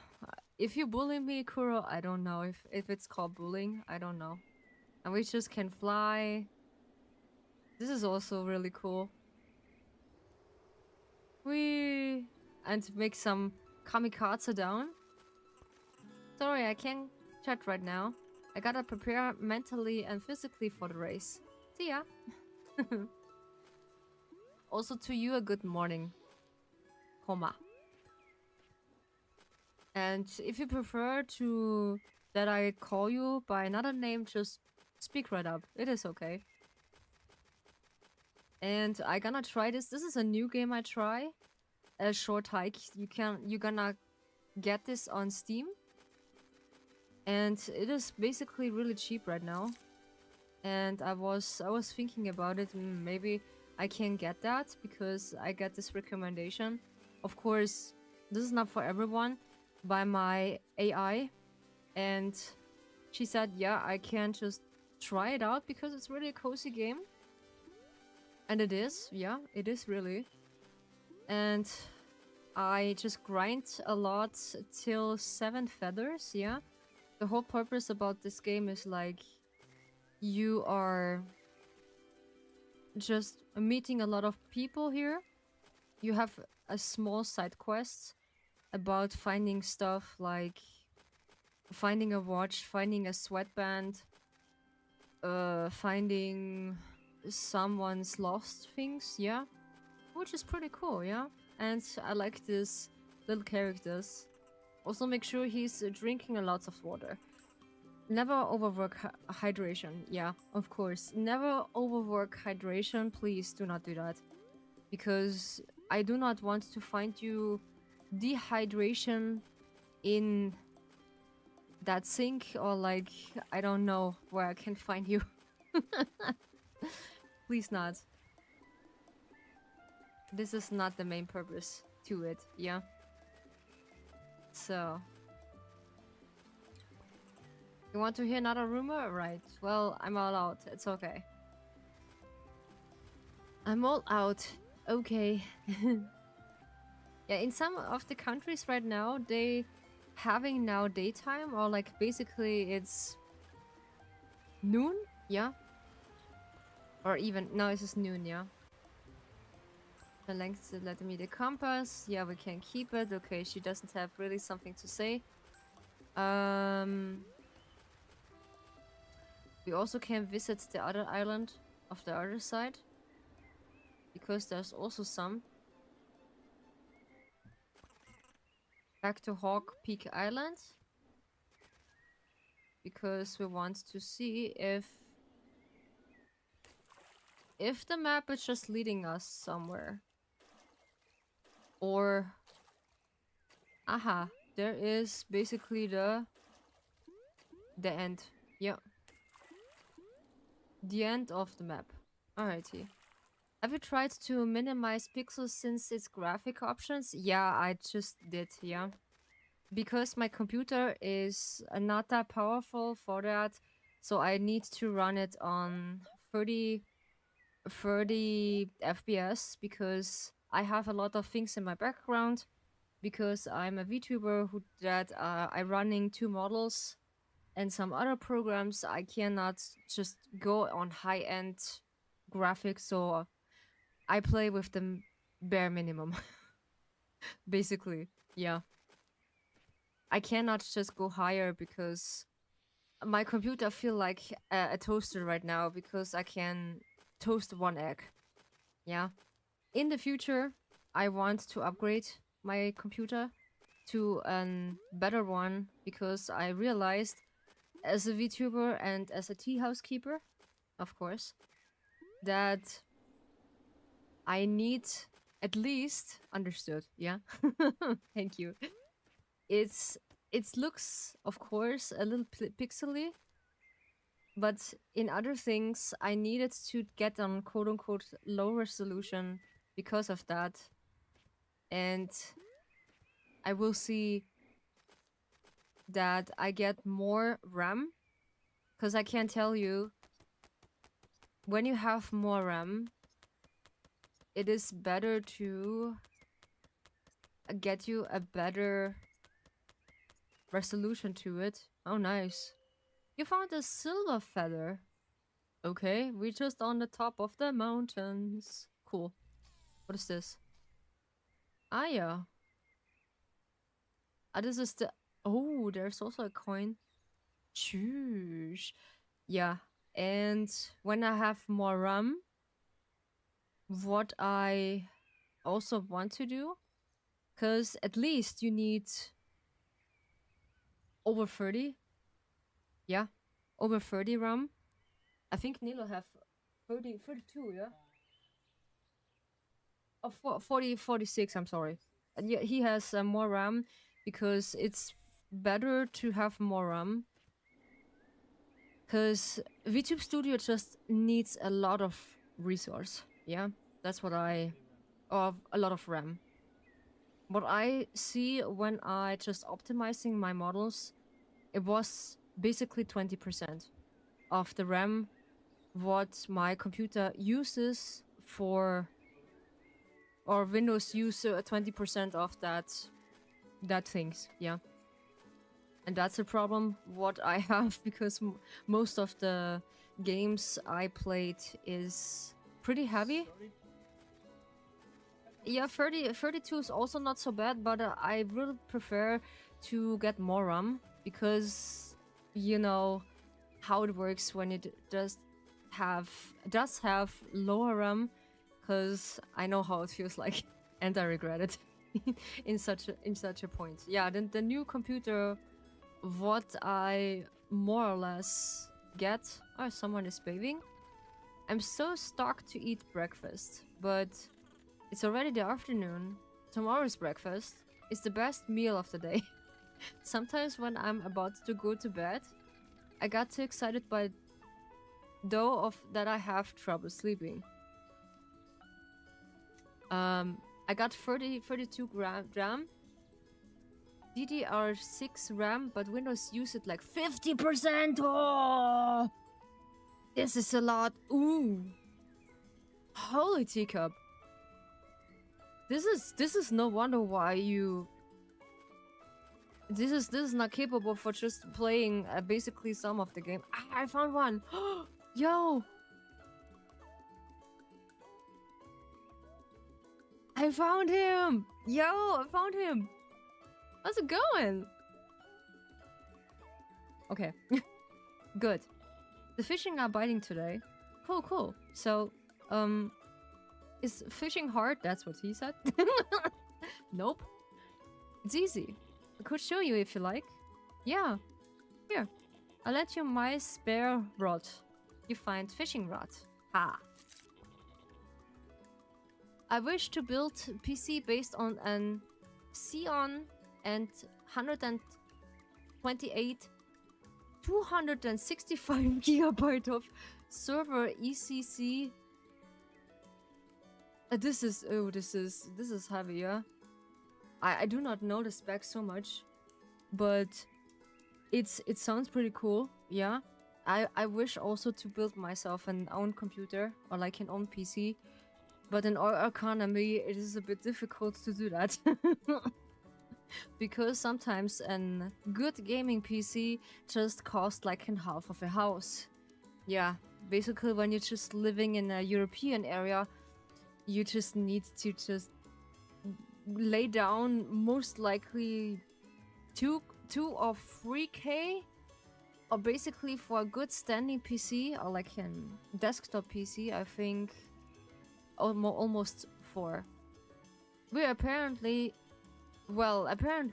if you bully me, Kuro, I don't know if it's called bullying. I don't know. And we just can fly. This is also really cool. And make some kamikaze down. Sorry, I can't chat right now. I gotta prepare mentally and physically for the race. See ya. Also to you, a good morning. Koma. And if you prefer that I call you by another name, just speak right up. It is okay. And I gonna try this. This is a new game I try. A short hike. You're gonna get this on Steam. And it is basically really cheap right now. And I was thinking about it. Maybe I can get that because I get this recommendation. Of course, this is not for everyone, by my AI. And she said, yeah, I can just try it out because it's really a cozy game. And it is, yeah, it is really. And I just grind a lot till 7 feathers, yeah. The whole purpose about this game is like you are just meeting a lot of people here. You have a small side quest about finding stuff like finding a watch, finding a sweatband, finding someone's lost things, yeah. Which is pretty cool, yeah. And I like these little characters. Also make sure he's drinking a lot of water. Never overwork hydration. Yeah, of course. Never overwork hydration. Please do not do that. Because I do not want to find you dehydration in that sink, or like, I don't know where I can find you. Please not. This is not the main purpose to it, yeah? So... You want to hear another rumor? Right. Well, I'm all out. It's okay. I'm all out. Okay. Yeah, in some of the countries right now, they having now daytime, or like basically it's noon, yeah? Or even, no, it's just noon, yeah? The length to let me the compass. Yeah, we can keep it. Okay, she doesn't have really something to say. We also can visit the other island of the other side, because there's also some. Back to Hawk Peak Island, because we want to see if the map is just leading us somewhere, or aha, there is basically the end. Yeah, the end of the map. Alrighty. Have you tried to minimize pixels since its graphic options? Yeah, I just did, yeah. Because my computer is not that powerful for that, so I need to run it on 30 FPS, because I have a lot of things in my background, because I'm a VTuber who that I running 2 models and some other programs. I cannot just go on high-end graphics, so I play with the bare minimum. Basically, yeah. I cannot just go higher, because my computer feel like a toaster right now, because I can toast 1 egg. Yeah. In the future, I want to upgrade my computer to a better one, because I realized, as a VTuber and as a tea housekeeper, of course, that I need at least understood. Yeah. Thank you. It looks, of course, a little pixely, but in other things I needed to get on quote unquote low resolution because of that. And I will see that I get more RAM, because I can tell you, when you have more RAM, it is better to get you a better resolution to it. Oh, nice. You found a silver feather. Okay, we're just on the top of the mountains. Cool. What is this? Ah, yeah. Ah, this is the... Oh, there's also a coin. Choose. Yeah. And when I have more RAM, what I also want to do, because at least you need over 30. Yeah. Over 30 RAM. I think Nilo have 32, yeah? Oh, 46, I'm sorry. And yeah, he has more RAM, because it's better to have more RAM. Because VTube Studio just needs a lot of resource, yeah? That's what a lot of RAM. What I see when I just optimizing my models, it was basically 20% of the RAM what my computer uses for, or Windows use 20% of that things, yeah. And that's a problem what I have, because most of the games I played is pretty heavy. Yeah, 32 is also not so bad, but I really prefer to get more RAM, because you know how it works when it does have lower RAM, because I know how it feels like and I regret it in such a point. Yeah, the new computer what I more or less get... Oh, someone is bathing. I'm so stuck to eat breakfast, but it's already the afternoon. Tomorrow's breakfast is the best meal of the day. Sometimes when I'm about to go to bed, I got too excited by that I have trouble sleeping. I got 32 RAM, DDR6 RAM, but Windows use it like 50%. Oh, this is a lot. Ooh, holy teacup. This is no wonder why you. This is not capable for just playing basically some of the game. I found one. Yo. I found him! Yo, I found him! How's it going? Okay. Good. The fishing are biting today. Cool, cool. So, is fishing hard? That's what he said. Nope. It's easy. I could show you if you like. Yeah. Here. I'll let you my spare rod. You find fishing rod. Ha. I wish to build PC based on an Xeon and 128 265 gigabyte of server ECC. This is heavy, yeah. I do not know the specs so much, but it sounds pretty cool, yeah. I wish also to build myself an own computer or like an own PC. But in our economy, it is a bit difficult to do that. Because sometimes a good gaming PC just costs like half of a house. Yeah, basically when you're just living in a European area, you just need to just lay down most likely 2 or 3K, or basically for a good standing PC or like a desktop PC, I think almost 4. We apparently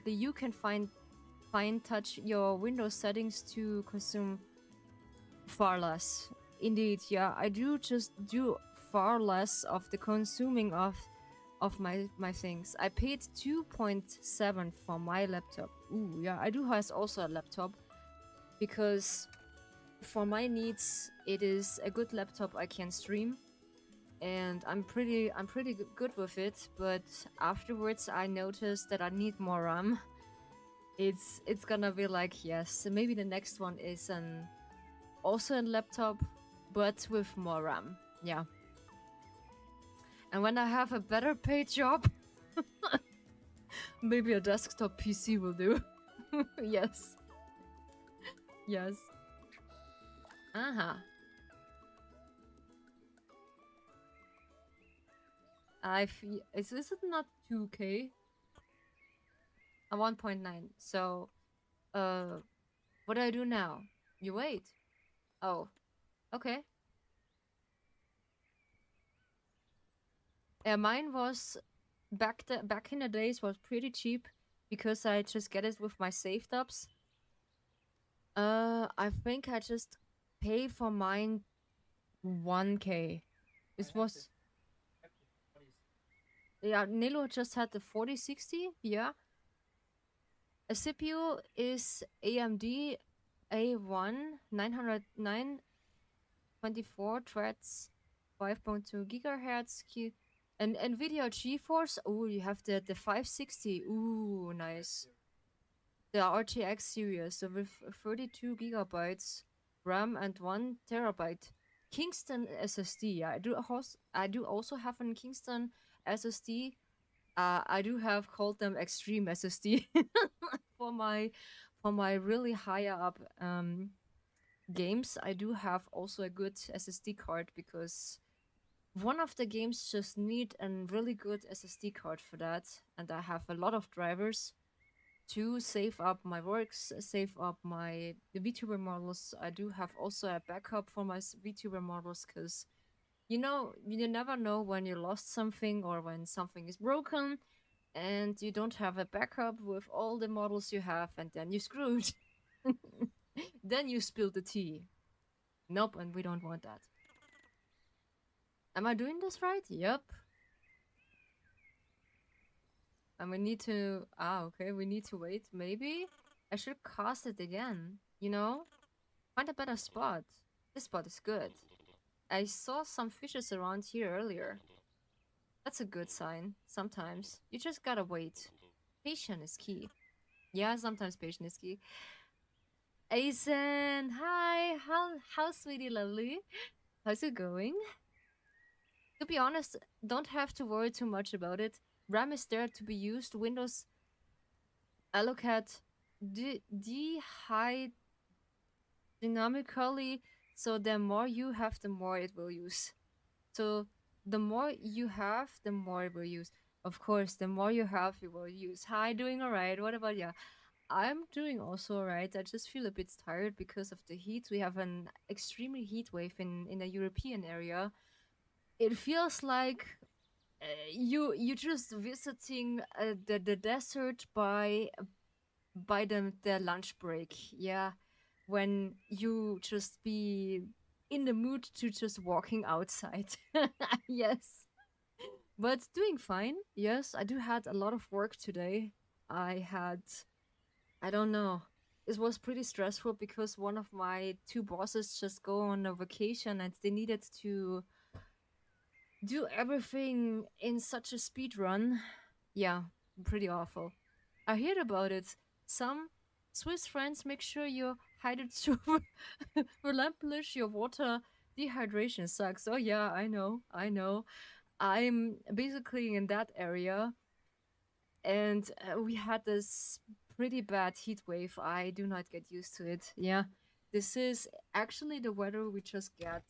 you can fine touch your Windows settings to consume far less. Indeed, yeah, I do far less of the consuming of my things. I paid 2.7 for my laptop. Ooh, yeah, I do have also a laptop because for my needs it is a good laptop. I can stream. And I'm pretty good with it, but afterwards I noticed that I need more RAM. It's gonna be like, yes, maybe the next one is also a laptop, but with more RAM. Yeah. And when I have a better paid job, maybe a desktop PC will do. Yes. Yes. Uh-huh. Is it not 2K? 1.9. So, what do I do now? You wait. Oh, okay. Mine was back in the days was pretty cheap because I just get it with my saved ups. I think I just pay for mine 1K. This was. Yeah, Nilo just had the 4060, yeah. A CPU is AMD A1 909 24 threads, 5.2 gigahertz. And NVIDIA GeForce. Oh, you have the 560. Ooh, nice. The RTX series, so with 32 gigabytes RAM and 1 terabyte. Kingston SSD. Yeah, I do also have a Kingston SSD. I do have called them Extreme SSD for my really higher up games. I do have also a good SSD card because one of the games just need a really good SSD card for that, and I have a lot of drivers to save up my works, save up my VTuber models. I do have also a backup for my VTuber models because you never know when you lost something or when something is broken and you don't have a backup with all the models you have, and then you're screwed. Then you spill the tea. Nope, and we don't want that. Am I doing this right? Yep. And we need to... okay, we need to wait. Maybe I should cast it again, you know? Find a better spot. This spot is good. I saw some fishes around here earlier. That's a good sign. Sometimes. You just gotta wait. Patience is key. Yeah, sometimes patience is key. Aizen, hi! How sweetie lovely? How's it going? To be honest, don't have to worry too much about it. RAM is there to be used. Windows allocate the high dynamically, so the more you have, the more it will use. So the more you have, the more it will use. Of course, the more you have, it will use. Hi, doing alright. What about you? I'm doing also alright. I just feel a bit tired because of the heat. We have an extremely heat wave in the European area. It feels like you just visiting the desert by the lunch break. Yeah, when you just be in the mood to just walking outside. Yes, but doing fine. Yes, I do had a lot of work today. I don't know. It was pretty stressful because one of my two bosses just go on a vacation and they needed to do everything in such a speed run. Yeah, pretty awful. I heard about it. Some Swiss friends make sure you hydrate to relinquish your water. Dehydration sucks. Oh yeah, I know. I'm basically in that area, and we had this pretty bad heat wave. I do not get used to it. Yeah, this is actually the weather we just got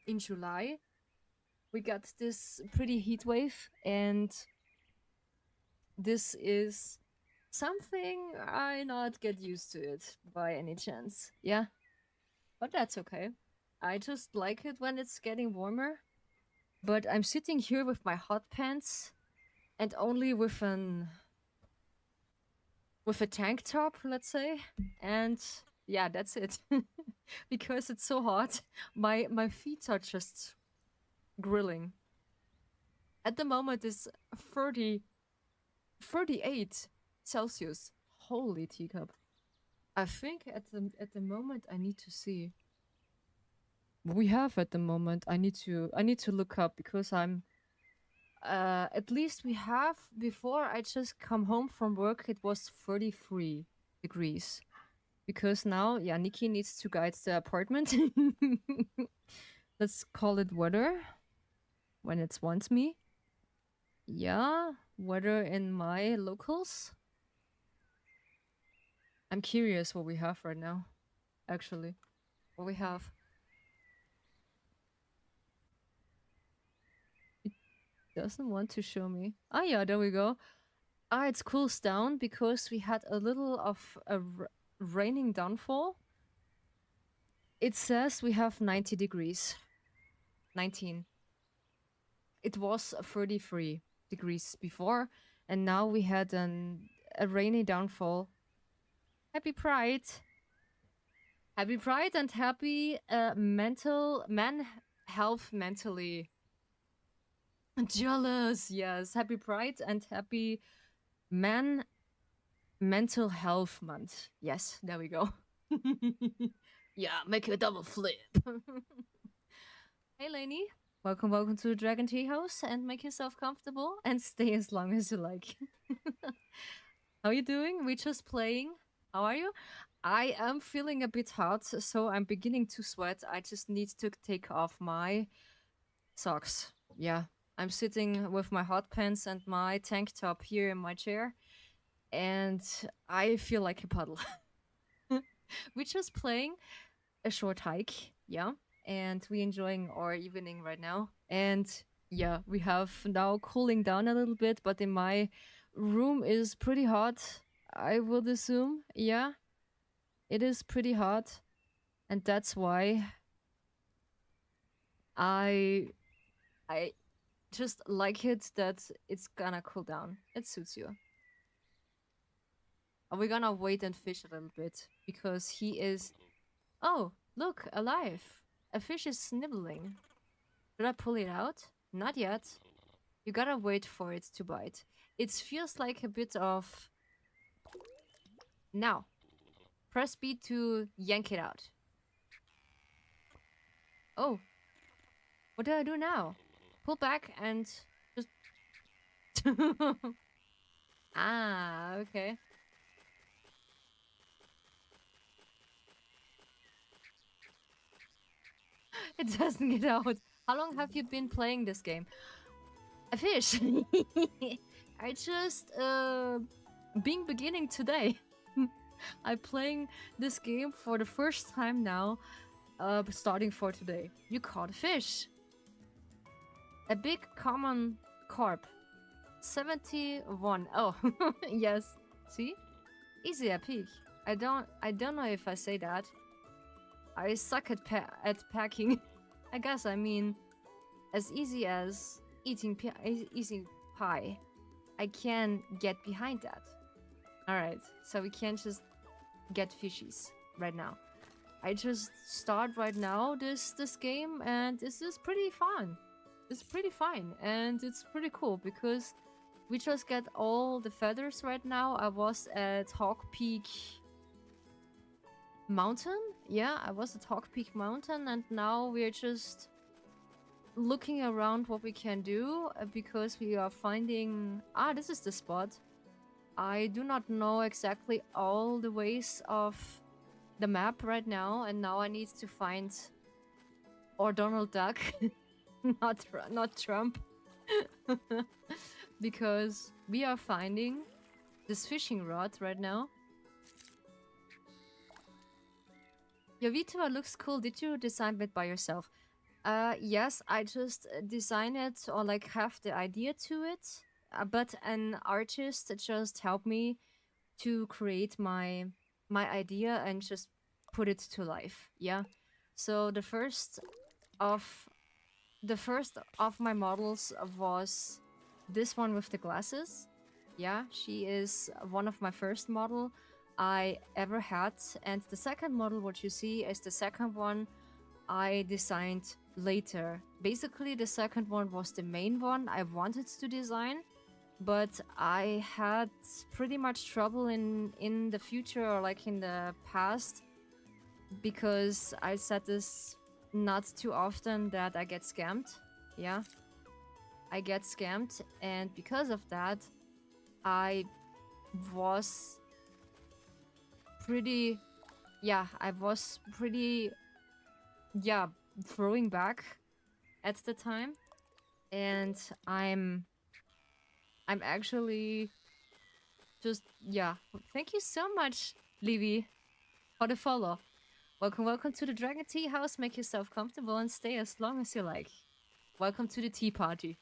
in July. We got this pretty heat wave, and this is something I not get used to it by any chance. Yeah, but that's okay. I just like it when it's getting warmer. But I'm sitting here with my hot pants and only with a tank top, let's say, and yeah, that's it. Because it's so hot, my feet are just grilling. At the moment, it's 38 Celsius. Holy teacup! I think at the moment I need to see what we have at the moment. I need to look up because I'm at least we have before I just come home from work it was 33 degrees. Because now, yeah, Nikki needs to guide the apartment. Let's call it weather when it wants me. Yeah, weather in my locals. I'm curious what we have right now, actually. What we have. It doesn't want to show me. Ah, yeah, there we go. Ah, it's cools down because we had a little of a raining downfall. It says we have 90 degrees. 19. It was 33 degrees before, and now we had a rainy downfall. Happy Pride! Happy Pride and happy man health mentally. Jealous, yes. Happy Pride and happy man mental health month. Yes, there we go. Yeah, make a double flip. Hey, Lainey. Welcome to the Dragon Tea House, and make yourself comfortable and stay as long as you like. How are you doing? We just playing. How are you? I am feeling a bit hot, so I'm beginning to sweat. I just need to take off my socks. Yeah, I'm sitting with my hot pants and my tank top here in my chair, and I feel like a puddle. We're just playing a short hike, yeah, and we enjoying our evening right now. And yeah, we have now cooling down a little bit, but in my room is pretty hot. I would assume, yeah, it is pretty hot, and that's why I I just like it that it's gonna cool down. It suits you. Are we gonna wait and fish a little bit? because he is... Oh, look, alive. A fish is nibbling. Should I pull it out? Not yet. You gotta wait for it to bite. It feels like a bit of... Now, press B to yank it out. Oh, what do I do now? Pull back and just... Ah, okay. It doesn't get out. How long have you been playing this game? A fish. I just been beginning today. I'm playing this game for the first time now, starting for today. You caught a fish. A big common carp. 71. Oh, yes. See? Easy a peek. I don't know if I say that. I suck at packing. I guess I mean as easy as eating pie. I can get behind that. Alright, so we can't just get fishies right now. I just start right now this game, and this is pretty fun. It's pretty fine, and it's pretty cool because we just get all the feathers right now. I was at Hawk Peak Mountain. Yeah, I was at Hawk Peak Mountain, and now we're just looking around what we can do because we are finding... Ah, this is the spot. I do not know exactly all the ways of the map right now, and now I need to find... Or Donald Duck. not Trump. Because we are finding this fishing rod right now. Your VTuber looks cool. Did you design it by yourself? Yes, I just design it or like have the idea to it. But an artist just helped me to create my idea and just put it to life. Yeah. So the first of my models was this one with the glasses. Yeah, she is one of my first model I ever had, and the second model, what you see, is the second one I designed later. Basically, the second one was the main one I wanted to design, but I had pretty much trouble in the future, or like in the past, because I said this not too often, that I get scammed. Yeah, I get scammed, and because of that, I was pretty throwing back at the time, and I'm actually just... Yeah, thank you so much, Livy, for the follow. Welcome to the Dragon Tea House. Make yourself comfortable and stay as long as you like. Welcome to the tea party.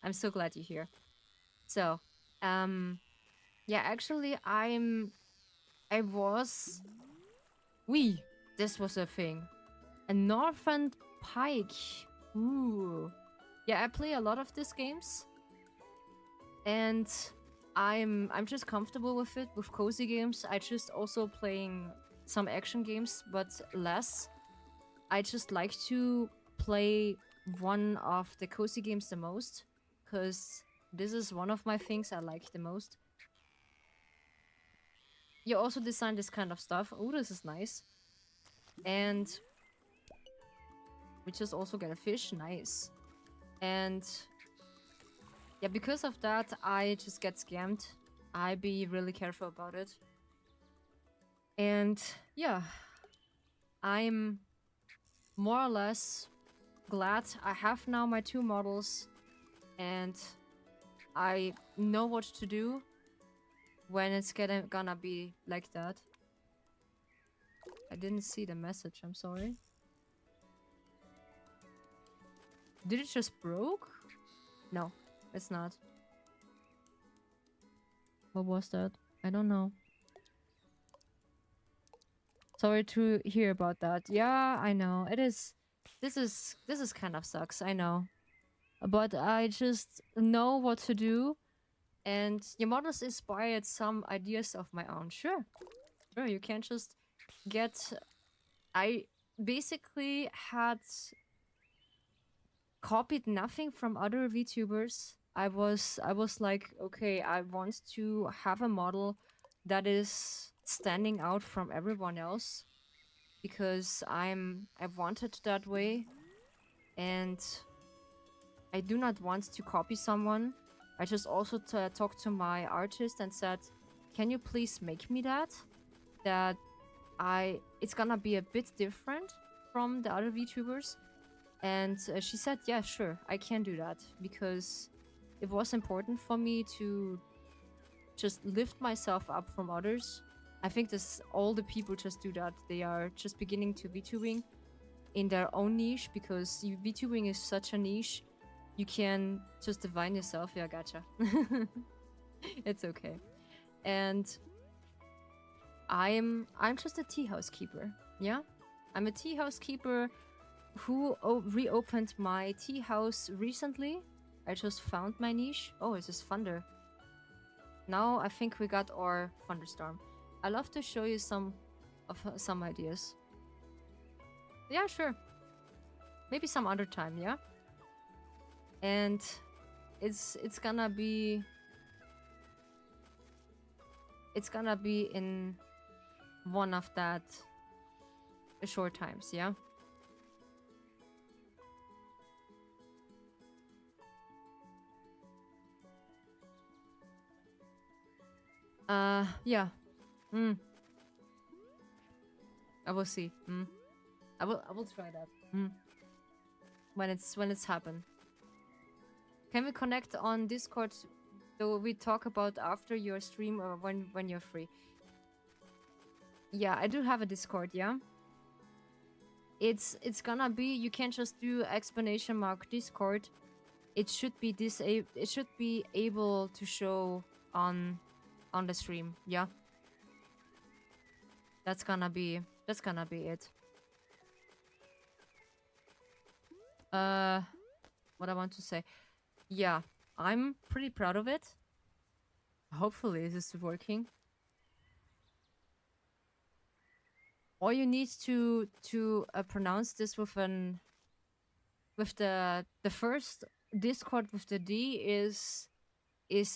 I'm so glad you're here. So, yeah, actually, this was a thing. A Northern Pike. Ooh. Yeah, I play a lot of these games. And I'm just comfortable with it, with cozy games. I just also playing some action games, but less. I just like to play one of the cozy games the most, because this is one of my things I like the most. You also design this kind of stuff. Oh, this is nice. And we just also get a fish. Nice. And yeah, because of that, I just get scammed. I be really careful about it. And yeah, I'm more or less glad I have now my 2 models, and I know what to do when it's gonna be like that. I didn't see the message, I'm sorry. Did it just broke? No, it's not. What was that? I don't know. Sorry to hear about that. Yeah, I know. It is... This is kind of sucks, I know. But I just know what to do. And your models inspired some ideas of my own. Sure. Sure, you can't just get. I basically had copied nothing from other VTubers. I was like, okay, I want to have a model that is standing out from everyone else because I want it that way, and I do not want to copy someone. I just also talked to my artist and said, can you please make me that? That it's gonna be a bit different from the other VTubers. And she said, yeah, sure, I can do that, because it was important for me to just lift myself up from others. I think this all the people just do that. They are just beginning to VTubing in their own niche, because VTubing is such a niche. You can just define yourself. Yeah, gotcha. It's okay. And I'm just a tea housekeeper. Yeah, I'm a tea housekeeper who reopened my tea house recently. I just found my niche. Oh, it's just thunder. Now I think we got our thunderstorm. I love to show you some ideas. Yeah, sure. Maybe some other time, yeah? And it's gonna be in one of that short times, yeah? Yeah. I will see. I will try that. When it's happened. Can we connect on Discord? So we talk about after your stream or when you're free. Yeah, I do have a Discord, yeah. It's gonna be, you can't just do ! Discord. It should be it should be able to show on the stream, yeah. That's gonna be it. What I want to say. Yeah, I'm pretty proud of it. Hopefully this is working. All you need to pronounce this with the first Discord with the D is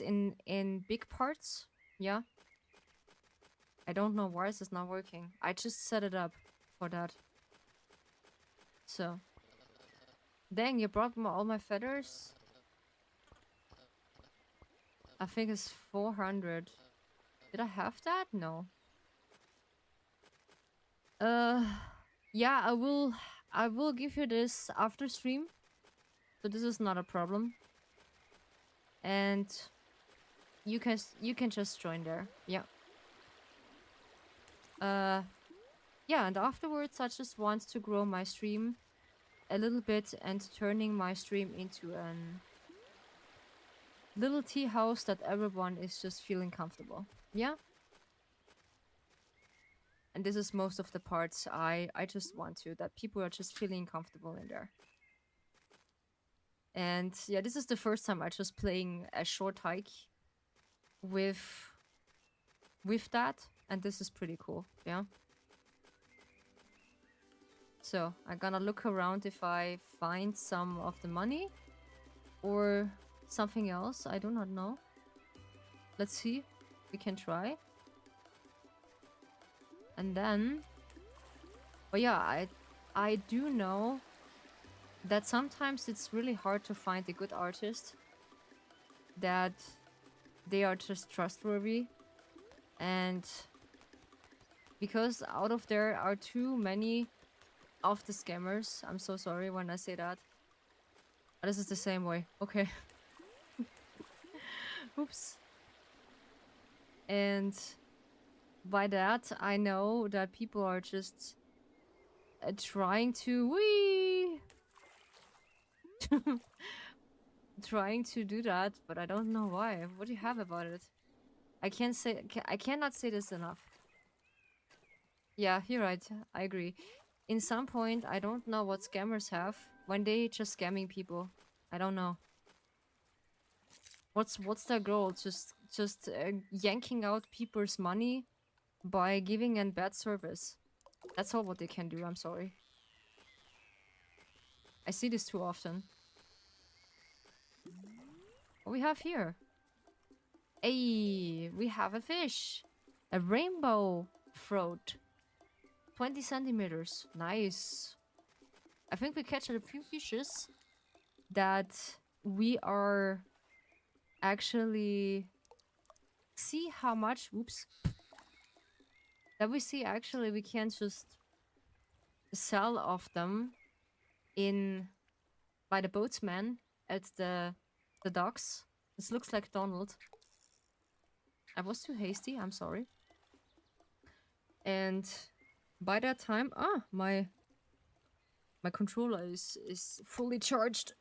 in big parts. Yeah. I don't know why this is not working. I just set it up for that. So. Dang, you brought all my feathers? I think it's 400. Did I have that? No. Yeah, I will give you this after stream. So this is not a problem. And you can just join there. Yeah. Yeah, and afterwards I just want to grow my stream a little bit and turning my stream into a little tea house that everyone is just feeling comfortable. Yeah. And this is most of the parts I just want to, that people are just feeling comfortable in there. And yeah, this is the first time I just playing a short hike with that, and this is pretty cool. Yeah. So I'm gonna look around if I find some of the money or something else. I do not know. Let's see. We can try. And then, but yeah, I do know that sometimes it's really hard to find a good artist that they are just trustworthy, and because out of there are too many of the scammers. I'm so sorry when I say that. Oh, this is the same way. Okay. Oops. And by that, I know that people are just trying to trying to do that, but I don't know why. What do you have about it? I cannot say this enough. Yeah, you're right. I agree. In some point, I don't know what scammers have when they just scamming people. I don't know. What's their goal? Just yanking out people's money by giving in bad service. That's all what they can do, I'm sorry. I see this too often. What we have here? Hey, we have a fish. A rainbow throat. 20 centimeters. Nice. I think we catch a few fishes that we are actually see how much, oops, that we see actually we can't just sell of them in by the boatsman at the docks. This looks like Donald. I was too hasty, I'm sorry. And by that time, my controller is fully charged.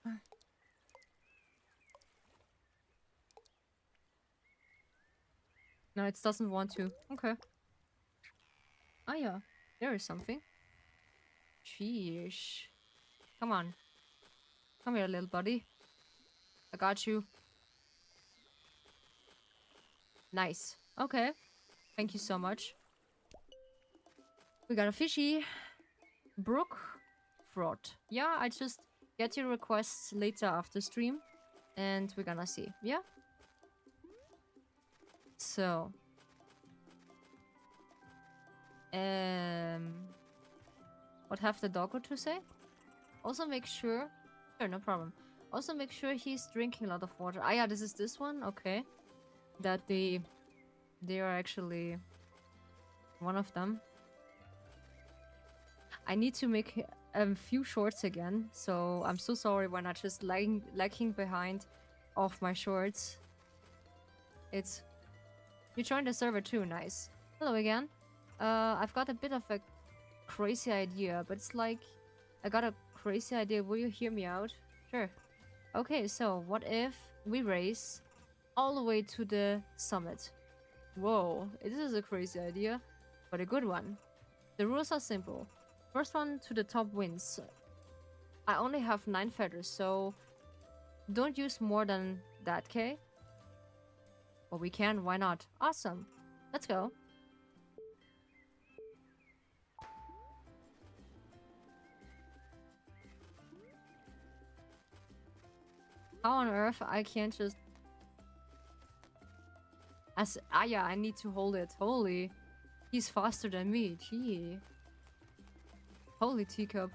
No, it doesn't want to. Okay. Ah, yeah. There is something. Sheesh. Come on. Come here, little buddy. I got you. Nice. Okay. Thank you so much. We got a fishy. Brook fraud. Yeah, I just get your requests later after stream. And we're gonna see. Yeah? So. What have the doggo to say? Also make sure... Sure, no problem. Also make sure he's drinking a lot of water. Ah, yeah, this is this one? Okay. That they are actually one of them. I need to make a few shorts again, so I'm so sorry when I just lagging behind off my shorts. It's... You joined the server too, nice. Hello again. I've got a bit of a crazy idea, but it's like... I got a crazy idea, will you hear me out? Sure. Okay, so what if we race all the way to the summit? Whoa, this is a crazy idea, but a good one. The rules are simple. First one to the top wins. I only have 9 feathers, so don't use more than that, okay? Well, we can, why not? Awesome. Let's go. How on earth I can't just... yeah, I need to hold it. Holy. He's faster than me. Gee. Holy teacup.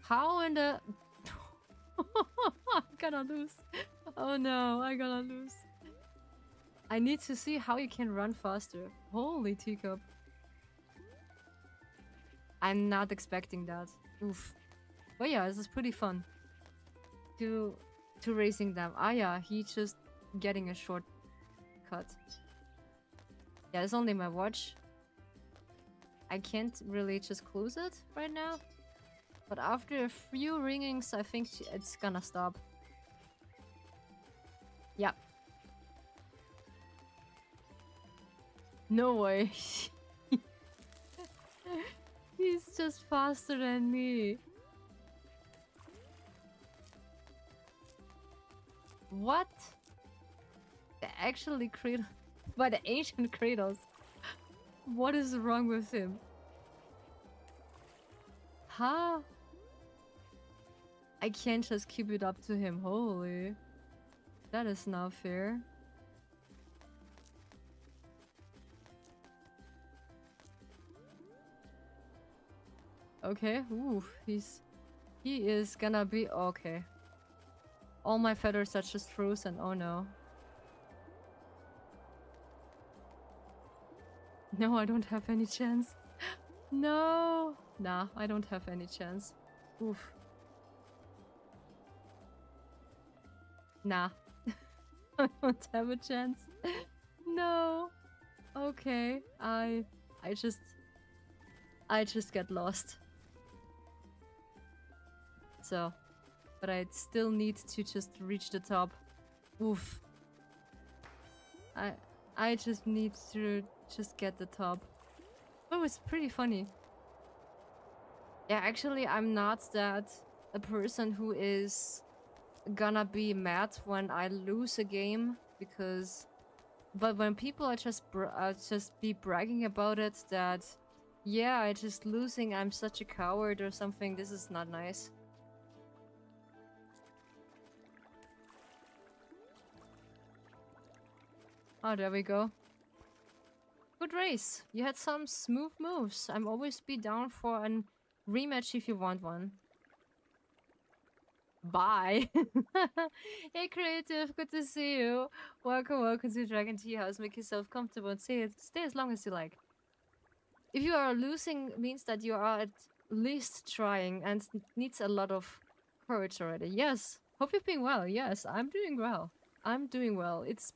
How in the... I'm gonna lose. Oh no, I'm gonna lose. I need to see how you can run faster. Holy teacup. I'm not expecting that. Oof. But yeah, this is pretty fun. To racing them. Ah yeah, he's just getting a short cut. Yeah, it's only my watch. I can't really just close it right now. But after a few ringings, I think it's gonna stop. Yeah. No way. He's just faster than me. What? The actually Kratos... By the ancient Kratos. What is wrong with him? How? I can't just keep it up to him. Holy. That is not fair. Okay. Ooh, he is gonna be okay. All my feathers are just frozen. Oh no. No, I don't have any chance. No. Nah, I don't have any chance. Oof. Nah. I don't have a chance. No. Okay. I just get lost. So, but I still need to just reach the top. Oof. I just need to just get the top. Oh, it's pretty funny. Yeah, actually, I'm not that a person who is gonna be mad when I lose a game, because But when people are just be bragging about it, that yeah, I just losing, I'm such a coward or something, this is not nice. Oh, there we go. Good race. You had some smooth moves. I'm always be down for a rematch if you want one. Bye. Hey, Creative, good to see you. Welcome to Dragon Tea House. Make yourself comfortable and stay as long as you like. If you are losing, means that you are at least trying and needs a lot of courage already. Yes. Hope you're doing well. Yes, I'm doing well. I'm doing well. It's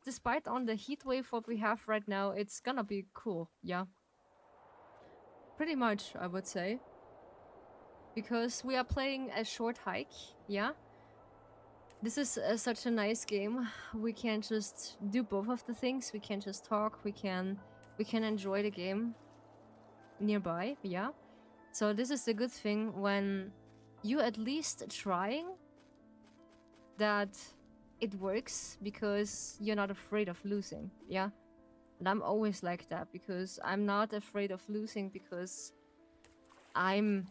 despite on the heat wave what we have right now, it's gonna be cool. Yeah. Pretty much, I would say. Because we are playing a short hike. Yeah. This is such a nice game. We can just do both of the things. We can just talk. We can enjoy the game nearby. Yeah. So this is the good thing when you at least trying that it works because you're not afraid of losing. Yeah. And I'm always like that because I'm not afraid of losing because I'm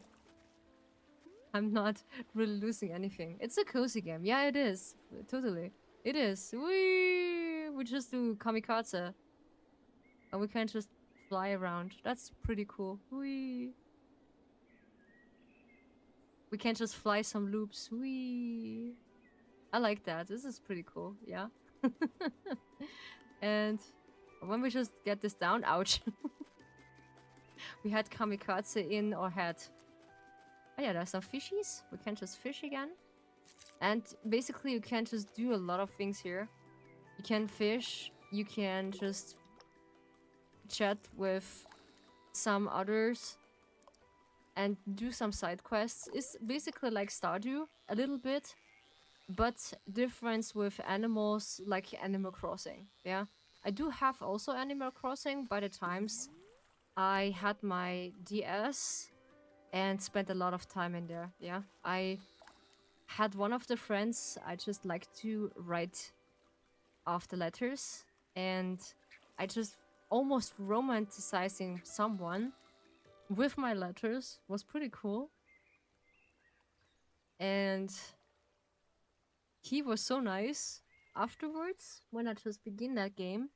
not really losing anything. It's a cozy game. Yeah, it is. Totally. It is. We just do kamikaze. And we can just fly around. That's pretty cool. We can just fly some loops. I like that. This is pretty cool. Yeah. And when we just get this down, ouch. We had kamikaze in our head. Oh yeah, there's some fishies. We can just fish again. And basically you can just do a lot of things here. You can fish. You can just chat with some others. And do some side quests. It's basically like Stardew a little bit. But difference with animals like Animal Crossing. Yeah. I do have also Animal Crossing by the times I had my DS and spent a lot of time in there. Yeah, I had one of the friends I just like to write after letters, and I just almost romanticizing someone with my letters was pretty cool. And he was so nice afterwards when I just begin that game.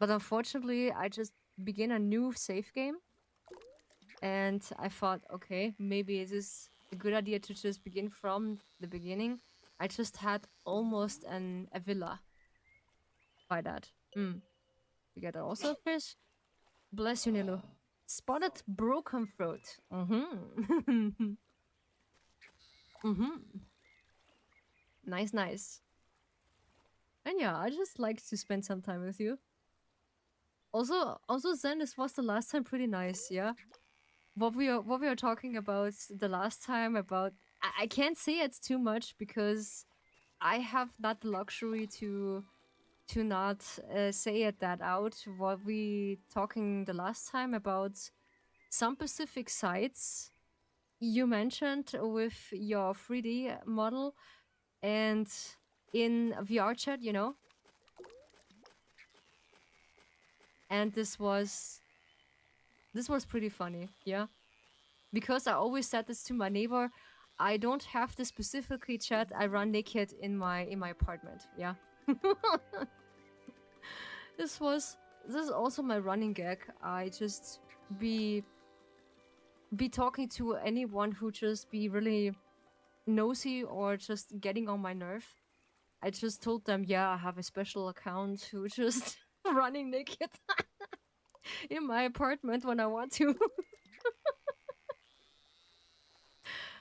But unfortunately, I just begin a new save game. And I thought, okay, maybe it is a good idea to just begin from the beginning. I just had almost a villa by that. We get also a fish. Bless you, Nilu. Spotted broken throat. Nice, nice. And yeah, I just like to spend some time with you. Also, Zen, this was the last time pretty nice, yeah? What we are talking about the last time about I can't say it too much because I have not the luxury to not say it that out. What we talking the last time about some specific sites you mentioned with your 3D model and in VR chat, you know. And this was pretty funny, yeah. Because I always said this to my neighbor, I don't have to specifically chat. I run naked in my apartment. Yeah. This is also my running gag. I just be talking to anyone who just be really nosy or just getting on my nerve. I just told them, yeah, I have a special account who just running naked in my apartment when I want to.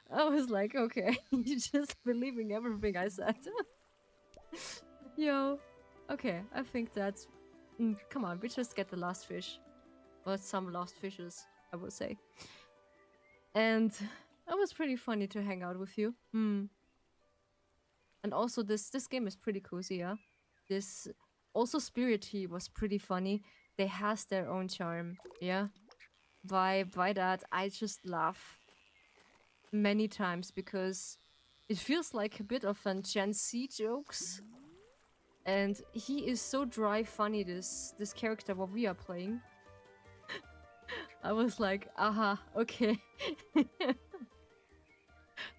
I was like, okay, you just believing everything I said. Yo. Okay, I think that's... come on, we just get the last fish. Or some lost fishes, I would say. And it was pretty funny to hang out with you. And also, this game is pretty cozy, yeah? This... Also, Spirit Tea was pretty funny. They has their own charm, yeah? By that, I just laugh many times because it feels like a bit of an Gen Z jokes. And he is so dry funny, this character what we are playing. I was like, aha, okay.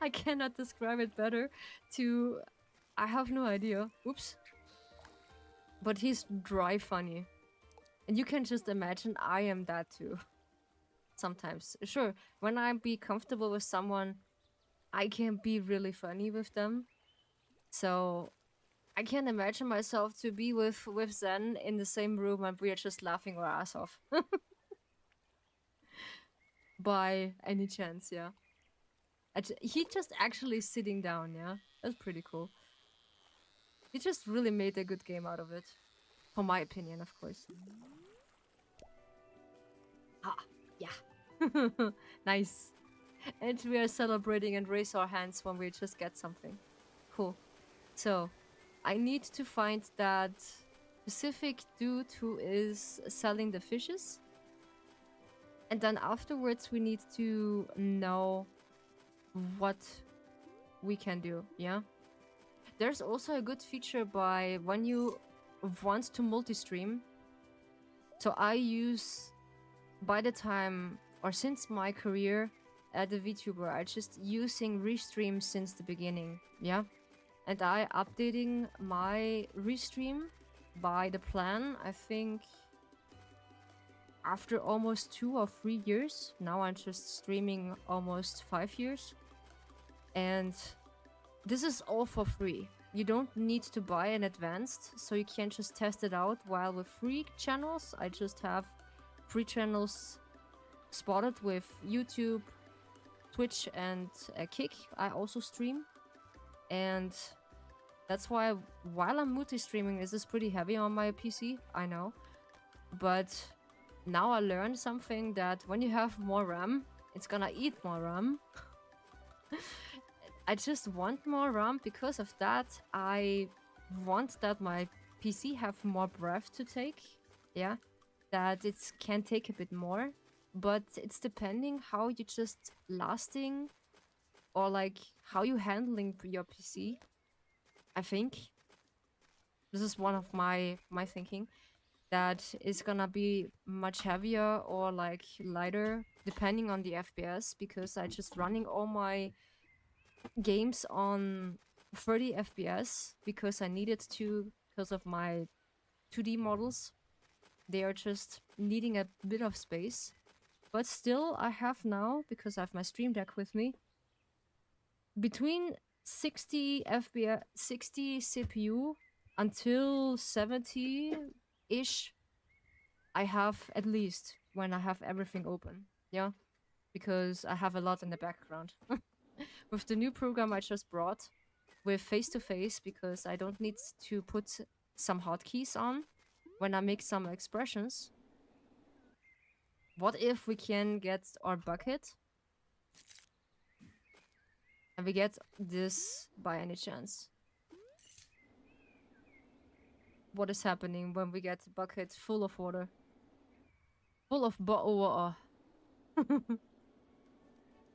I cannot describe it better to... I have no idea. Oops. But he's dry funny. And you can just imagine I am that too. Sometimes. Sure, when I be comfortable with someone, I can be really funny with them. So I can imagine myself to be with Zen in the same room and we are just laughing our ass off. By any chance, yeah. He just actually sitting down, yeah? That's pretty cool. He just really made a good game out of it. For my opinion, of course. Ah, yeah. Nice. And we are celebrating and raise our hands when we just get something. Cool. So, I need to find that specific dude who is selling the fishes. And then afterwards we need to know what we can do, yeah? There's also a good feature by when you want to multi-stream. So I use, by the time, or since my career as a VTuber, I just using restream since the beginning, yeah? And I updating my restream by the plan, I think, after almost 2 or 3 years. Now I'm just streaming almost 5 years. And this is all for free. You don't need to buy an advanced, so you can just test it out. While with free channels, I just have free channels spotted with YouTube, Twitch, and Kick. I also stream. And that's why, while I'm multi-streaming, this is pretty heavy on my PC, I know. But now I learned something, that when you have more RAM, it's gonna eat more RAM. I just want more RAM. Because of that, I want that my PC have more breath to take. Yeah, that it can take a bit more. But it's depending how you just lasting, or like how you handling your PC. I think this is one of my thinking, that is gonna be much heavier or like lighter depending on the FPS, because I just running all my games on 30 FPS because I needed to, because of my 2D models. They are just needing a bit of space. But still, I have now, because I have my Stream Deck with me, between 60 FPS, 60 CPU until 70-ish, I have at least, when I have everything open. Yeah, because I have a lot in the background. With the new program I just brought, with face-to-face, because I don't need to put some hotkeys on when I make some expressions. What if we can get our bucket? And we get this by any chance? What is happening when we get a bucket full of water? Full of bottled water.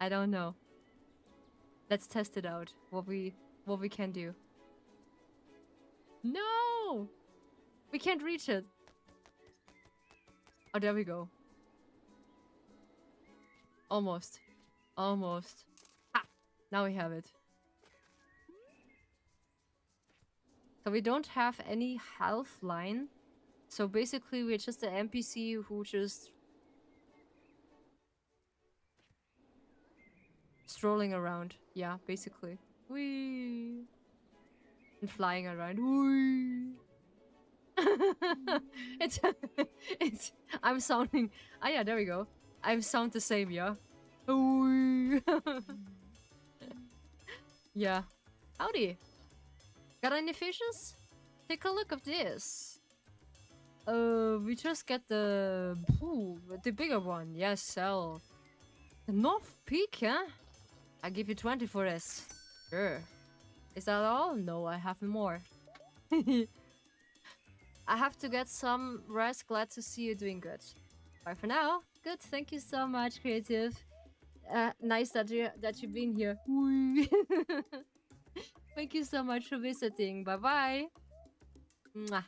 I don't know. Let's test it out. What we can do. No! We can't reach it. Oh, there we go. Almost. Almost. Ah! Now we have it. So we don't have any health line. So basically we're just an NPC who just strolling around. Yeah, basically. Whee! And flying around. Whee! it's I'm sounding... Ah yeah, there we go. I sound the same, yeah. Whee! Yeah. Howdy. Got any fishes? Take a look at this. We just get the... Ooh, the bigger one. Yes, sell. The North Peak, huh? I give you 20 for this. Sure. Is that all? No, I have more. I have to get some rest. Glad to see you doing good. Bye for now. Good. Thank you so much, Creative. Nice that you've been here. Thank you so much for visiting. Bye bye. Mwah.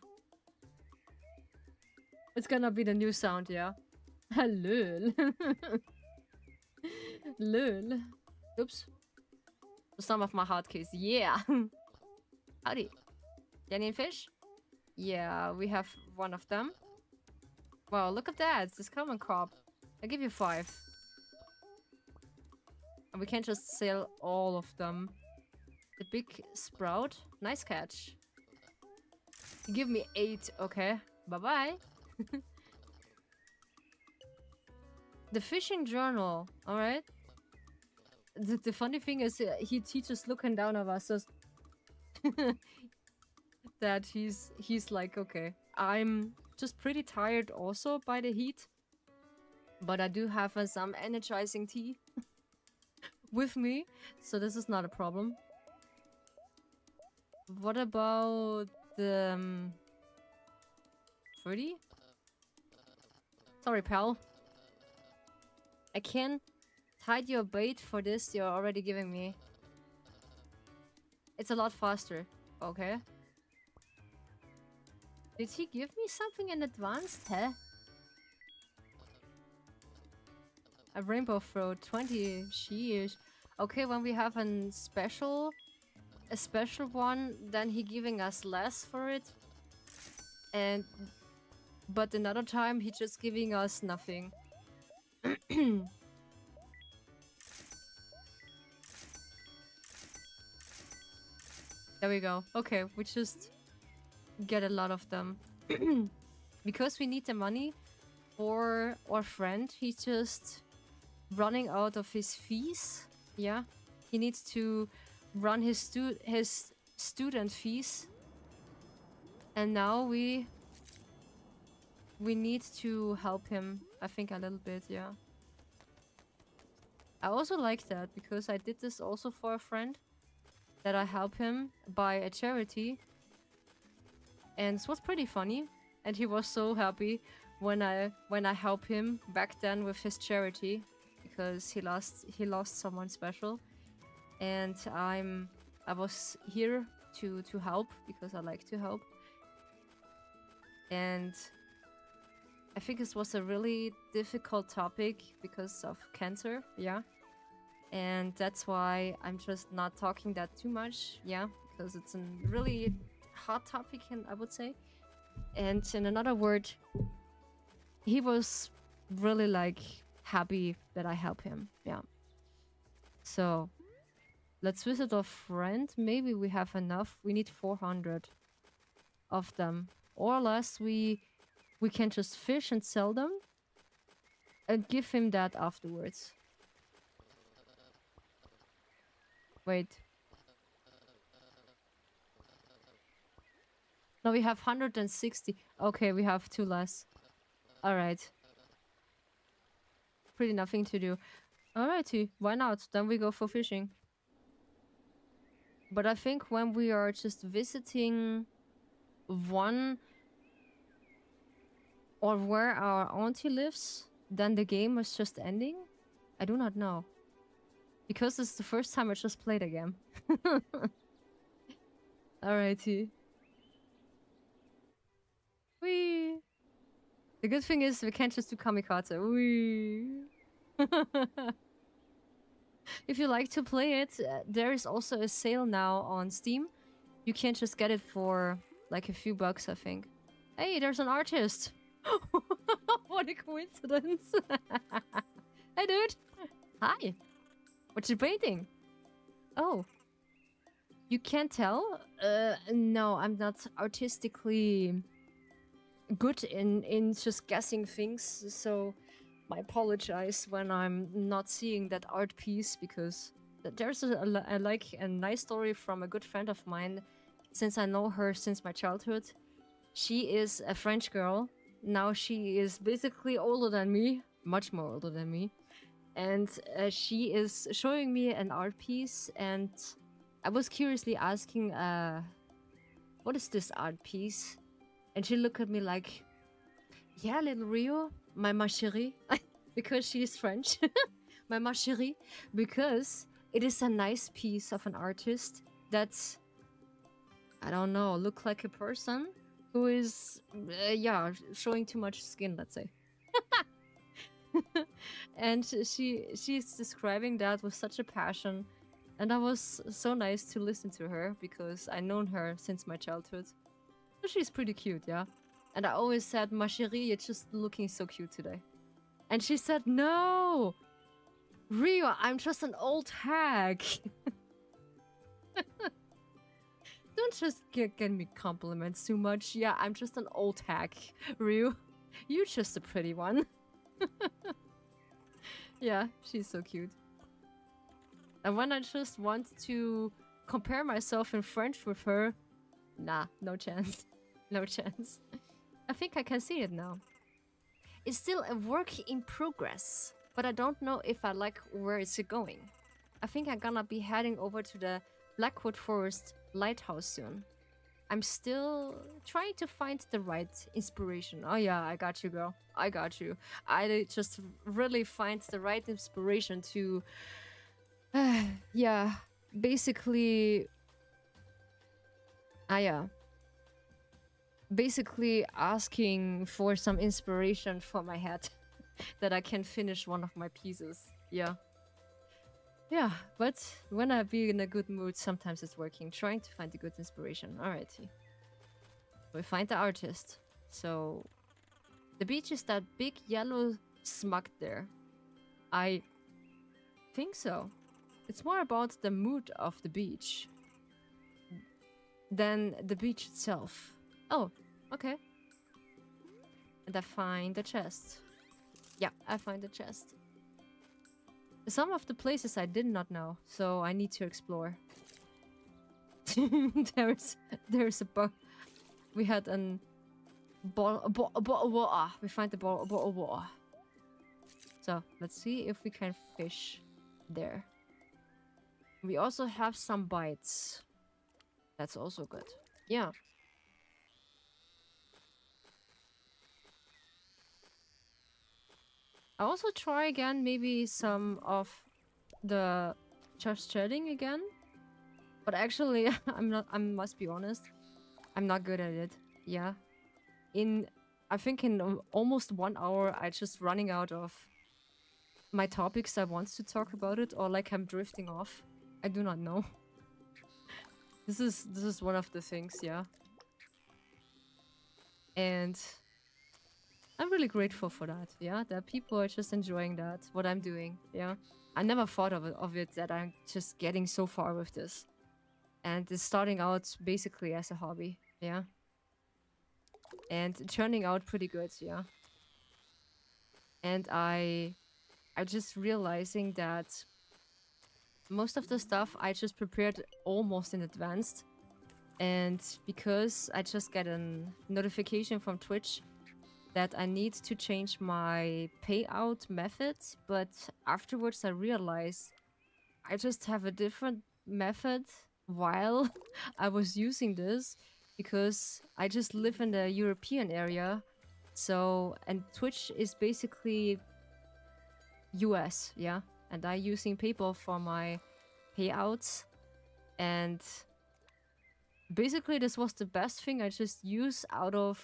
It's gonna be the new sound, yeah. Lol. Lol. Oops. Some of my hotkeys. Yeah. Howdy. Canyon fish? Yeah, we have one of them. Wow, look at that. It's this common crop. I'll give you 5. And we can't just sell all of them. The big sprout. Nice catch. You give me 8. Okay. Bye-bye. The fishing journal. Alright. The funny thing is he teaches looking down at us. So that he's like, okay, I'm just pretty tired also by the heat. But I do have some energizing tea with me. So this is not a problem. What about the 30? Sorry, pal. I can't hide your bait for this you're already giving me. It's a lot faster. Okay. Did he give me something in advance? Huh? A rainbow throat, 20 sheesh. Okay, when we have a special one, then he giving us less for it. But another time he just giving us nothing. There we go. Okay, we just get a lot of them. Because we need the money for our friend, he's just running out of his fees. Yeah, he needs to run his student fees. And now we need to help him, I think, a little bit, yeah. I also like that because I did this also for a friend, that I help him buy a charity. And it was pretty funny. And he was so happy when I help him back then with his charity, because he lost someone special. And I was here to help because I like to help. And I think this was a really difficult topic because of cancer, yeah. And that's why I'm just not talking that too much, yeah, because it's a really hot topic, and I would say. And in another word, he was really like happy that I help him, yeah. So let's visit our friend. Maybe we have enough. We need 400 of them, or less. We can just fish and sell them and give him that afterwards. Wait. No, we have 160. Okay, we have 2 less. Alright. Pretty nothing to do. Alrighty, why not? Then we go for fishing. But I think when we are just visiting one or where our auntie lives, then the game is just ending? I do not know. Because this is the first time I just played a game. Alrighty. Whee! The good thing is we can't just do kamikaze. Whee! If you like to play it, there is also a sale now on Steam. You can just get it for like a few bucks, I think. Hey, there's an artist! What a coincidence! Hey, dude! Hi! What you painting? Oh. You can't tell? No, I'm not artistically good in just guessing things, so I apologize when I'm not seeing that art piece, because there's a nice story from a good friend of mine, since I know her since my childhood. She is a French girl. Now she is basically older than me, much more older than me. And she is showing me an art piece, and I was curiously asking, what is this art piece? And she looked at me like, yeah, little Rio, my ma chérie, because she is French. My ma chérie, because it is a nice piece of an artist that's, I don't know, look like a person, who is, yeah, showing too much skin, let's say. And she's describing that with such a passion, and that was so nice to listen to her because I known her since my childhood. So she's pretty cute, yeah. And I always said, "Ma chérie, you're just looking so cute today." And she said, "No, Rio, I'm just an old hag." Don't just get me compliments too much. Yeah, I'm just an old hag, Rio. You're just a pretty one. Yeah, she's so cute. And when I just want to compare myself in French with her, nah, no chance. No chance. I think I can see it now. It's still a work in progress, but I don't know if I like where it's going. I think I'm gonna be heading over to the Blackwood Forest Lighthouse soon. I'm still trying to find the right inspiration. Oh yeah, I got you, girl. I got you. I just really find the right inspiration to, yeah, basically, yeah, basically asking for some inspiration for my head that I can finish one of my pieces. Yeah. Yeah, but when I be in a good mood, sometimes it's working. Trying to find a good inspiration. Alrighty. We find the artist. So, the beach is that big yellow smug there. I think so. It's more about the mood of the beach than the beach itself. Oh, okay. And I find the chest. Yeah, I find the chest. Some of the places I did not know, so I need to explore. there's a bug. We had an bottle of water. We find the bottle of water. So let's see if we can fish there. We also have some bites. That's also good. Yeah. I'll also try again maybe some of the just chatting again. But actually, I must be honest, I'm not good at it. Yeah. I think in almost 1 hour, I just running out of my topics I want to talk about it, or like I'm drifting off. I do not know. This is one of the things, yeah. And I'm really grateful for that, yeah. That people are just enjoying that, what I'm doing, yeah. I never thought of it that I'm just getting so far with this. And it's starting out basically as a hobby, yeah. And turning out pretty good, yeah. And I just realizing that most of the stuff I just prepared almost in advance. And because I just get a notification from Twitch that I need to change my payout method, but afterwards I realized I just have a different method while I was using this, because I just live in the European area. So, and Twitch is basically US, yeah? And I using PayPal for my payouts. And basically this was the best thing I just use out of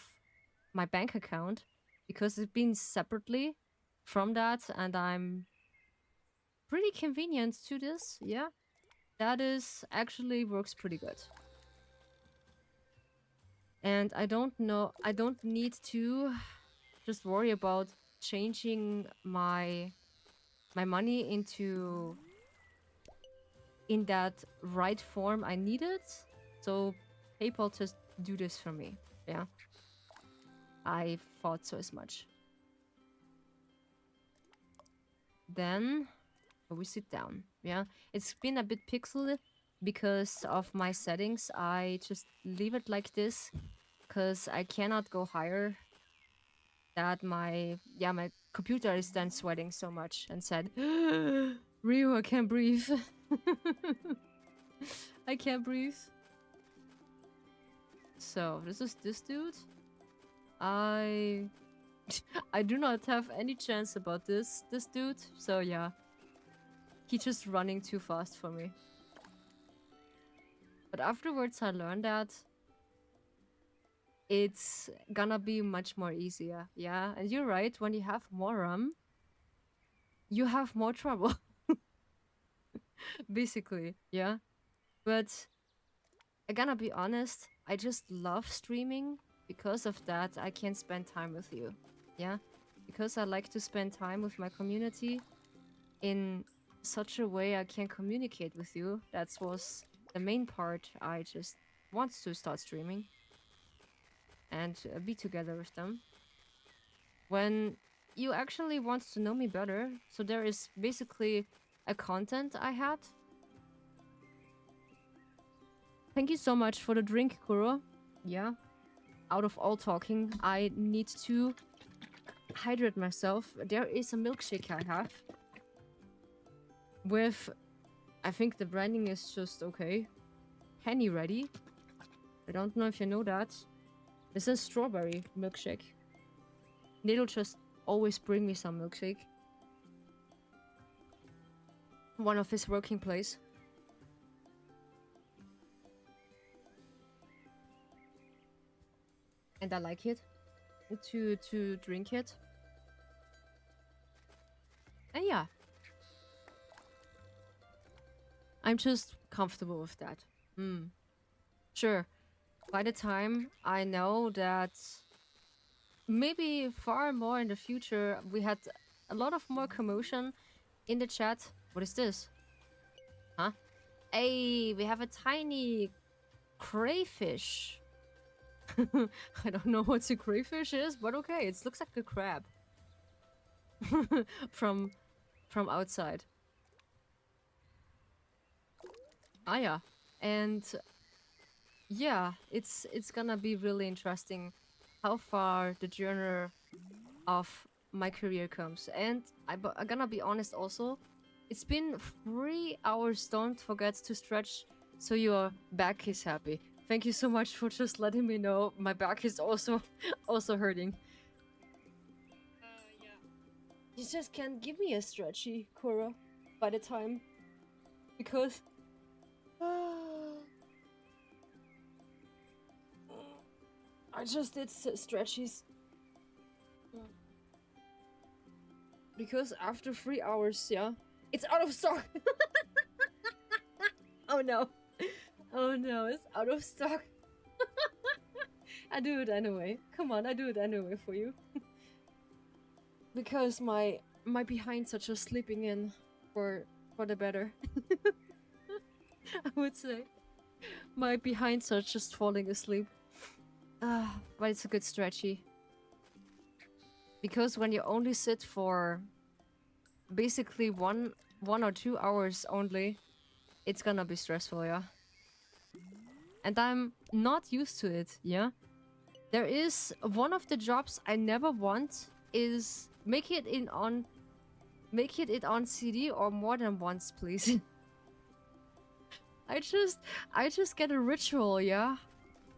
my bank account, because it's been separately from that, and I'm pretty convenient to this, yeah? That is actually works pretty good. And I don't need to just worry about changing my money into in that right form I need it. So PayPal just do this for me. Yeah. I thought so as much. Then we sit down. Yeah. It's been a bit pixely because of my settings. I just leave it like this because I cannot go higher. That my computer is then sweating so much and said, Ryu, I can't breathe. I can't breathe. So this is this dude. I do not have any chance about this dude. So yeah, he's just running too fast for me. But afterwards I learned that it's gonna be much more easier. Yeah, and you're right. When you have more RAM, you have more trouble, basically. Yeah, but I gotta be honest. I just love streaming. Because of that, I can spend time with you. Yeah, because I like to spend time with my community in such a way I can communicate with you. That was the main part. I just want to start streaming and be together with them. When you actually want to know me better, so there is basically a content I had. Thank you so much for the drink, Kuro. Yeah. Out of all talking, I need to hydrate myself. There is a milkshake I have with, I think the branding is just okay. Henny ready. I don't know if you know that. This is strawberry milkshake. They'll just always bring me some milkshake. One of his working place. And I like it to drink it. And yeah. I'm just comfortable with that. Sure. By the time I know that maybe far more in the future, we had a lot of more commotion in the chat. What is this? Huh? Hey, we have a tiny crayfish. I don't know what a crayfish is, but okay, it looks like a crab. from outside. Ah yeah. And yeah, it's gonna be really interesting how far the journey of my career comes. And I'm gonna be honest also, it's been 3 hours. Don't forget to stretch so your back is happy. Thank you so much for just letting me know. My back is also hurting. Yeah. You just can't give me a stretchy, Kura, by the time. Because I just did stretchies. Because after 3 hours, yeah, it's out of stock. Oh no. Oh no, it's out of stock. I do it anyway. Come on, I do it anyway for you. Because my behinds are just sleeping in for the better. I would say. My behinds are just falling asleep. But it's a good stretchy. Because when you only sit for basically one or 2 hours only, it's gonna be stressful, yeah. And I'm not used to it, yeah. There is one of the jobs I never want is make it on CD or more than once, please. I just get a ritual, yeah,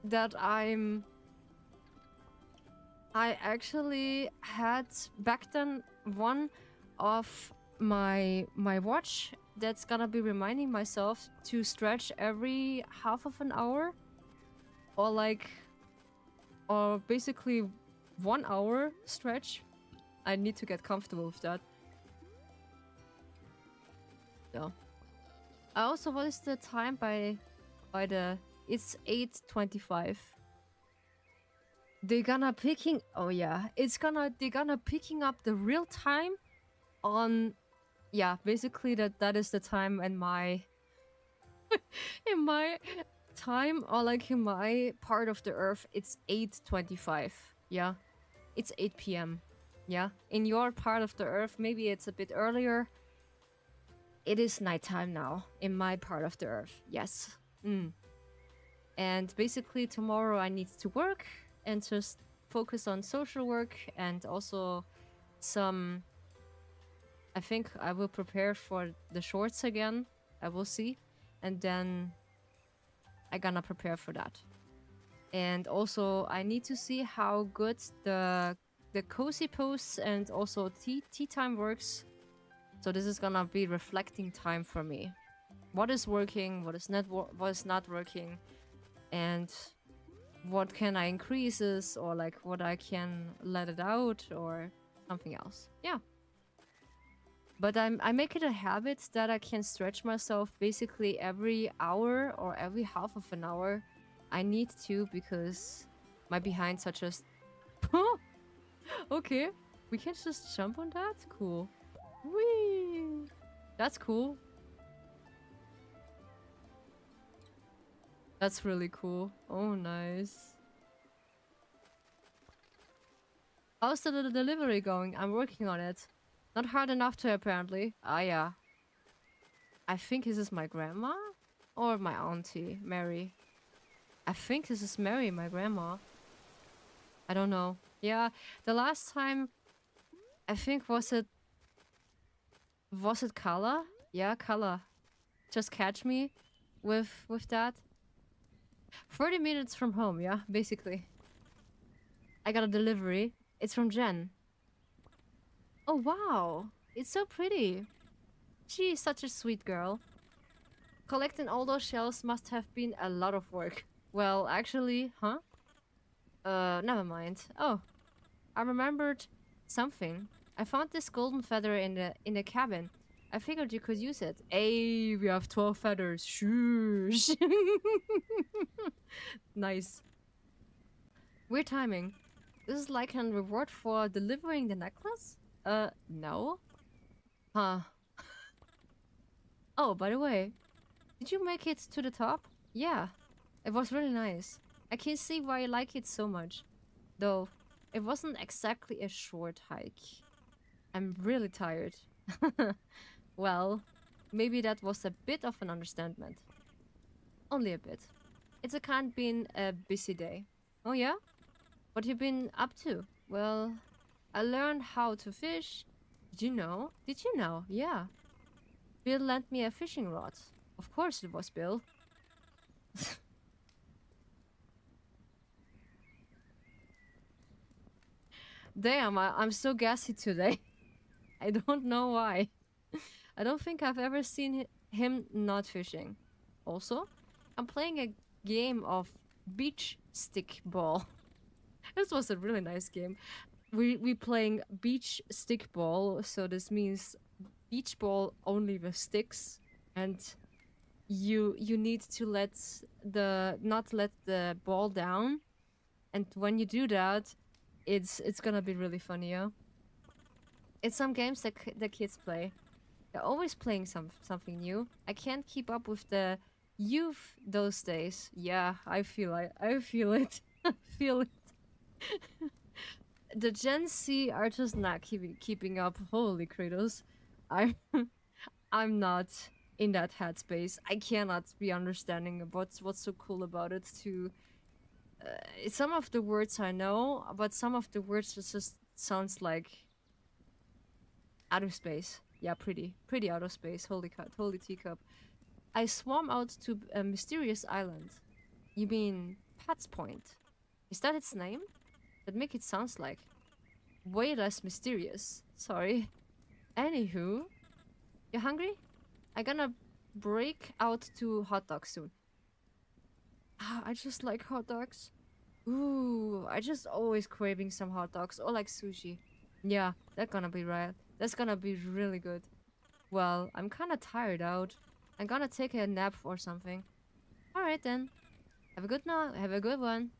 that I actually had back then one of my watch that's gonna be reminding myself to stretch every half of an hour, or basically 1 hour stretch. I need to get comfortable with that. So also, what is the time by the? It's 8:25. They're gonna picking. Oh yeah, they're gonna picking up the real time on. Yeah, basically that is the time in my in my time, or like in my part of the earth, it's 8:25. Yeah, it's 8 p.m. Yeah, in your part of the earth, maybe it's a bit earlier. It is nighttime now in my part of the earth. Yes. And basically tomorrow I need to work and just focus on social work, and also some. I think I will prepare for the shorts again. I will see. And then I gonna prepare for that. And also I need to see how good the cozy posts and also tea time works. So this is gonna be reflecting time for me. What is working, what is not working. And what can I increases, or like what I can let it out, or something else. Yeah. But I make it a habit that I can stretch myself basically every hour or every half of an hour. I need to, because my behind such as... Okay, we can just jump on that? Cool. Whee! That's cool. That's really cool. Oh, nice. How's the delivery going? I'm working on it. Not hard enough to, apparently. Ah, yeah. I think this is my grandma? Or my auntie, Mary. I think this is Mary, my grandma. I don't know. Yeah, the last time, I think, was it Kala? Yeah, Kala. Just catch me with that. 30 minutes from home, yeah, basically. I got a delivery. It's from Jen. Oh, wow. It's so pretty. She is such a sweet girl. Collecting all those shells must have been a lot of work. Well, actually, huh? Never mind. Oh, I remembered something. I found this golden feather in the cabin. I figured you could use it. Hey, we have 12 feathers. Shoosh. Nice. Weird timing. This is like a reward for delivering the necklace? No. Huh. Oh, by the way, did you make it to the top? Yeah, it was really nice. I can see why you like it so much. Though, it wasn't exactly a short hike. I'm really tired. Well, maybe that was a bit of an understatement. Only a bit. It's a kind been a busy day. Oh yeah? What you been up to? Well, I learned how to fish. Did you know? Did you know? Yeah. Bill lent me a fishing rod. Of course it was Bill. Damn, I'm so gassy today. I don't know why. I don't think I've ever seen him not fishing. Also, I'm playing a game of beach stick ball. This was a really nice game. We playing beach stick ball, so this means beach ball only with sticks, and you need to not let the ball down, and when you do that, it's gonna be really funny. Yeah, it's some games that the kids play. They're always playing something new. I can't keep up with the youth those days. Yeah, I feel it. I feel it. I feel it. The Gen Z are just not keeping up. Holy Kratos. I'm I'm not in that headspace. I cannot be understanding what's so cool about it. To some of the words I know, but some of the words just sounds like out of space. Yeah, pretty out of space. Holy teacup. I swam out to a mysterious island. You mean Pat's Point? Is that its name? That make it sounds like way less mysterious. Sorry. Anywho, you hungry? I gonna break out to hot dogs soon. Ah, I just like hot dogs. Ooh, I just always craving some hot dogs or like sushi. Yeah, that's gonna be right. That's gonna be really good. Well, I'm kinda tired out. I'm gonna take a nap or something. Alright then. Have a good night. Have a good one.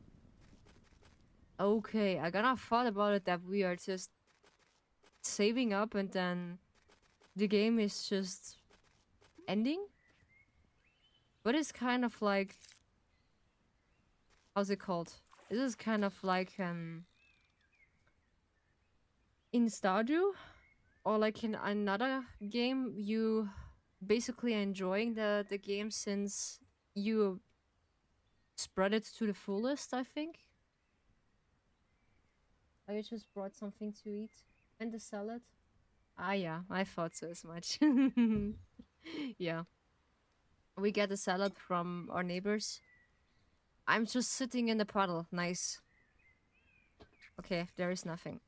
Okay, I kinda thought about it that we are just saving up and then the game is just ending. But it's kind of like, how's it called? This is kind of like in Stardew, or like in another game, you basically enjoying the game since you spread it to the fullest, I think. I just brought something to eat. And the salad. Ah yeah, I thought so as much. Yeah. We get the salad from our neighbors. I'm just sitting in the puddle. Nice. Okay, there is nothing.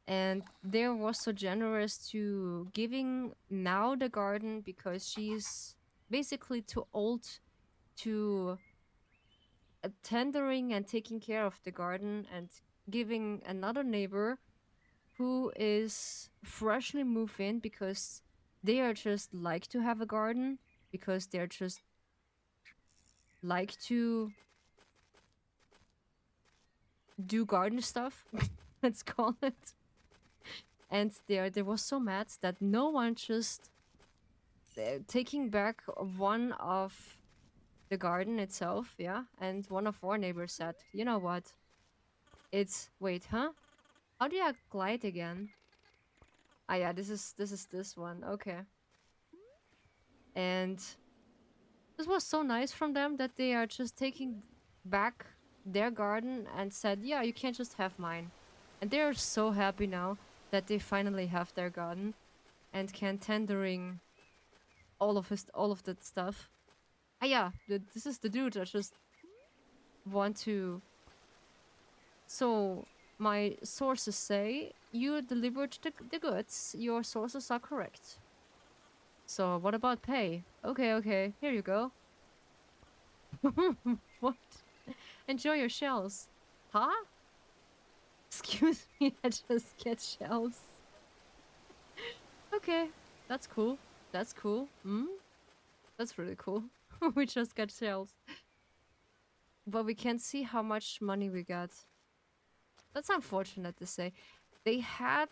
And they was so generous to giving now the garden because she's basically too old to tendering and taking care of the garden and giving another neighbor who is freshly moved in because they are just like to have a garden, because they're just like to do garden stuff. Let's call it. And they was so mad that no one just taking back one of the garden itself, yeah. And one of our neighbors said, "You know what? It's wait, huh? How do I glide again? Ah, yeah, this one. Okay." And this was so nice from them that they are just taking back their garden and said, "Yeah, you can't just have mine." And they are so happy now that they finally have their garden and can tendering all of that stuff. Ah, yeah, this is the dude I just want to. So my sources say you delivered the goods. Your sources are correct. So what about pay? Okay, okay, here you go. What? Enjoy your shells. Huh? Excuse me, I just get shells. Okay, that's cool. That's cool. Hmm? That's really cool. We just got shells. But we can't see how much money we got. That's unfortunate to say. They had,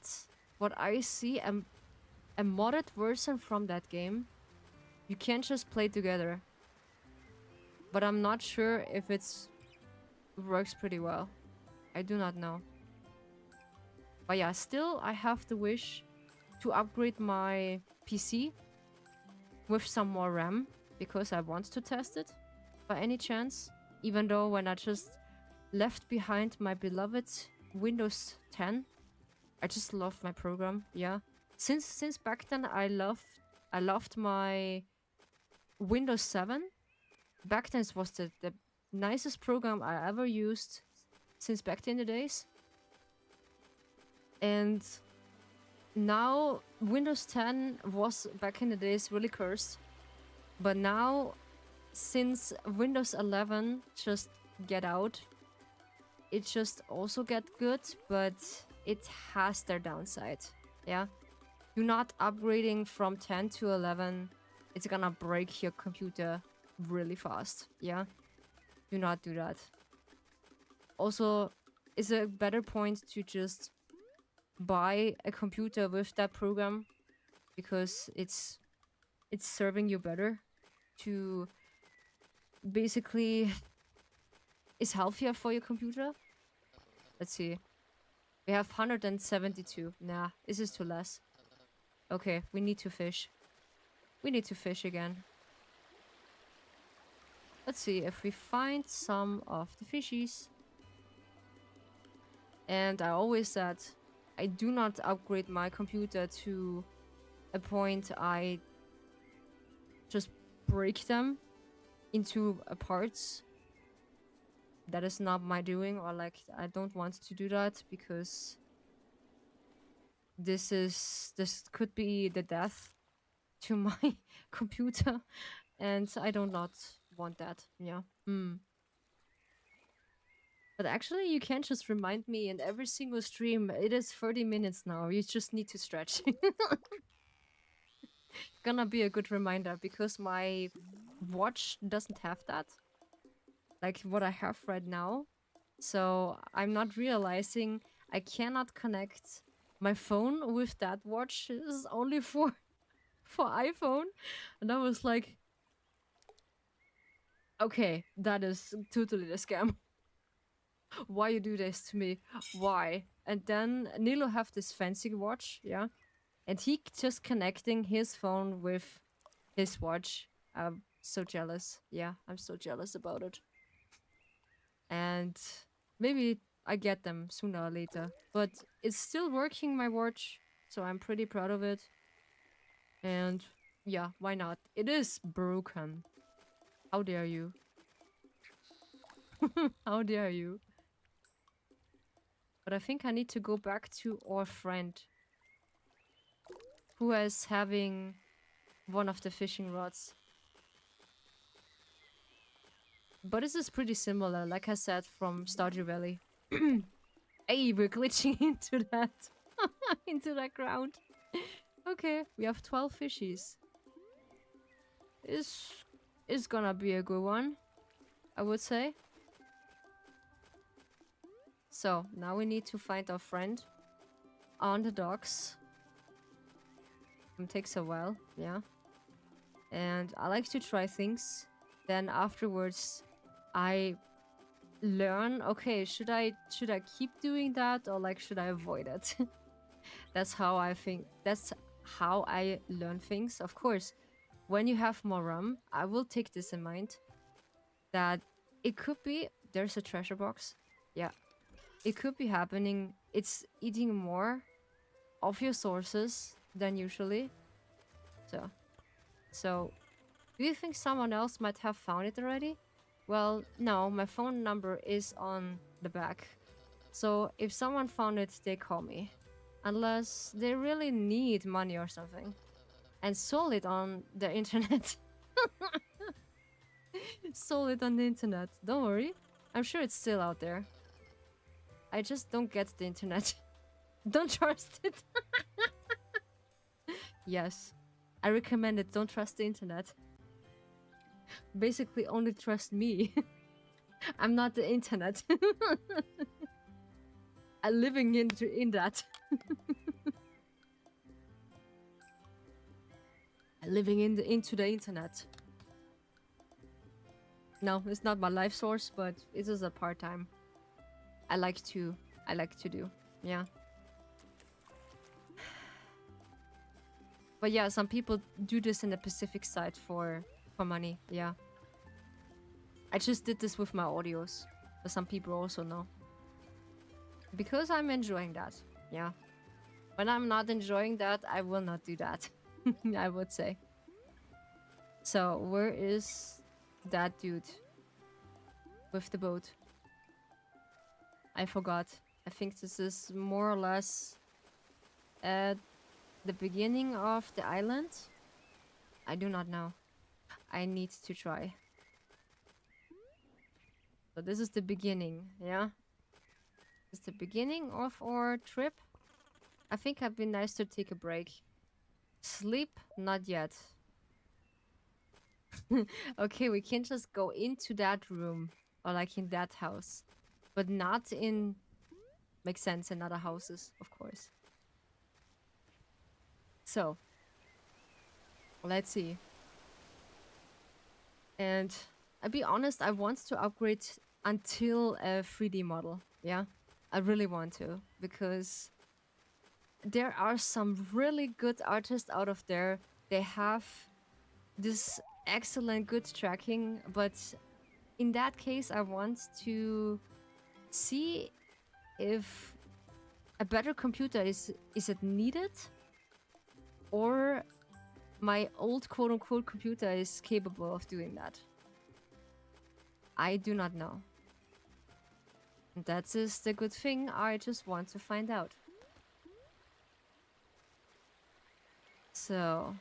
what I see, a modded version from that game. You can't just play together. But I'm not sure if it's works pretty well. I do not know. But yeah, still I have the wish to upgrade my PC with some more RAM because I want to test it by any chance. Even though when I just left behind my beloved Windows 10, I just love my program. Yeah, since back then I loved my Windows 7. Back then it was the nicest program I ever used since back in the days. And now Windows 10 was back in the days really cursed. But now, since Windows 11 just get out, it just also get good, but it has their downside. Yeah, you're not upgrading from 10 to 11. It's gonna break your computer really fast. Yeah, do not do that. Also, it's a better point to just buy a computer with that program because it's serving you better to basically is healthier for your computer. Let's see. We have 172. Nah, this is too less. Okay, we need to fish. We need to fish again. Let's see if we find some of the fishies. And I always said I do not upgrade my computer to a point I just break them into parts. That is not my doing, or like I don't want to do that because this could be the death to my computer, and I do not want that. Yeah. But actually, you can just remind me in every single stream. It is 30 minutes now. You just need to stretch. Gonna be a good reminder because my watch doesn't have that. Like what I have right now. So I'm not realizing I cannot connect my phone with that watch. This is only for iPhone. And I was like, okay, that is totally the scam. Why you do this to me? Why? And then Nilo have this fancy watch, yeah? And he just connecting his phone with his watch. I'm so jealous. Yeah, I'm so jealous about it. And maybe I get them sooner or later. But it's still working, my watch. So I'm pretty proud of it. And yeah, why not? It is broken. How dare you? How dare you? But I think I need to go back to our friend who is having one of the fishing rods. But this is pretty similar, like I said, from Stardew Valley. Hey, we're glitching into that. into that ground. Okay, we have 12 fishies. This is gonna be a good one, I would say. So, now we need to find our friend on the docks. It takes a while, yeah. And I like to try things. Then afterwards, I learn, okay, should I keep doing that, or like should I avoid it? That's how I think. That's how I learn things. Of course, when you have more rum, I will take this in mind. That it could be there's a treasure box. Yeah, it could be happening. It's eating more of your sources than usually. So, do you think someone else might have found it already? Well, no, my phone number is on the back. So if someone found it, they call me. Unless they really need money or something. And sold it on the internet. Sold it on the internet. Don't worry. I'm sure it's still out there. I just don't get the internet. Don't trust it. Yes. I recommend it. Don't trust the internet. Basically, only trust me. I'm not the internet. I'm living in that. I'm living into the internet. No, it's not my life source, but it is a part-time. I like to do. Yeah. But yeah, some people do this in the Pacific side for money. Yeah. I just did this with my audios, but some people also know. Because I'm enjoying that. Yeah. When I'm not enjoying that, I will not do that. I would say. So, where is that dude with the boat? I forgot. I think this is more or less at the beginning of the island. I do not know. I need to try. So this is the beginning, yeah? It's the beginning of our trip. I think it'd be nice to take a break. Sleep? Not yet. Okay, we can just go into that room. Or like in that house. But not in... Makes sense in other houses, of course. So. Let's see. And I'll be honest, I want to upgrade until a 3D model. Yeah? I really want to. Because there are some really good artists out of there. They have this excellent good tracking, but in that case I want to see if a better computer is it needed, or my old quote-unquote computer is capable of doing that. I do not know. And that is the good thing. I just want to find out. So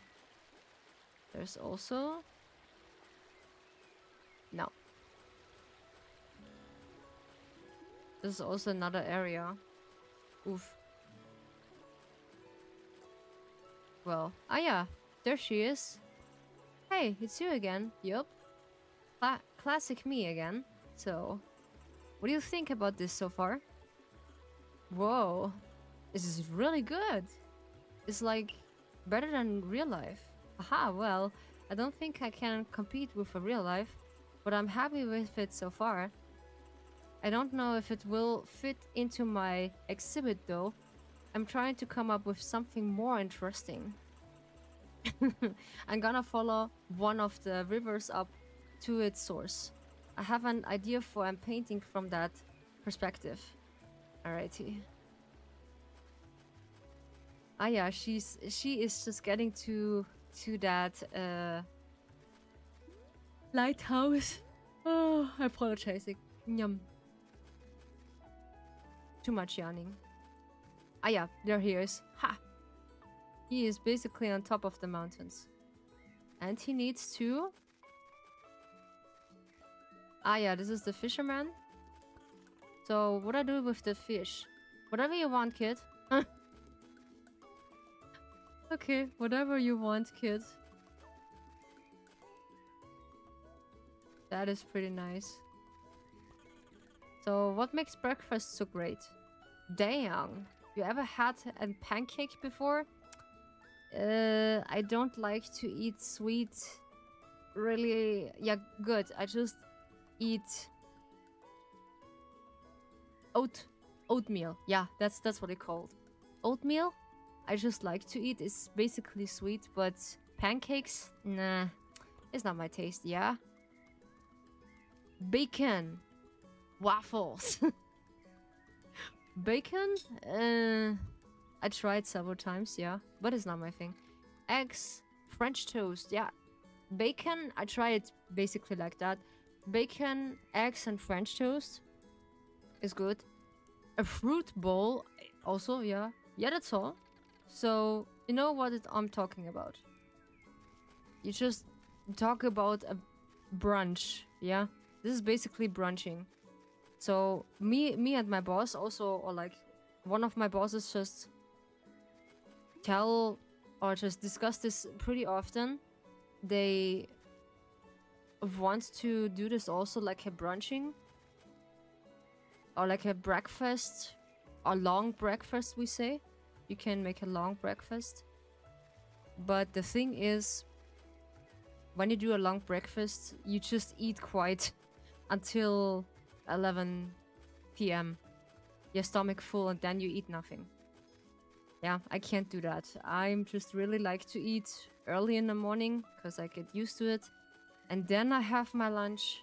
there's also... No. There's also another area. Oof. Well, ah yeah, there she is. Hey, it's you again. Yup. Classic me again. So, what do you think about this so far? Whoa. This is really good. It's like better than real life. Aha, well, I don't think I can compete with a real life, but I'm happy with it so far. I don't know if it will fit into my exhibit though. I'm trying to come up with something more interesting. I'm gonna follow one of the rivers up to its source. I have an idea for I'm painting from that perspective. Alrighty. Ah yeah, she is just getting to that lighthouse. Oh, I apologize. Yum. Too much yawning. Ah yeah, there he is. Ha! He is basically on top of the mountains. And he needs to... Ah, yeah, this is the fisherman. So, what I do with the fish? Whatever you want, kid. Okay, whatever you want, kid. That is pretty nice. So, what makes breakfast so great? Damn. You ever had a pancake before? I don't like to eat sweet. Really, yeah, good. I just eat oatmeal. Yeah, that's what it called. Oatmeal. I just like to eat. It's basically sweet, but pancakes, nah, it's not my taste. Yeah. Bacon, waffles, bacon. I tried several times. Yeah, but it's not my thing. Eggs, French toast. Yeah, bacon. I try it basically like that. Bacon, eggs, and French toast is good. A fruit bowl, also. Yeah, yeah, that's all. So you know what I'm talking about. You just talk about a brunch, yeah? This is basically brunching. So me and my boss also, or like one of my bosses just tell or just discuss this pretty often. They want to do this also like a brunching or like a breakfast, a long breakfast we say. You can make a long breakfast. But the thing is, when you do a long breakfast, you just eat quite until 11 p.m. Your stomach full and then you eat nothing. Yeah, I can't do that. I'm just really like to eat early in the morning because I get used to it. And then I have my lunch.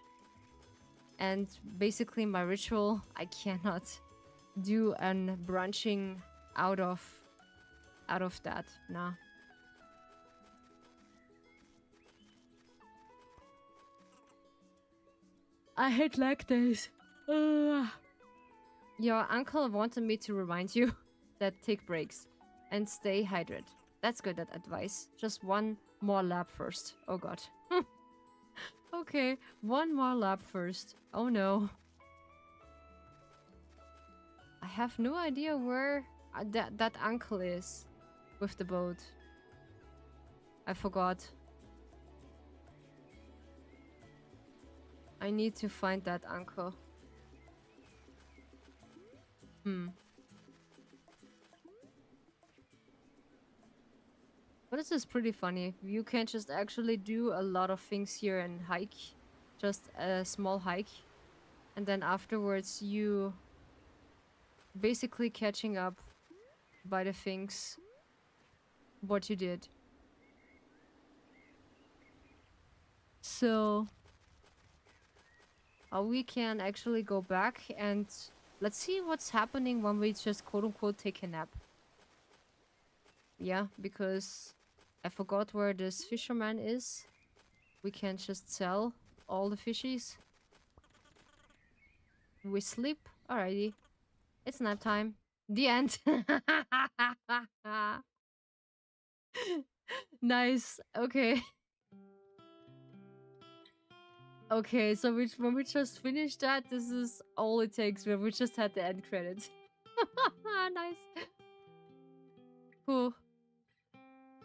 And basically my ritual, I cannot do an brunching out of that. Nah. I hate lactose. Your uncle wanted me to remind you that take breaks and stay hydrated. That's good advice. Just one more lap first. Oh god. Okay, one more lap first. Oh no. I have no idea where that uncle is with the boat. I forgot. I need to find that uncle. But this is pretty funny. You can just actually do a lot of things here and hike. Just a small hike. And then afterwards you basically catching up by the things what you did. So we can actually go back and let's see what's happening when we just quote unquote take a nap. Yeah, because I forgot where this fisherman is. We can just sell all the fishies. We sleep. Alrighty. It's nap time. The end. Nice. Okay. Okay, so when we just finished that, this is all it takes. When we just had the end credits. Nice. Cool.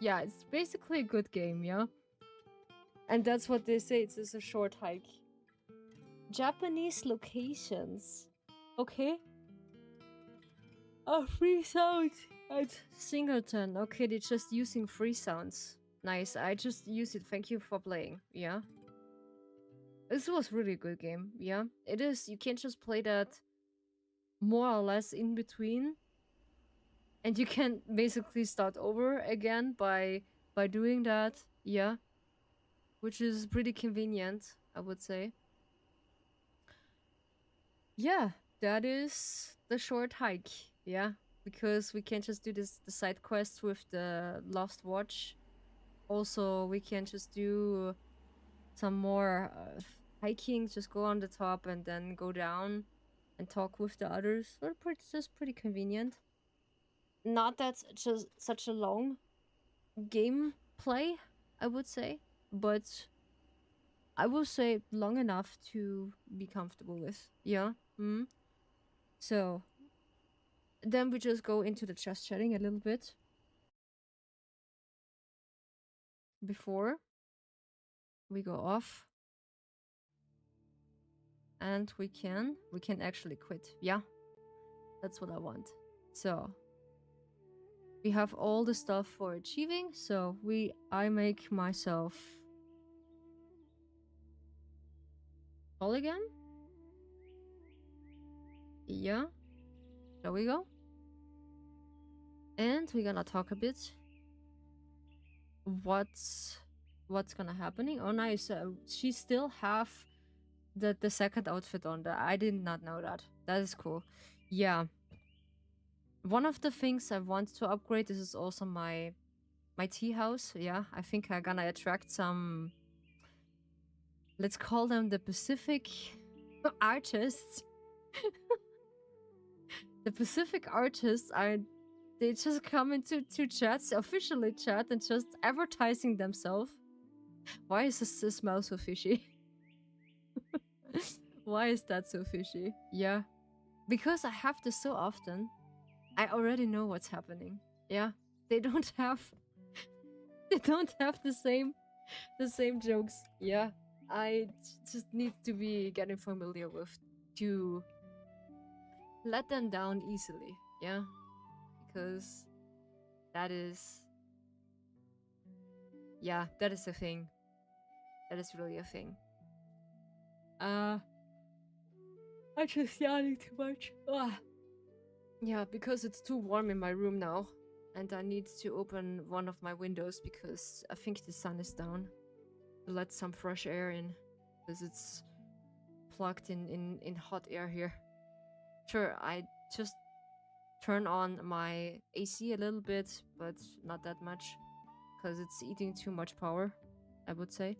Yeah, it's basically a good game, yeah? And that's what they say. It's just a short hike. Japanese locations. Okay. Oh, free sounds at Singleton. Okay, they're just using free sounds. Nice. I just use it. Thank you for playing. Yeah. This was really a good game. Yeah. It is. You can just play that more or less in between. And you can basically start over again by doing that. Yeah. Which is pretty convenient, I would say. Yeah, that is the short hike. Yeah, because we can just do the side quest with the Lost Watch. Also, we can just do some more hiking. Just go on the top and then go down and talk with the others. So it's just pretty convenient. Not that just such a long game play, I would say, but I will say long enough to be comfortable with. Yeah. Mm. So then we just go into the just chatting a little bit before we go off, and we can actually quit. Yeah, that's what I want. So we have all the stuff for achieving. So I make myself all again. Yeah, there we go. And we're gonna talk a bit what's gonna happening. Oh nice, she still have the second outfit on there. I did not know that. That is cool. Yeah, one of the things I want to upgrade, this is also my tea house. Yeah, I think I'm gonna attract some, let's call them the Pacific artists. The Pacific artists are, they just come into chats, officially chat, and just advertising themselves. Why is this smell so fishy? Why is that so fishy? Yeah. Because I have this so often, I already know what's happening. Yeah. They don't have the same jokes. Yeah. I just need to be getting familiar with to let them down easily. Yeah. Because that is, yeah, that is a thing. That is really a thing. I'm just yawning too much. Yeah, because it's too warm in my room now, and I need to open one of my windows because I think the sun is down. Let some fresh air in, because it's plugged in hot air here. Sure, I just turn on my AC a little bit, but not that much, because it's eating too much power, I would say.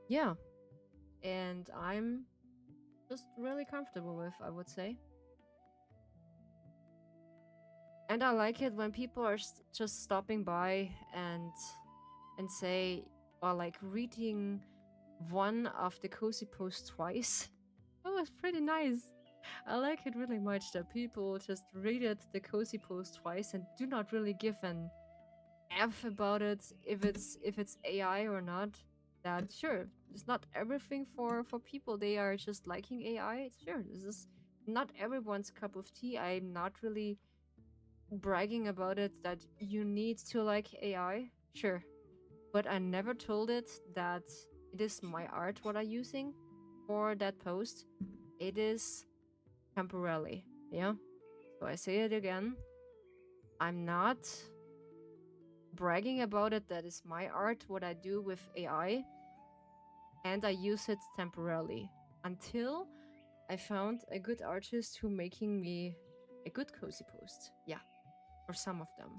Yeah, and I'm just really comfortable with, I would say. And I like it when people are just stopping by and say, or like reading one of the cozy posts twice. Oh, it's pretty nice. I like it really much that people just read it, the cozy post twice, and do not really give an F about it if it's AI or not. That sure, it's not everything for people. They are just liking AI. Sure, this is not everyone's cup of tea. I'm not really bragging about it that you need to like AI. Sure, but I never told it that it is my art what I'm using for that post. It is temporarily. Yeah. So I say it again. I'm not bragging about it. That is my art, what I do with AI. And I use it temporarily until I found a good artist who making me a good cozy post. Yeah. Or some of them.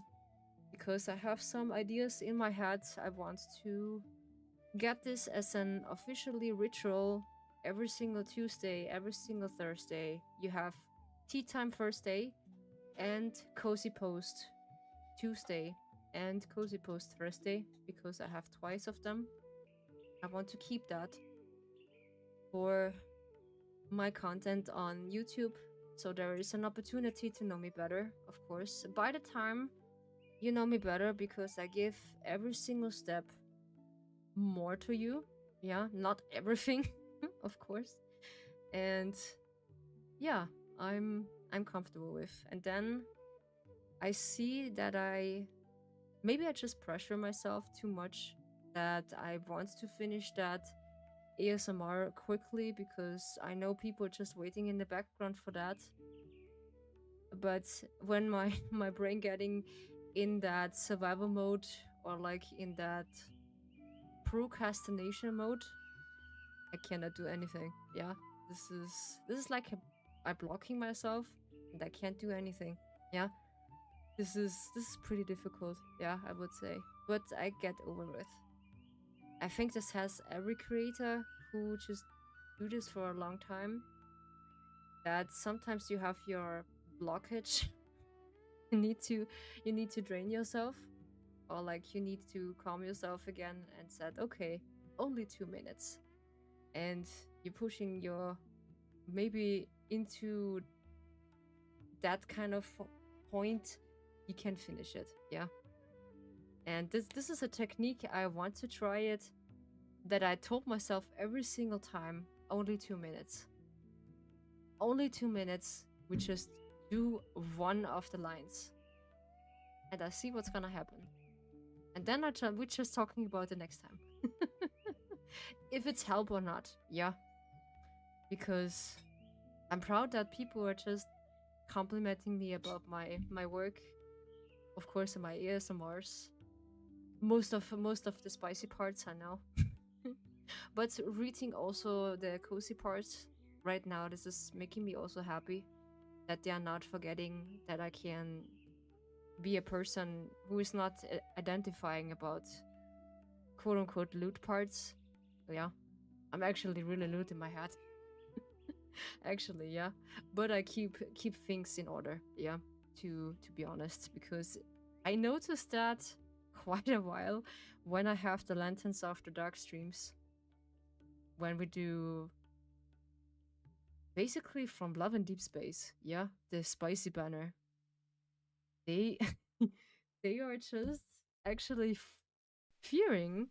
Because I have some ideas in my head. I want to get this as an officially ritual. Every single Tuesday, every single Thursday, you have tea time Thursday and cozy post Tuesday and cozy post Thursday, because I have twice of them. I want to keep that for my content on YouTube, so there is an opportunity to know me better, of course. By the time you know me better, because I give every single step more to you. Yeah, not everything, of course. And yeah, I'm comfortable with. And then I see that maybe I just pressure myself too much, that I want to finish that ASMR quickly because I know people are just waiting in the background for that. But when my my brain getting in that survival mode, or like in that procrastination mode, I cannot do anything. Yeah, this is like I'm blocking myself and I can't do anything. Yeah, this is pretty difficult. Yeah, I would say, but I get over it. I think this has every creator who just do this for a long time. That sometimes you have your blockage. You need to drain yourself, or like you need to calm yourself again and said, okay, only 2 minutes. and you're pushing your maybe into that kind of point, you can finish it. Yeah. And this is a technique I want to try it, that I told myself every single time, only 2 minutes. Only 2 minutes, we just do one of the lines. And I see what's gonna happen. And then we're just talking about it next time. If it's help or not, yeah. Because I'm proud that people are just complimenting me about my work. Of course, in my ASMRs. Most of the spicy parts I know. But reading also the cozy parts right now, this is making me also happy that they are not forgetting that I can be a person who is not identifying about quote unquote loot parts. Yeah, I'm actually really loot in my head. Actually, yeah, but I keep things in order. Yeah, to be honest, because I noticed that quite a while when I have the Lanterns After Dark streams, when we do basically from Love and Deep Space. Yeah, the spicy banner. They they are just actually fearing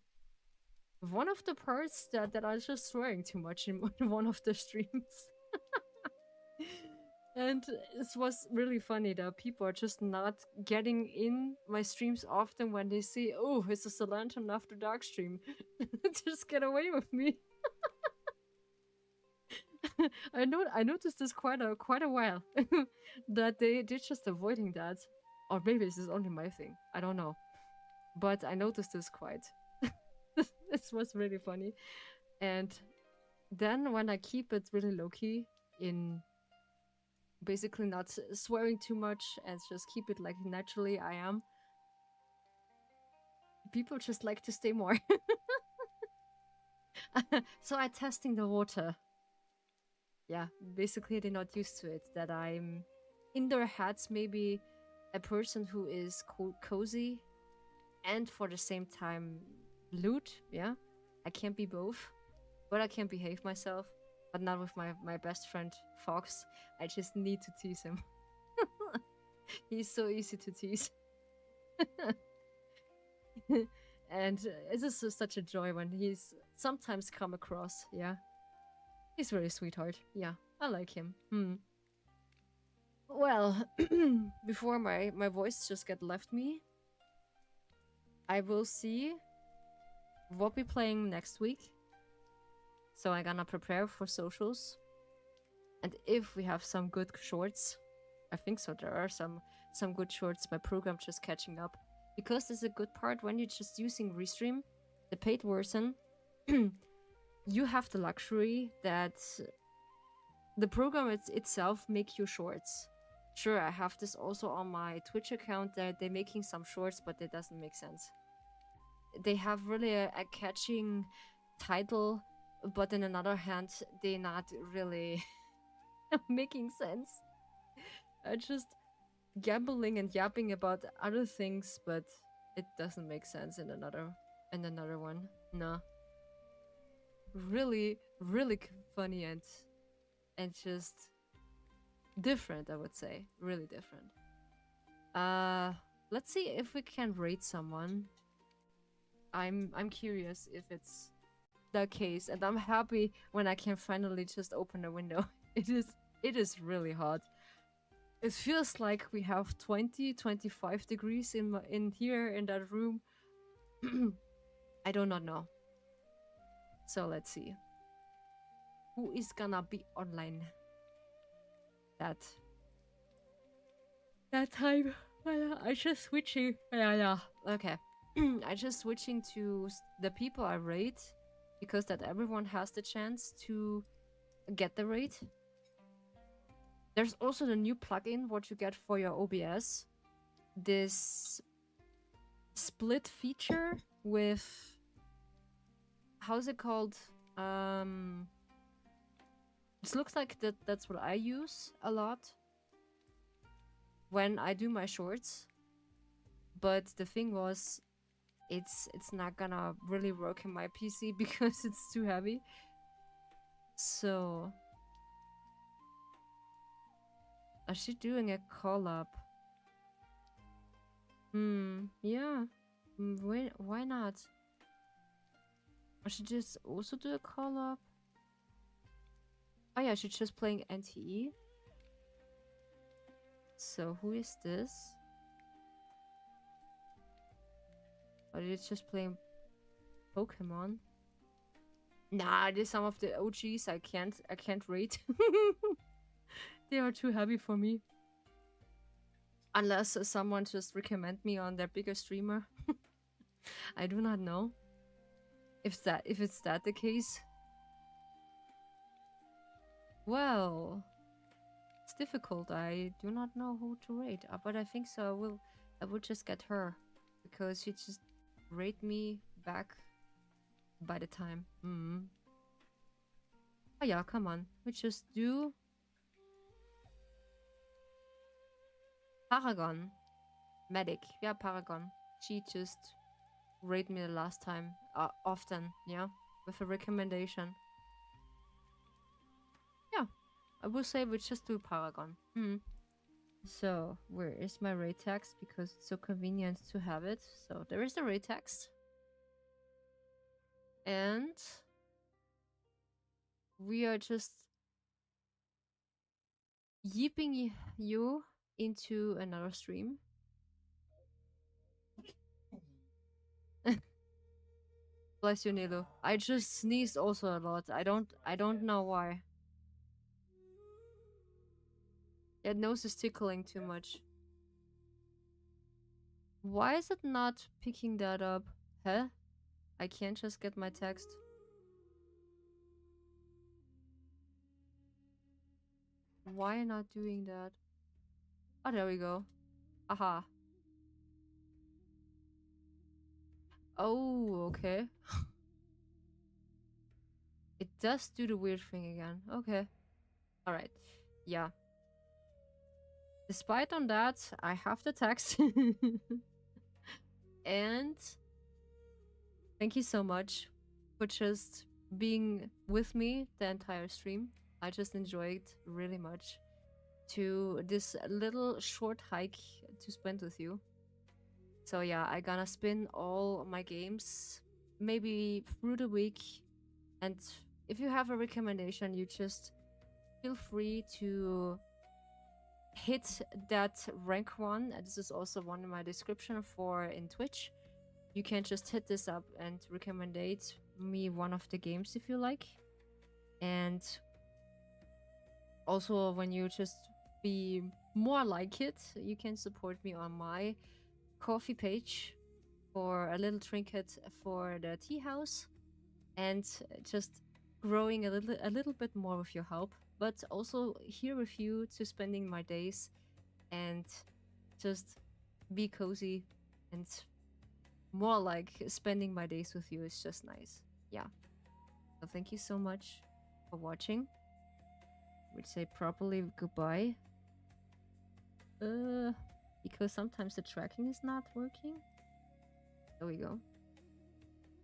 one of the parts that I was just swearing too much in one of the streams. And it was really funny that people are just not getting in my streams often when they see, oh, this is a Lantern After Dark stream. Just get away with me. I noticed this quite a while that they're just avoiding that, or maybe this is only my thing. I don't know, but I noticed this quite. This was really funny, and then when I keep it really low key, in basically not swearing too much and just keep it like naturally I am, people just like to stay more. So I testing the water. Yeah, basically they're not used to it, that I'm in their heads maybe a person who is cozy and for the same time loot. Yeah, I can't be both, but I can behave myself, but not with my best friend Fox. I just need to tease him. He's so easy to tease. And it is such a joy when he's sometimes come across. Yeah, he's very sweetheart. Yeah, I like him. Well, before my voice just get left me, I will see what we're playing next week. So I'm gonna prepare for socials. And if we have some good shorts, I think so, there are some good shorts, my program just catching up. Because this is a good part when you're just using Restream, the paid version, you have the luxury that the program itself make you shorts. Sure, I have this also on my Twitch account that they're making some shorts, but it doesn't make sense. They have really a catching title, but on another hand, they're not really making sense. I just gambling and yapping about other things, but it doesn't make sense in another one. No. Really, really funny and just different, I would say. Really different. Let's see if we can rate someone. I'm curious if it's the case, and I'm happy when I can finally just open a window. It is really hot. It feels like we have 20-25 degrees in here in that room. I do not know. So let's see. Who is gonna be online that time? I just switching. Yeah. Okay. I just switching to the people I rate, because that everyone has the chance to get the rate. There's also the new plugin what you get for your OBS. This split feature with, how's it called? This looks like that's what I use a lot when I do my shorts. But the thing was, it's not gonna really work in my PC because it's too heavy. So, is she doing a collab? Yeah. Why not? Or she just also do a collab? Oh yeah, she's just playing NTE. So who is this? Or it's just playing Pokemon? Nah, there's some of the OGs I can't rate. They are too heavy for me. Unless someone just recommend me on their bigger streamer. I do not know. If it's that the case. Well, it's difficult. I do not know who to rate. But I think so I will just get her. Because she just rate me back by the time. Oh yeah, come on. We just do Paragon. Medic. Yeah, Paragon. She just rate me the last time. Often, yeah. With a recommendation. Yeah. I will say we just do Paragon. So, where is my rate text? Because it's so convenient to have it. So, there is the rate text. And we are just yipping you into another stream. Bless you, Nilu. I just sneezed also a lot. I don't know why. That nose is tickling too much. Why is it not picking that up? Huh? I can't just get my text. Why not doing that? Oh, there we go. Aha. Oh, okay. It does do the weird thing again. Okay. Alright. Yeah. Despite on that, I have the text. And thank you so much for just being with me the entire stream. I just enjoyed really much to this little short hike to spend with you. So yeah, I gonna spin all my games maybe through the week. And if you have a recommendation, you just feel free to hit that rank one. This is also one in my description for in Twitch. You can just hit this up and recommend me one of the games if you like. And also when you just be more like it, you can support me on my coffee page for a little trinket for the tea house and just growing a little bit more with your help, but also here with you to spending my days and just be cozy and more like spending my days with you is just nice. Yeah. So thank you so much for watching. We'd say properly goodbye. Because sometimes the tracking is not working. There we go.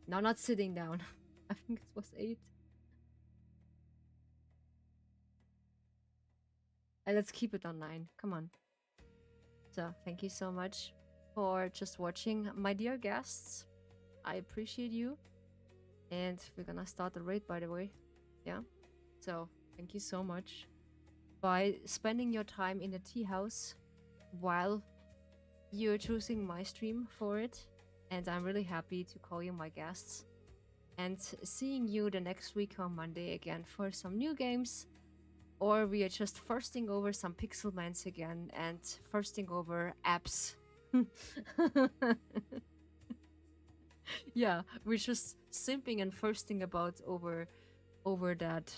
Now not sitting down. I think it was 8. And let's keep it on 9. Come on. So thank you so much for just watching, my dear guests. I appreciate you. And we're gonna start the raid, by the way. Yeah. So thank you so much by spending your time in the tea house while you're choosing my stream for it. And I'm really happy to call you my guests. And seeing you the next week on Monday again for some new games. Or we are just firsting over some Pixelmans again and firsting over apps. Yeah, we're just simping and firsting about over that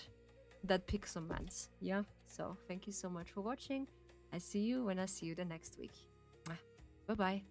Pixelmans. Yeah, so thank you so much for watching. I see you when I see you the next week. Bye bye.